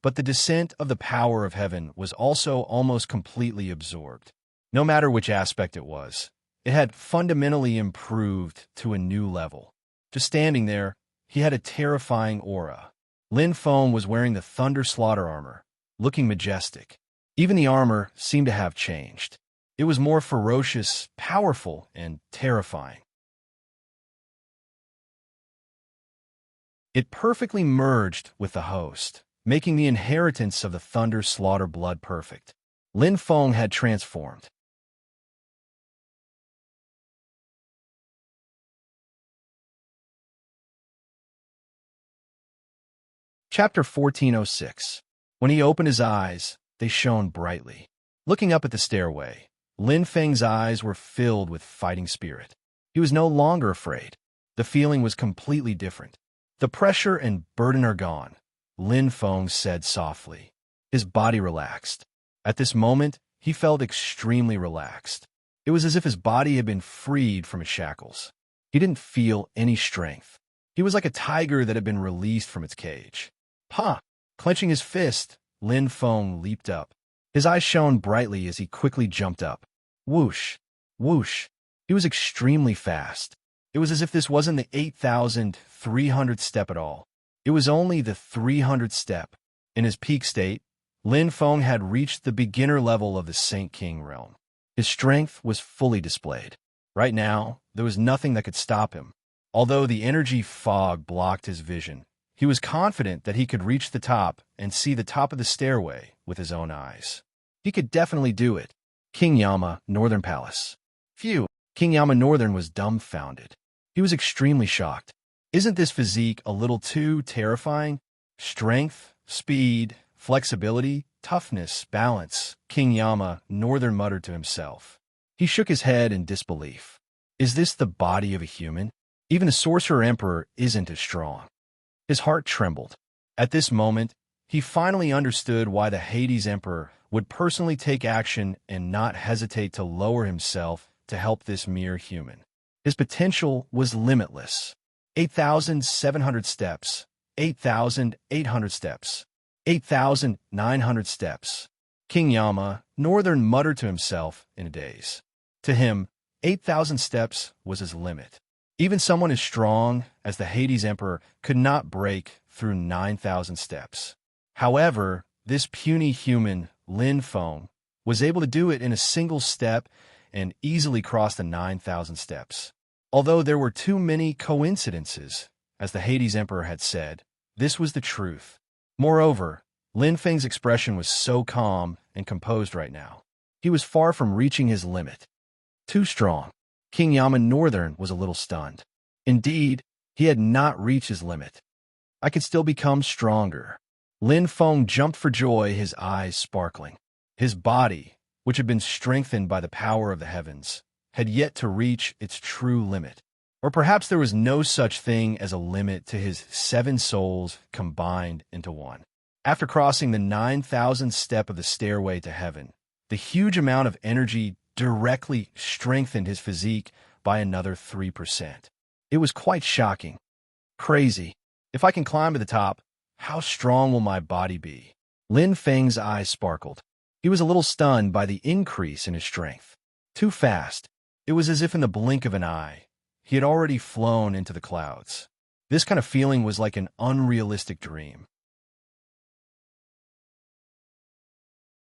but the descent of the power of heaven was also almost completely absorbed. No matter which aspect it was, it had fundamentally improved to a new level. Just standing there, he had a terrifying aura. Lin Feng was wearing the Thunder Slaughter armor, looking majestic. Even the armor seemed to have changed. It was more ferocious, powerful, and terrifying. It perfectly merged with the host, making the inheritance of the Thunder Slaughter blood perfect. Lin Feng had transformed. Chapter 1406. When he opened his eyes, they shone brightly. Looking up at the stairway, Lin Feng's eyes were filled with fighting spirit. He was no longer afraid. The feeling was completely different. The pressure and burden are gone, Lin Feng said softly. His body relaxed. At this moment, he felt extremely relaxed. It was as if his body had been freed from its shackles. He didn't feel any strength. He was like a tiger that had been released from its cage. Ha! Clenching his fist, Lin Feng leaped up. His eyes shone brightly as he quickly jumped up. Whoosh! Whoosh! He was extremely fast. It was as if this wasn't the 8,300 step at all. It was only the 300 step. In his peak state, Lin Feng had reached the beginner level of the Saint King realm. His strength was fully displayed. Right now, there was nothing that could stop him. Although the energy fog blocked his vision, he was confident that he could reach the top and see the top of the stairway with his own eyes. He could definitely do it. King Yama, Northern Palace. Phew! King Yama Northern was dumbfounded. He was extremely shocked. Isn't this physique a little too terrifying? Strength, speed, flexibility, toughness, balance, King Yama Northern muttered to himself. He shook his head in disbelief. Is this the body of a human? Even the Sorcerer Emperor isn't as strong. His heart trembled. At this moment, he finally understood why the Hades Emperor would personally take action and not hesitate to lower himself to help this mere human. His potential was limitless. 8,700 steps, 8,800 steps, 8,900 steps. King Yama, Northern muttered to himself in a daze. To him, 8,000 steps was his limit. Even someone as strong as the Hades Emperor could not break through 9,000 steps. However, this puny human, Lin Feng, was able to do it in a single step and easily cross the 9,000 steps. Although there were too many coincidences, as the Hades Emperor had said, this was the truth. Moreover, Lin Feng's expression was so calm and composed right now. He was far from reaching his limit. Too strong. King Yama Northern was a little stunned. Indeed, he had not reached his limit. I could still become stronger. Lin Feng jumped for joy, his eyes sparkling. His body, which had been strengthened by the power of the heavens, had yet to reach its true limit. Or perhaps there was no such thing as a limit to his 7 souls combined into one. After crossing the 9,000th step of the stairway to heaven, the huge amount of energy directly strengthened his physique by another 3%. It was quite shocking. Crazy. If I can climb to the top, how strong will my body be? Lin Feng's eyes sparkled. He was a little stunned by the increase in his strength. Too fast. It was as if in the blink of an eye, he had already flown into the clouds. This kind of feeling was like an unrealistic dream.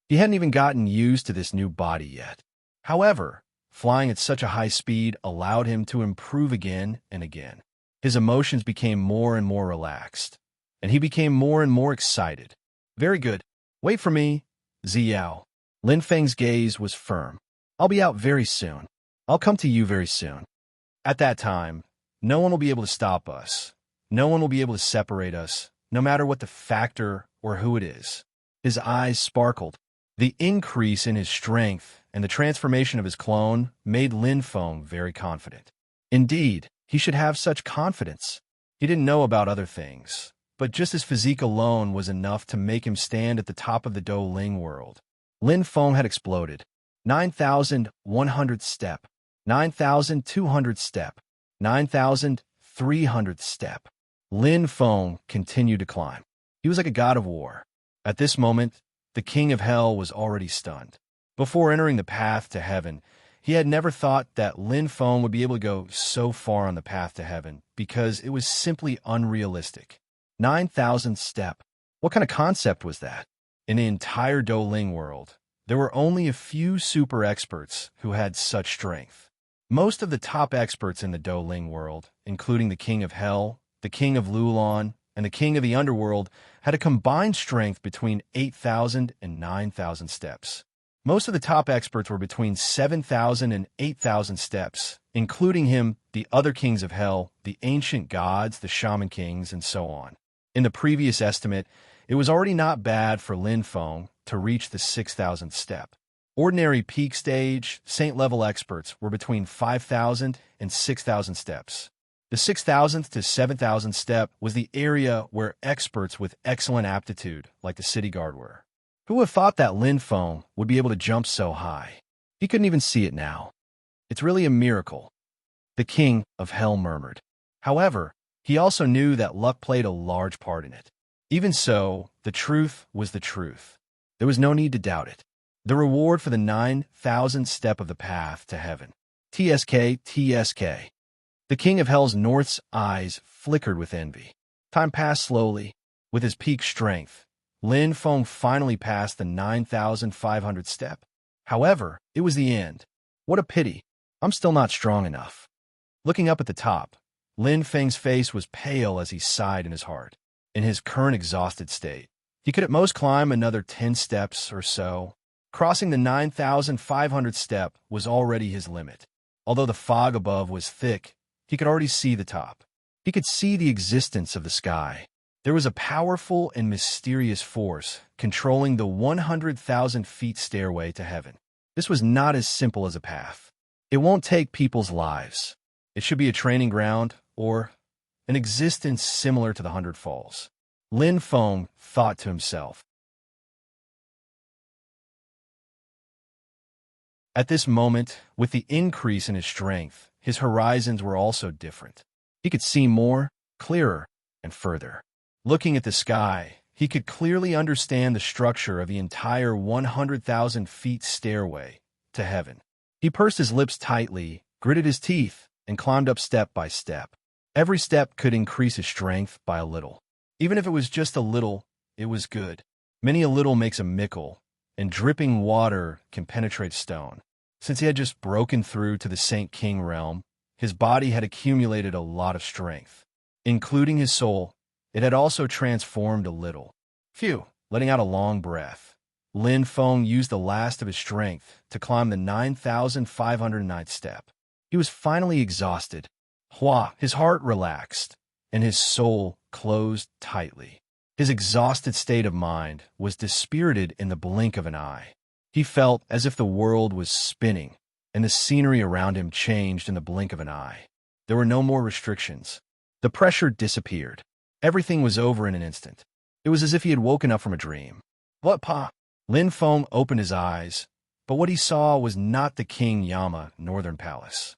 He hadn't even gotten used to this new body yet. However, flying at such a high speed allowed him to improve again and again. His emotions became more and more relaxed, and he became more and more excited. Very good. Wait for me. Ziao. Lin Feng's gaze was firm. I'll be out very soon. I'll come to you very soon. At that time, no one will be able to stop us. No one will be able to separate us, no matter what the factor or who it is. His eyes sparkled. The increase in his strength and the transformation of his clone made Lin Feng very confident. Indeed, he should have such confidence. He didn't know about other things, but just his physique alone was enough to make him stand at the top of the Douling world. Lin Feng had exploded. 9,100 step, 9,200 step, 9,300 step. Lin Feng continued to climb. He was like a god of war. At this moment, the king of hell was already stunned. Before entering the path to heaven, he had never thought that Lin Feng would be able to go so far on the path to heaven because it was simply unrealistic. 9,000 step. What kind of concept was that? In the entire Douling world, there were only a few super experts who had such strength. Most of the top experts in the Douling world, including the king of hell, the king of Lulon, and the king of the underworld, had a combined strength between 8,000 and 9,000 steps. Most of the top experts were between 7,000 and 8,000 steps, including him, the other kings of hell, the ancient gods, the shaman kings, and so on. In the previous estimate, it was already not bad for Lin Feng to reach the 6,000 step. Ordinary peak stage, saint-level experts were between 5,000 and 6,000 steps. The 6,000th to 7,000 step was the area where experts with excellent aptitude, like the city guard, were. Who would have thought that Lin Feng would be able to jump so high? He couldn't even see it now. It's really a miracle, the king of hell murmured. However, he also knew that luck played a large part in it. Even so, the truth was the truth. There was no need to doubt it. The reward for the 9,000 step of the path to heaven. TSK, TSK. The king of hell's north's eyes flickered with envy. Time passed slowly. With his peak strength, Lin Feng finally passed the 9,500 step. However, it was the end. What a pity. I'm still not strong enough. Looking up at the top, Lin Feng's face was pale as he sighed in his heart. In his current exhausted state, he could at most climb another 10 steps or so. Crossing the 9,500 step was already his limit. Although the fog above was thick, he could already see the top. He could see the existence of the sky. There was a powerful and mysterious force controlling the 100,000 feet stairway to heaven. This was not as simple as a path. It won't take people's lives. It should be a training ground or an existence similar to the 100 Falls. Lin Feng thought to himself. At this moment, with the increase in his strength, his horizons were also different. He could see more, clearer, and further. Looking at the sky, he could clearly understand the structure of the entire 100,000 feet stairway to heaven. He pursed his lips tightly, gritted his teeth, and climbed up step by step. Every step could increase his strength by a little. Even if it was just a little, it was good. Many a little makes a mickle, and dripping water can penetrate stone. Since he had just broken through to the Saint King realm, his body had accumulated a lot of strength. Including his soul, it had also transformed a little. Phew, letting out a long breath. Lin Feng used the last of his strength to climb the 9,509th step. He was finally exhausted. His heart relaxed, and his soul closed tightly. His exhausted state of mind was dispirited in the blink of an eye. He felt as if the world was spinning, and the scenery around him changed in the blink of an eye. There were no more restrictions. The pressure disappeared. Everything was over in an instant. It was as if he had woken up from a dream. What, Pa? Lin Feng opened his eyes, but what he saw was not the King Yama Northern Palace.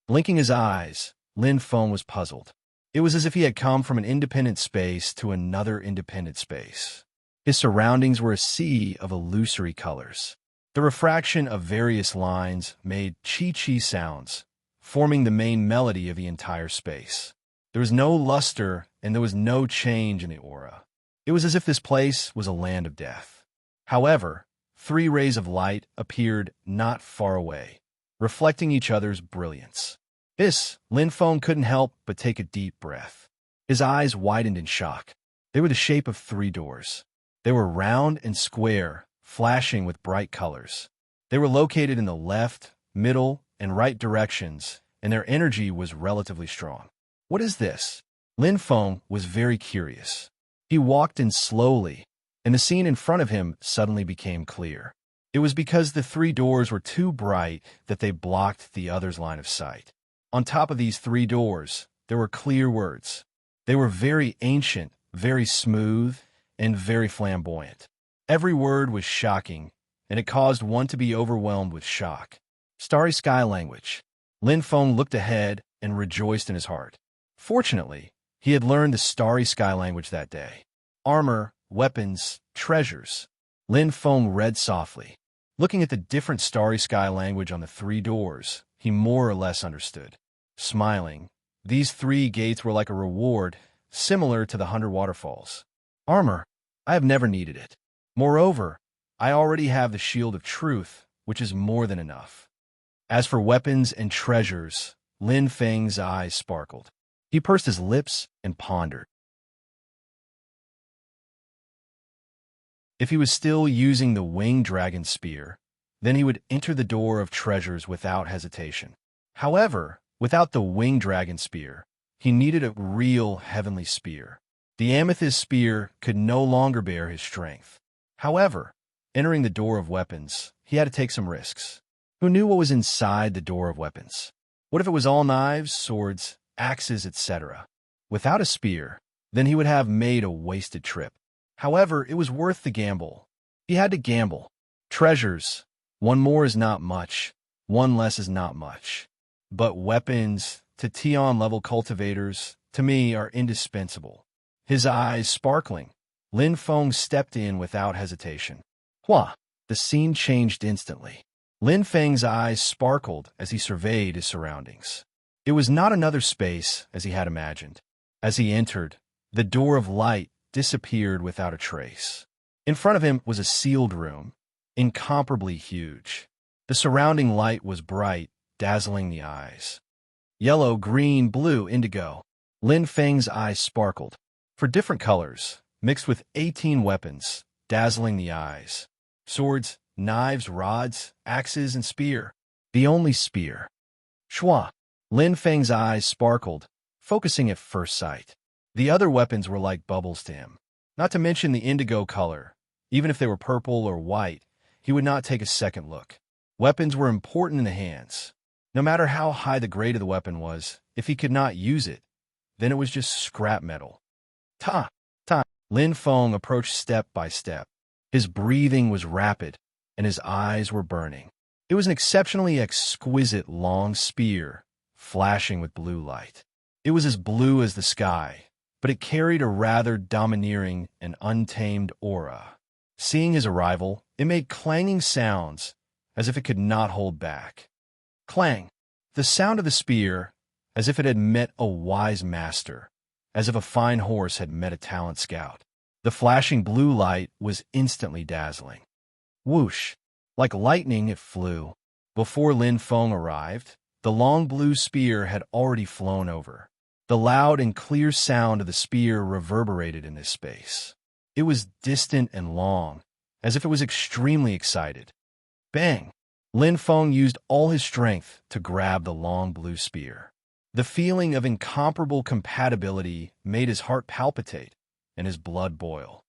Blinking his eyes, Lin Feng was puzzled. It was as if he had come from an independent space to another independent space. His surroundings were a sea of illusory colors. The refraction of various lines made chi-chi sounds, forming the main melody of the entire space. There was no luster, and there was no change in the aura. It was as if this place was a land of death. However, 3 rays of light appeared not far away, reflecting each other's brilliance. Lin Feng couldn't help but take a deep breath. His eyes widened in shock. They were the shape of 3 doors. They were round and square, flashing with bright colors. They were located in the left, middle, and right directions, and their energy was relatively strong. What is this? Lin Feng was very curious. He walked in slowly, and the scene in front of him suddenly became clear. It was because the three doors were too bright that they blocked the other's line of sight. On top of these three doors, there were clear words. They were very ancient, very smooth, and very flamboyant. Every word was shocking, and it caused one to be overwhelmed with shock. Starry Sky language. Lin Feng looked ahead and rejoiced in his heart. Fortunately, he had learned the Starry Sky language that day. Armor, weapons, treasures. Lin Feng read softly. Looking at the different Starry Sky language on the three doors, he more or less understood. Smiling, these three gates were like a reward, similar to the 100 waterfalls. Armor, I have never needed it. Moreover, I already have the Shield of Truth, which is more than enough. As for weapons and treasures, Lin Feng's eyes sparkled. He pursed his lips and pondered. If he was still using the winged dragon spear, then he would enter the door of treasures without hesitation. However, without the winged dragon spear, he needed a real heavenly spear. The amethyst spear could no longer bear his strength. However, entering the door of weapons, he had to take some risks. Who knew what was inside the door of weapons? What if it was all knives, swords, axes, etc.? Without a spear, then he would have made a wasted trip. However, it was worth the gamble. He had to gamble. Treasures. One more is not much. One less is not much. But weapons, to Tian-level cultivators, to me, are indispensable. His eyes sparkling, Lin Feng stepped in without hesitation. Hua! The scene changed instantly. Lin Feng's eyes sparkled as he surveyed his surroundings. It was not another space as he had imagined. As he entered, the door of light disappeared without a trace. In front of him was a sealed room, incomparably huge. The surrounding light was bright, dazzling the eyes. Yellow, green, blue, indigo. Lin Feng's eyes sparkled. For different colors, mixed with 18 weapons, dazzling the eyes. Swords, knives, rods, axes, and spear. The only spear. Shua. Lin Feng's eyes sparkled, focusing at first sight. The other weapons were like bubbles to him. Not to mention the indigo color. Even if they were purple or white, he would not take a second look. Weapons were important in the hands. No matter how high the grade of the weapon was, if he could not use it, then it was just scrap metal. Ta! Lin Feng approached step by step. His breathing was rapid, and his eyes were burning. It was an exceptionally exquisite long spear, flashing with blue light. It was as blue as the sky, but it carried a rather domineering and untamed aura. Seeing his arrival, it made clanging sounds, as if it could not hold back. Clang! The sound of the spear, as if it had met a wise master, as if a fine horse had met a talent scout. The flashing blue light was instantly dazzling. Whoosh! Like lightning it flew. Before Lin Feng arrived, the long blue spear had already flown over. The loud and clear sound of the spear reverberated in this space. It was distant and long, as if it was extremely excited. Bang! Lin Feng used all his strength to grab the long blue spear. The feeling of incomparable compatibility made his heart palpitate and his blood boil.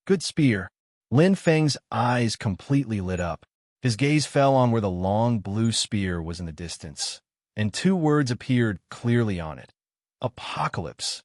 Good spear. Lin Feng's eyes completely lit up. His gaze fell on where the long blue spear was in the distance, and two words appeared clearly on it. Apocalypse.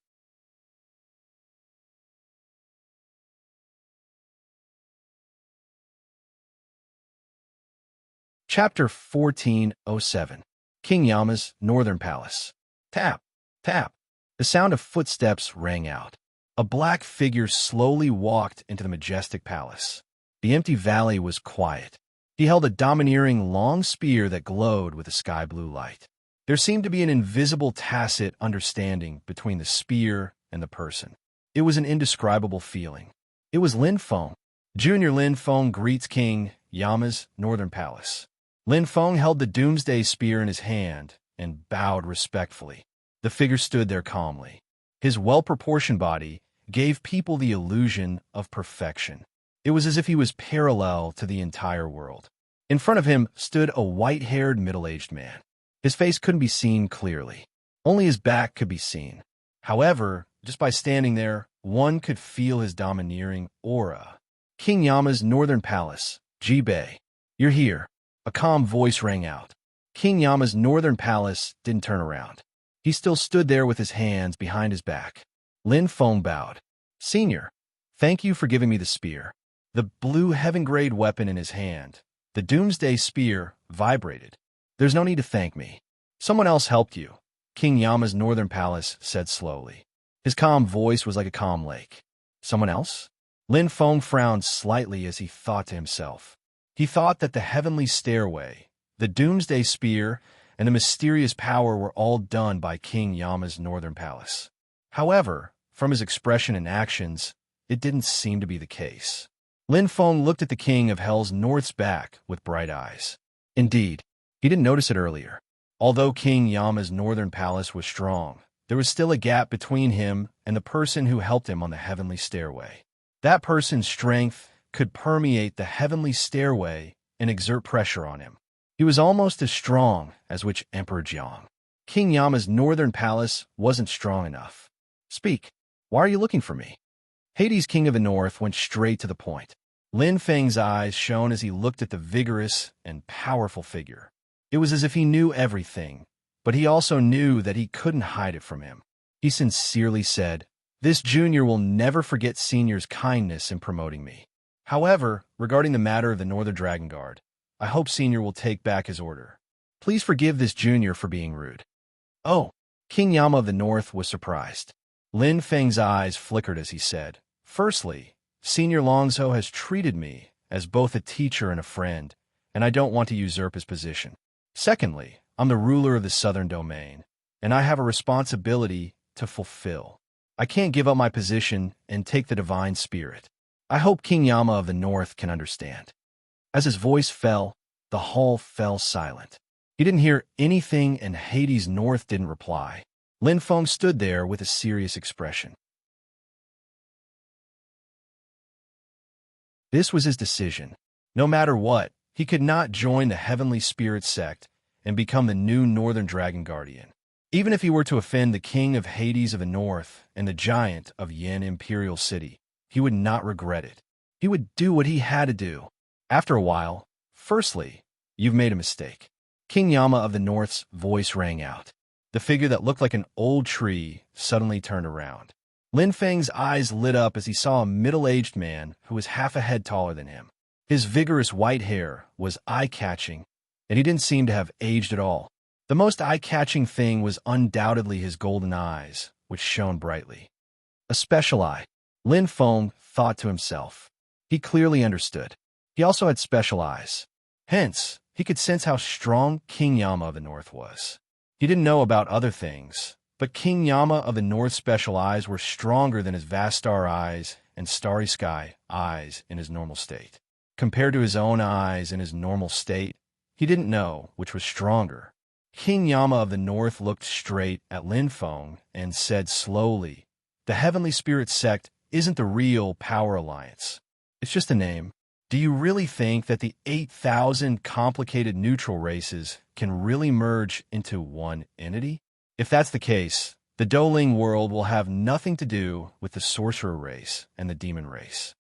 Chapter 1407. King Yama's Northern Palace. Tap, tap. The sound of footsteps rang out. A black figure slowly walked into the majestic palace. The empty valley was quiet. He held a domineering long spear that glowed with a sky-blue light. There seemed to be an invisible tacit understanding between the spear and the person. It was an indescribable feeling. It was Lin Feng. Junior Lin Feng greets King Yama's Northern Palace. Lin Feng held the Doomsday Spear in his hand and bowed respectfully. The figure stood there calmly. His well-proportioned body gave people the illusion of perfection. It It was as if he was parallel to the entire world. In front of him stood a white-haired, middle-aged man. His face couldn't be seen clearly. Only his back could be seen. However, just by standing there, one could feel his domineering aura. King Yama's northern palace, Jibei. You're here. A calm voice rang out. King Yama's northern palace didn't turn around. He still stood there with his hands behind his back. Lin Feng bowed. Senior, thank you for giving me the spear. The blue heaven-grade weapon in his hand, the doomsday spear, vibrated. There's no need to thank me. Someone else helped you, King Yama's northern palace said slowly. His calm voice was like a calm lake. Someone else? Lin Feng frowned slightly as he thought to himself. He thought that the heavenly stairway, the doomsday spear, and the mysterious power were all done by King Yama's northern palace. However, from his expression and actions, it didn't seem to be the case. Lin Feng looked at the King of Hell's North's back with bright eyes. Indeed, he didn't notice it earlier. Although King Yama's northern palace was strong, there was still a gap between him and the person who helped him on the heavenly stairway. That person's strength could permeate the heavenly stairway and exert pressure on him. He was almost as strong as which Emperor Jiang. King Yama's northern palace wasn't strong enough. Speak. Why are you looking for me? Hades' King of the North went straight to the point. Lin Feng's eyes shone as he looked at the vigorous and powerful figure. It was as if he knew everything, but he also knew that he couldn't hide it from him. He sincerely said, "This junior will never forget Senior's kindness in promoting me. However, regarding the matter of the Northern Dragon Guard, I hope Senior will take back his order. Please forgive this junior for being rude." Oh, King Yama of the North was surprised. Lin Feng's eyes flickered as he said, "Firstly, Senior Longzhou has treated me as both a teacher and a friend, and I don't want to usurp his position. Secondly, I'm the ruler of the Southern Domain, and I have a responsibility to fulfill. I can't give up my position and take the divine spirit. I hope King Yama of the North can understand." As his voice fell, the hall fell silent. He didn't hear anything, and Hades North didn't reply. Lin Feng stood there with a serious expression. This was his decision. No matter what, he could not join the Heavenly Spirit sect and become the new Northern Dragon Guardian. Even if he were to offend the King of Hades of the North and the Giant of Yin Imperial City, he would not regret it. He would do what he had to do. After a while, "Firstly, you've made a mistake." King Yama of the North's voice rang out. The figure that looked like an old tree suddenly turned around. Lin Feng's eyes lit up as he saw a middle-aged man who was half a head taller than him. His vigorous white hair was eye-catching, and he didn't seem to have aged at all. The most eye-catching thing was undoubtedly his golden eyes, which shone brightly. A special eye, Lin Feng thought to himself. He clearly understood. He also had special eyes. Hence, he could sense how strong King Yama of the North was. He didn't know about other things, but King Yama of the North's special eyes were stronger than his vast star eyes and starry sky eyes in his normal state. Compared to his own eyes in his normal state, he didn't know which was stronger. King Yama of the North looked straight at Lin Feng and said slowly, "The Heavenly Spirit sect isn't the real Power Alliance. It's just a name. Do you really think that the 8,000 complicated neutral races can really merge into one entity? If that's the case, the Doling world will have nothing to do with the sorcerer race and the demon race."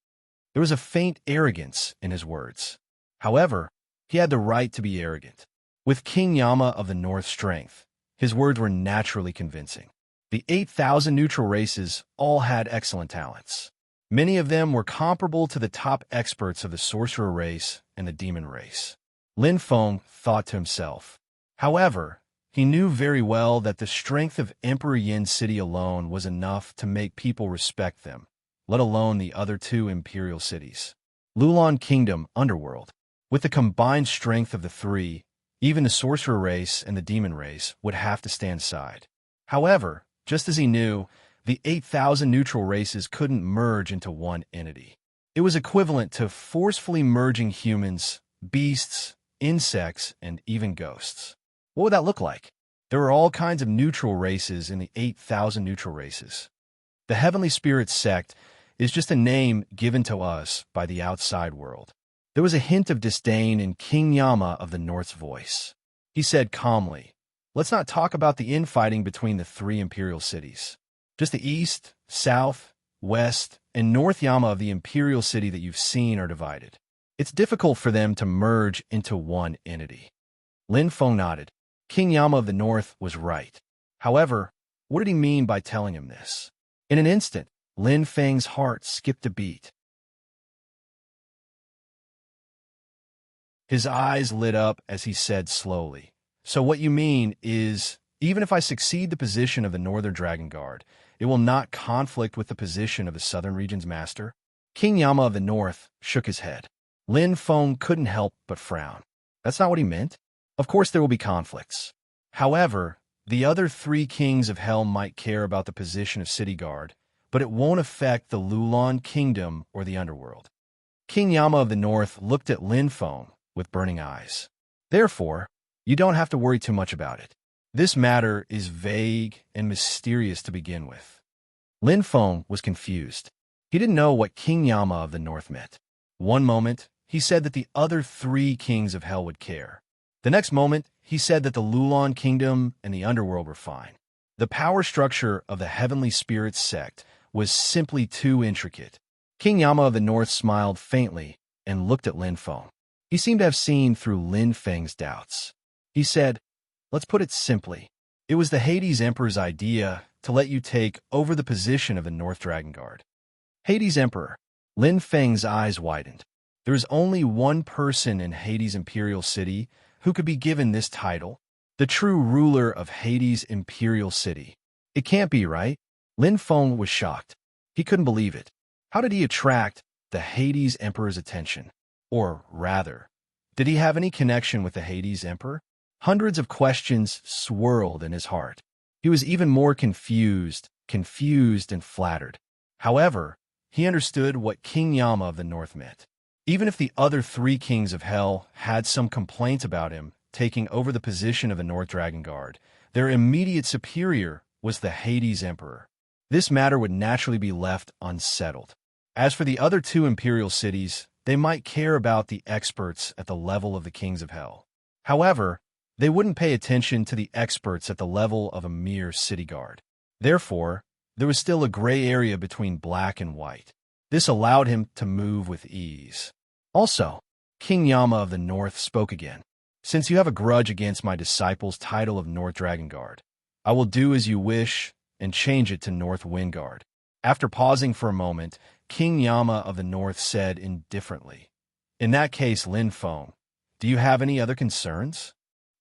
There was a faint arrogance in his words. However, he had the right to be arrogant. With King Yama of the North's strength, his words were naturally convincing. The 8,000 neutral races all had excellent talents. Many of them were comparable to the top experts of the sorcerer race and the demon race. Lin Feng thought to himself. However, he knew very well that the strength of Emperor Yin City alone was enough to make people respect them, let alone the other two imperial cities. Lulan Kingdom Underworld. With the combined strength of the three, even the sorcerer race and the demon race would have to stand aside. However, just as he knew, the 8,000 neutral races couldn't merge into one entity. It was equivalent to forcefully merging humans, beasts, insects, and even ghosts. What would that look like? There were all kinds of neutral races in the 8,000 neutral races. The Heavenly Spirit sect is just a name given to us by the outside world. There was a hint of disdain in King Yama of the North's voice. He said calmly, "Let's not talk about the infighting between the three imperial cities. Just the east, south, west, and north Yama of the imperial city that you've seen are divided. It's difficult for them to merge into one entity." Lin Feng nodded. King Yama of the North was right. However, what did he mean by telling him this? In an instant, Lin Feng's heart skipped a beat. His eyes lit up as he said slowly, "So what you mean is, even if I succeed the position of the Northern Dragon Guard, it will not conflict with the position of the Southern Region's master?" King Yama of the North shook his head. Lin Feng couldn't help but frown. That's not what he meant. Of course there will be conflicts. However, the other three kings of Hell might care about the position of City Guard, but it won't affect the Lulan Kingdom or the Underworld. King Yama of the North looked at Lin Feng with burning eyes. Therefore, you don't have to worry too much about it. This matter is vague and mysterious to begin with. Lin Feng was confused. He didn't know what King Yama of the North meant. One moment, he said that the other three kings of Hell would care. The next moment, he said that the Lulan Kingdom and the Underworld were fine. The power structure of the Heavenly Spirits sect was simply too intricate. King Yama of the North smiled faintly and looked at Lin Feng. He seemed to have seen through Lin Feng's doubts. He said, "Let's put it simply. It was the Hades Emperor's idea to let you take over the position of the North Dragon Guard." Hades Emperor. Lin Feng's eyes widened. There is only one person in Hades Imperial City who could be given this title, the true ruler of Hades Imperial City. It can't be, right? Lin Feng was shocked. He couldn't believe it. How did he attract the Hades Emperor's attention? Or rather, did he have any connection with the Hades Emperor? Hundreds of questions swirled in his heart. He was even more confused and flattered. However, he understood what King Yama of the North meant. Even if the other three kings of Hell had some complaints about him taking over the position of the North Dragon Guard, their immediate superior was the Hades Emperor. This matter would naturally be left unsettled. As for the other two imperial cities, they might care about the experts at the level of the kings of Hell. However, they wouldn't pay attention to the experts at the level of a mere city guard. Therefore, there was still a gray area between black and white. This allowed him to move with ease. Also, King Yama of the North spoke again. "Since you have a grudge against my disciple's title of North Dragon Guard, I will do as you wish and change it to North Wind Guard." After pausing for a moment, King Yama of the North said indifferently, "In that case, Lin Feng, do you have any other concerns?"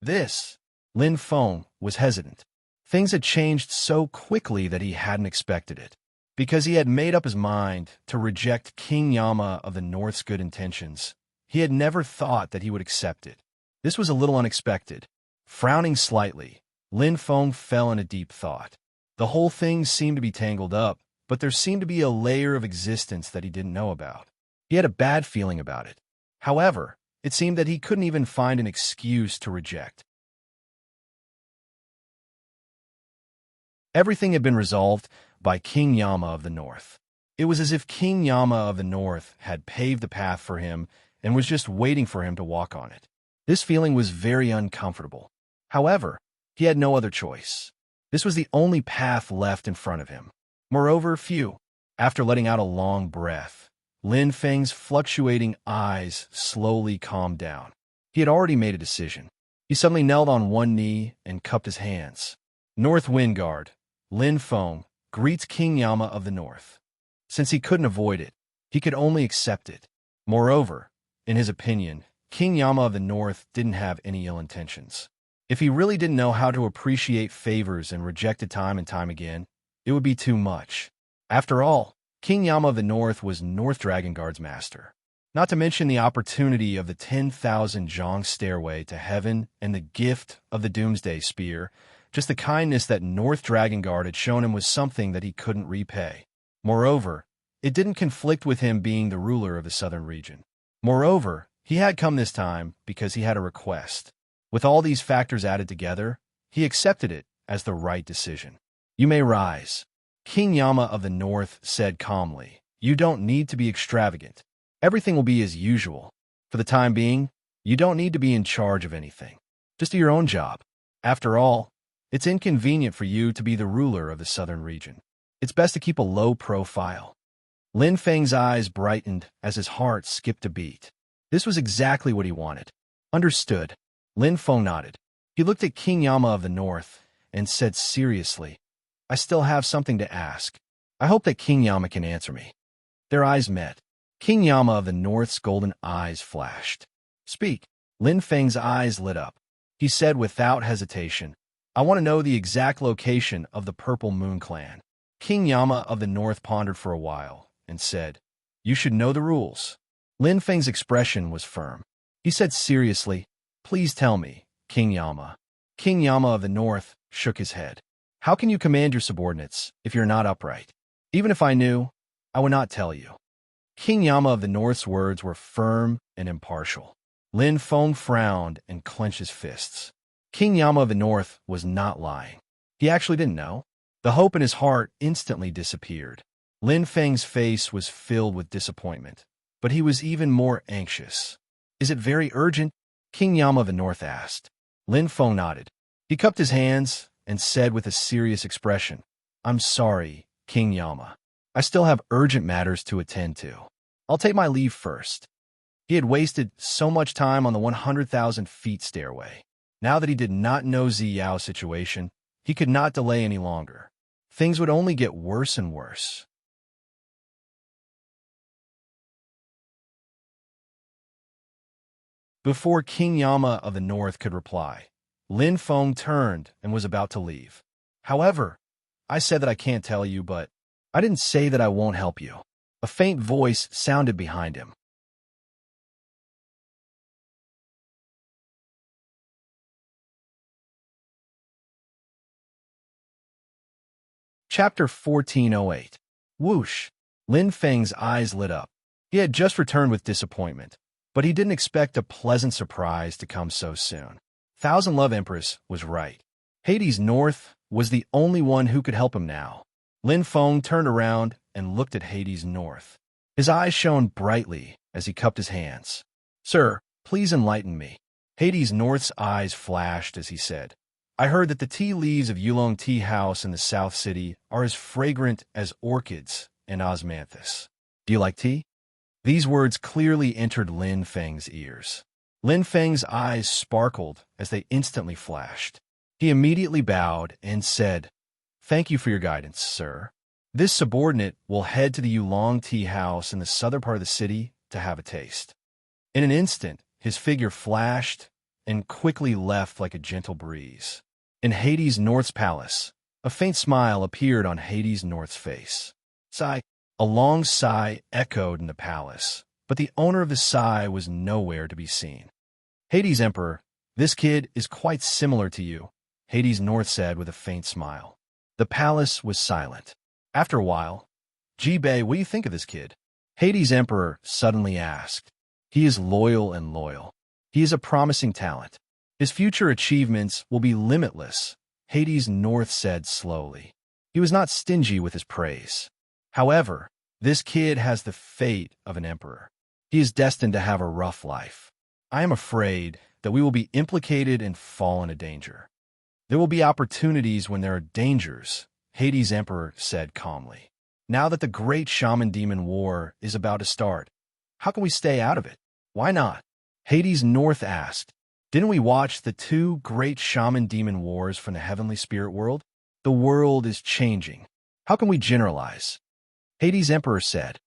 Lin Feng was hesitant. Things had changed so quickly that he hadn't expected it. Because he had made up his mind to reject King Yama of the North's good intentions, he had never thought that he would accept it. This was a little unexpected. Frowning slightly, Lin Feng fell in a deep thought. The whole thing seemed to be tangled up, but there seemed to be a layer of existence that he didn't know about. He had a bad feeling about it. However, it seemed that he couldn't even find an excuse to reject. Everything had been resolved by King Yama of the North. It was as if King Yama of the North had paved the path for him and was just waiting for him to walk on it. This feeling was very uncomfortable. However, he had no other choice. This was the only path left in front of him. Moreover, after letting out a long breath, Lin Feng's fluctuating eyes slowly calmed down. He had already made a decision. He suddenly knelt on one knee and cupped his hands. "North Wind Guard, Lin Feng greets King Yama of the North." Since he couldn't avoid it, he could only accept it. Moreover, in his opinion, King Yama of the North didn't have any ill intentions. If he really didn't know how to appreciate favors and reject it time and time again, it would be too much. After all, King Yama of the North was North Dragon Guard's master. Not to mention the opportunity of the 10,000 Zhang stairway to heaven and the gift of the Doomsday Spear. Just the kindness that North Dragon Guard had shown him was something that he couldn't repay. Moreover, it didn't conflict with him being the ruler of the southern region. Moreover, he had come this time because he had a request. With all these factors added together, he accepted it as the right decision. "You may rise," King Yama of the North said calmly, You don't need to be extravagant. Everything will be as usual. For the time being, you don't need to be in charge of anything. Just do your own job. After all, it's inconvenient for you to be the ruler of the southern region. It's best to keep a low profile. Lin Feng's eyes brightened as his heart skipped a beat. This was exactly what he wanted. Understood. Lin Feng nodded. He looked at King Yama of the North and said seriously, I still have something to ask. I hope that King Yama can answer me. Their eyes met. King Yama of the North's golden eyes flashed. Speak. Lin Feng's eyes lit up. He said without hesitation, I want to know the exact location of the Purple Moon Clan. King Yama of the North pondered for a while and said, You should know the rules. Lin Feng's expression was firm. He said seriously, Please tell me, King Yama. King Yama of the North shook his head. How can you command your subordinates if you're not upright? Even if I knew, I would not tell you. King Yama of the North's words were firm and impartial. Lin Feng frowned and clenched his fists. King Yama of the North was not lying. He actually didn't know. The hope in his heart instantly disappeared. Lin Feng's face was filled with disappointment, but he was even more anxious. Is it very urgent? King Yama of the North asked. Lin Feng nodded. He cupped his hands and said with a serious expression, I'm sorry, King Yama. I still have urgent matters to attend to. I'll take my leave first. He had wasted so much time on the 100,000 feet stairway. Now that he did not know Zi Yao's situation, he could not delay any longer. Things would only get worse and worse. Before King Yama of the North could reply, Lin Feng turned and was about to leave. However, I said that I can't tell you, but I didn't say that I won't help you. A faint voice sounded behind him. Chapter 1408. Whoosh! Lin Feng's eyes lit up. He had just returned with disappointment, but he didn't expect a pleasant surprise to come so soon. Thousand Love Empress was right. Hades North was the only one who could help him now. Lin Feng turned around and looked at Hades North. His eyes shone brightly as he cupped his hands. Sir, please enlighten me. Hades North's eyes flashed as he said, I heard that the tea leaves of Yulong Tea House in the South City are as fragrant as orchids and osmanthus. Do you like tea? These words clearly entered Lin Feng's ears. Lin Feng's eyes sparkled as they instantly flashed. He immediately bowed and said, Thank you for your guidance, sir. This subordinate will head to the Yulong Tea House in the southern part of the city to have a taste. In an instant, his figure flashed and quickly left like a gentle breeze. In Hades North's palace, a faint smile appeared on Hades North's face. Sigh. A long sigh echoed in the palace, but the owner of the sigh was nowhere to be seen. Hades Emperor, this kid is quite similar to you, Hades North said with a faint smile. The palace was silent. After a while, Ji-Bei, what do you think of this kid? Hades Emperor suddenly asked. He is loyal and loyal. He is a promising talent. His future achievements will be limitless, Hades North said slowly. He was not stingy with his praise. However, this kid has the fate of an emperor. He is destined to have a rough life. I am afraid that we will be implicated and fall into danger. There will be opportunities when there are dangers, Hades Emperor said calmly. Now that the great Shaman-Demon War is about to start, how can we stay out of it? Why not? Hades North asked. Didn't we watch the two great Shaman-Demon Wars from the Heavenly Spirit world? The world is changing. How can we generalize? Hades Emperor said,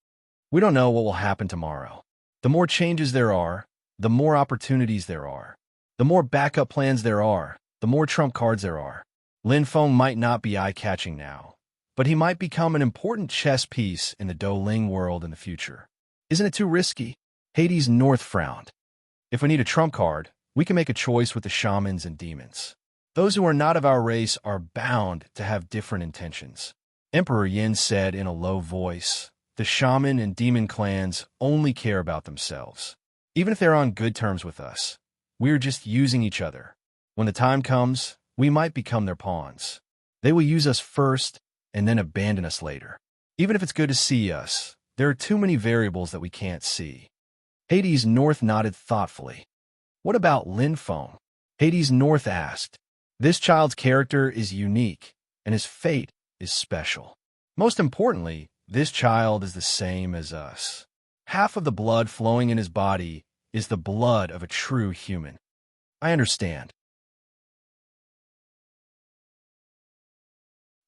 We don't know what will happen tomorrow. The more changes there are, the more opportunities there are. The more backup plans there are, the more trump cards there are. Lin Feng might not be eye-catching now, but he might become an important chess piece in the Douling world in the future. Isn't it too risky? Hades North frowned. If we need a trump card, we can make a choice with the shamans and demons. Those who are not of our race are bound to have different intentions. Emperor Yin said in a low voice, the shaman and demon clans only care about themselves. Even if they're on good terms with us, we're just using each other. When the time comes, we might become their pawns. They will use us first and then abandon us later. Even if it's good to see us, There are too many variables that we can't see. Hades North nodded thoughtfully. What about Lin Feng? Hades North asked. This child's character is unique, and his fate is special. Most importantly, this child is the same as us. Half of the blood flowing in his body is the blood of a true human. I understand.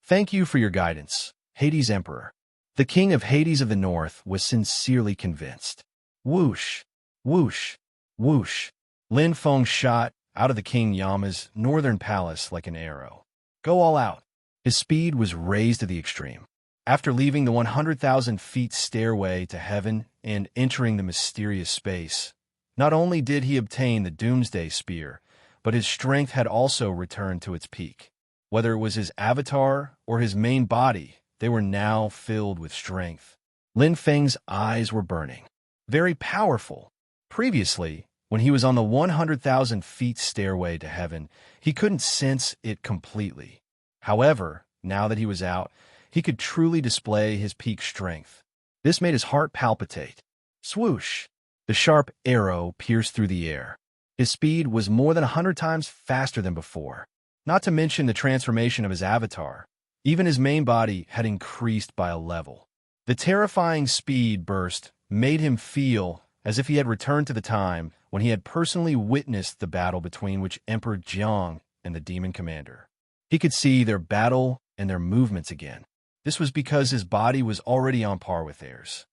Thank you for your guidance, Hades Emperor. The king of Hades of the North was sincerely convinced. Whoosh, whoosh, whoosh. Lin Feng shot out of the King Yama's northern palace like an arrow. Go all out. His speed was raised to the extreme. After leaving the 100,000 feet stairway to heaven and entering the mysterious space, not only did he obtain the Doomsday Spear, but his strength had also returned to its peak. Whether it was his avatar or his main body, they were now filled with strength. Lin Feng's eyes were burning. Very powerful. Previously, when he was on the 100,000 feet stairway to heaven, he couldn't sense it completely. However, now that he was out, he could truly display his peak strength. This made his heart palpitate. Swoosh! The sharp arrow pierced through the air. His speed was more than 100 times faster than before. Not to mention the transformation of his avatar. Even his main body had increased by a level. The terrifying speed burst made him feel as if he had returned to the time when he had personally witnessed the battle between which Emperor Jiang and the demon commander. He could see their battle and their movements again. This was because his body was already on par with theirs.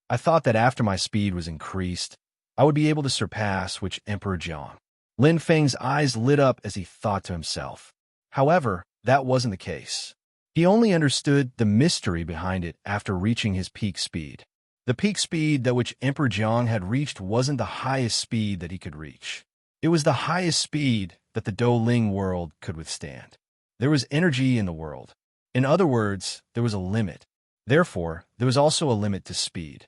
I thought that after my speed was increased, I would be able to surpass which Emperor Jiang. Lin Feng's eyes lit up as he thought to himself. However, that wasn't the case. He only understood the mystery behind it after reaching his peak speed. The peak speed that which Emperor Jiang had reached wasn't the highest speed that he could reach. It was the highest speed that the Douling world could withstand. There was energy in the world. In other words, there was a limit. Therefore, there was also a limit to speed.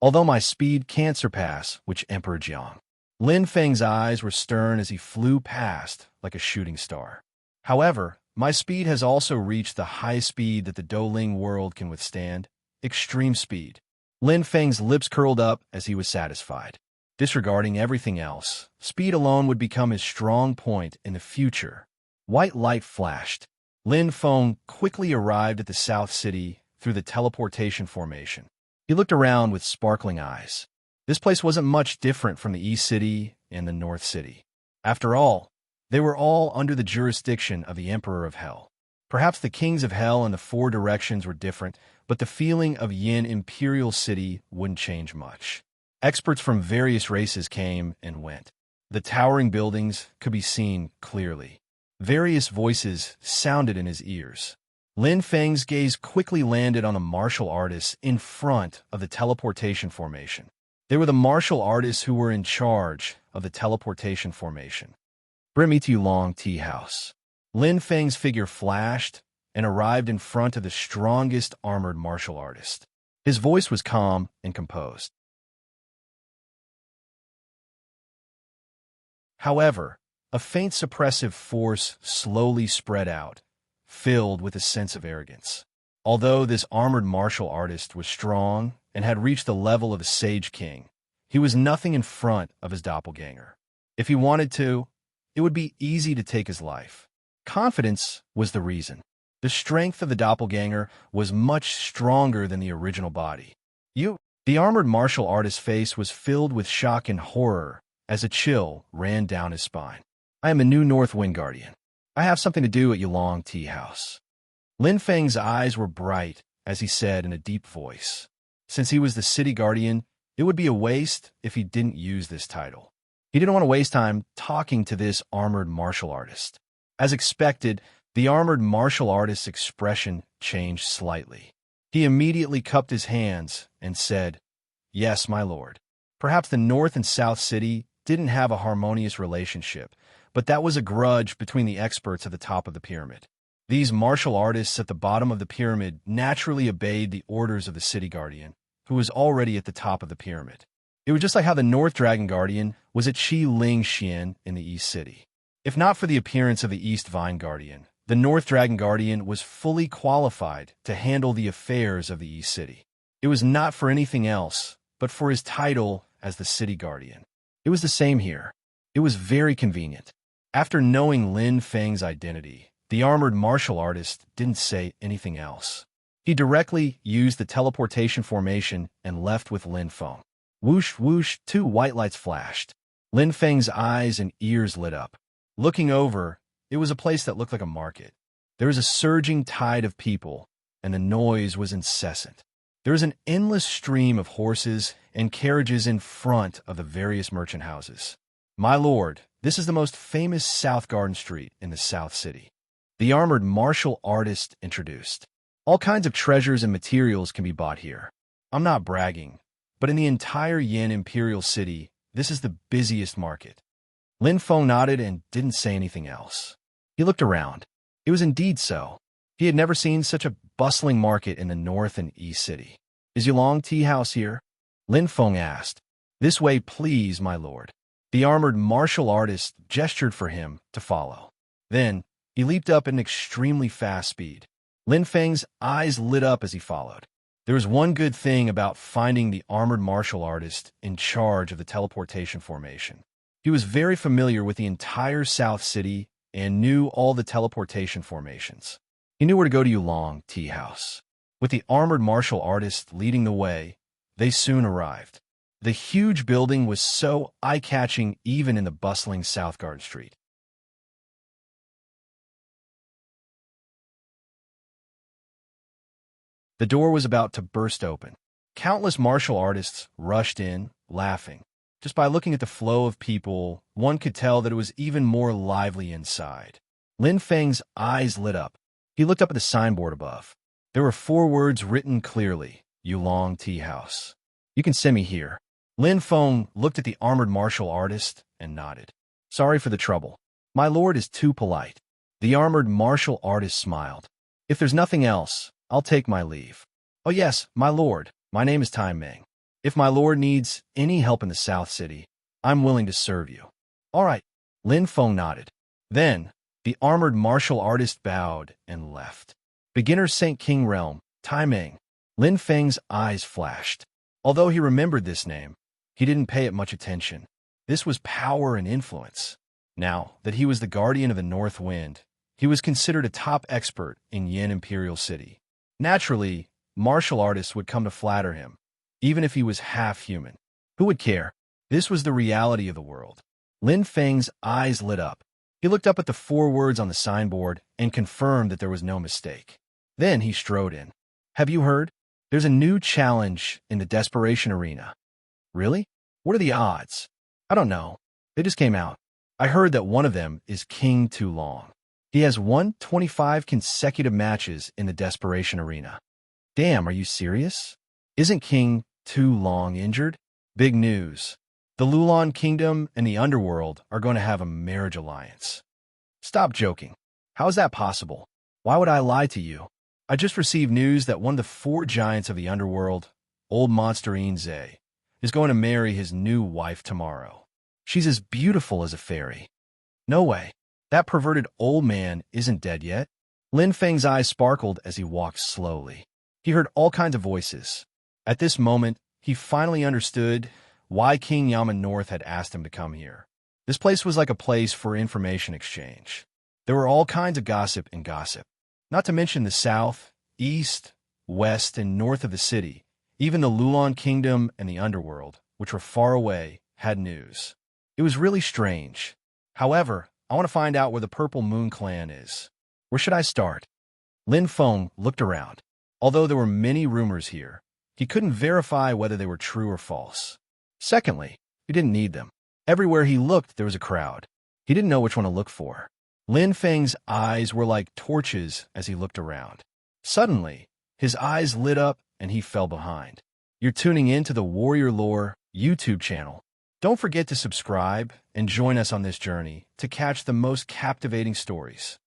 Although my speed can't surpass which Emperor Jiang. Lin Feng's eyes were stern as he flew past like a shooting star. However, my speed has also reached the highest speed that the Douling world can withstand, extreme speed. Lin Feng's lips curled up as he was satisfied. Disregarding everything else, speed alone would become his strong point in the future. White light flashed. Lin Feng quickly arrived at the South City through the teleportation formation. He looked around with sparkling eyes. This place wasn't much different from the East City and the North City. After all, they were all under the jurisdiction of the Emperor of Hell. Perhaps the kings of Hell in the four directions were different, but the feeling of Yin Imperial City wouldn't change much. Experts from various races came and went. The towering buildings could be seen clearly. Various voices sounded in his ears. Lin Feng's gaze quickly landed on the martial artists in front of the teleportation formation. They were the martial artists who were in charge of the teleportation formation. Bring me to Yulong Tea House. Lin Feng's figure flashed and arrived in front of the strongest armored martial artist. His voice was calm and composed. However, a faint suppressive force slowly spread out, filled with a sense of arrogance. Although this armored martial artist was strong and had reached the level of a Sage King, he was nothing in front of his doppelganger. If he wanted to, it would be easy to take his life. Confidence was the reason. The strength of the doppelganger was much stronger than the original body. The armored martial artist's face was filled with shock and horror as a chill ran down his spine. I am a new North Wind Guardian. I have something to do at Yulong Tea House. Lin Feng's eyes were bright as he said in a deep voice. Since he was the city guardian, it would be a waste if he didn't use this title. He didn't want to waste time talking to this armored martial artist. As expected, the armored martial artist's expression changed slightly. He immediately cupped his hands and said, "Yes, my lord." Perhaps the North and South City didn't have a harmonious relationship, but that was a grudge between the experts at the top of the pyramid. These martial artists at the bottom of the pyramid naturally obeyed the orders of the city guardian, who was already at the top of the pyramid. It was just like how the North Dragon Guardian was at Shi Ling Xian in the East City. If not for the appearance of the East Vine Guardian, the North Dragon Guardian was fully qualified to handle the affairs of the East City. It was not for anything else, but for his title as the city guardian. It was the same here. It was very convenient. After knowing Lin Feng's identity, the armored martial artist didn't say anything else. He directly used the teleportation formation and left with Lin Feng. Whoosh, whoosh, two white lights flashed. Lin Feng's eyes and ears lit up. Looking over, it was a place that looked like a market. There was a surging tide of people, and the noise was incessant. There was an endless stream of horses and carriages in front of the various merchant houses. My lord, this is the most famous South Garden Street in the South City. The armored martial artist introduced. All kinds of treasures and materials can be bought here. I'm not bragging, but in the entire Yin Imperial City, this is the busiest market. Lin Feng nodded and didn't say anything else. He looked around. It was indeed so. He had never seen such a bustling market in the North and East City. Is Yulong Tea House here? Lin Feng asked. This way, please, my lord. The armored martial artist gestured for him to follow. Then, he leaped up at an extremely fast speed. Lin Feng's eyes lit up as he followed. There was one good thing about finding the armored martial artist in charge of the teleportation formation. He was very familiar with the entire South City and knew all the teleportation formations. He knew where to go to Yulong Tea House. With the armored martial artist leading the way, they soon arrived. The huge building was so eye-catching even in the bustling South Garden Street. The door was about to burst open. Countless martial artists rushed in, laughing. Just by looking at the flow of people, one could tell that it was even more lively inside. Lin Feng's eyes lit up. He looked up at the signboard above. There were 4 words written clearly, Yulong Tea House. You can send me here. Lin Feng looked at the armored martial artist and nodded. Sorry for the trouble. My lord is too polite. The armored martial artist smiled. If there's nothing else, I'll take my leave. Oh yes, my lord, my name is Tai Meng. If my lord needs any help in the South City, I'm willing to serve you. All right, Lin Feng nodded. Then, the armored martial artist bowed and left. Beginner St. King Realm, Tai Meng. Lin Feng's eyes flashed. Although he remembered this name, he didn't pay it much attention. This was power and influence. Now that he was the guardian of the North Wind, he was considered a top expert in Yin Imperial City. Naturally, martial artists would come to flatter him, even if he was half human. Who would care? This was the reality of the world. Lin Feng's eyes lit up. He looked up at the 4 words on the signboard and confirmed that there was no mistake. Then he strode in. Have you heard? There's a new challenge in the Desperation Arena. Really? What are the odds? I don't know. They just came out. I heard that one of them is King Too Long. He has won 25 consecutive matches in the Desperation Arena. Damn, are you serious? Isn't King Too Long injured? Big news. The Lulon Kingdom and the Underworld are going to have a marriage alliance. Stop joking. How is that possible? Why would I lie to you? I just received news that one of the 4 giants of the Underworld, Old Monster Inze, is going to marry his new wife tomorrow. She's as beautiful as a fairy. No way. That perverted old man isn't dead yet. Lin Feng's eyes sparkled as he walked slowly. He heard all kinds of voices. At this moment, he finally understood why King Yamen North had asked him to come here. This place was like a place for information exchange. There were all kinds of gossip and gossip. Not to mention the south, east, west, and north of the city. Even the Lulon Kingdom and the Underworld, which were far away, had news. It was really strange. However, I want to find out where the Purple Moon Clan is. Where should I start? Lin Feng looked around. Although there were many rumors here, he couldn't verify whether they were true or false. Secondly, he didn't need them. Everywhere he looked, there was a crowd. He didn't know which one to look for. Lin Feng's eyes were like torches as he looked around. Suddenly, his eyes lit up and he fell behind. You're tuning in to the Warrior Lore YouTube channel. Don't forget to subscribe and join us on this journey to catch the most captivating stories.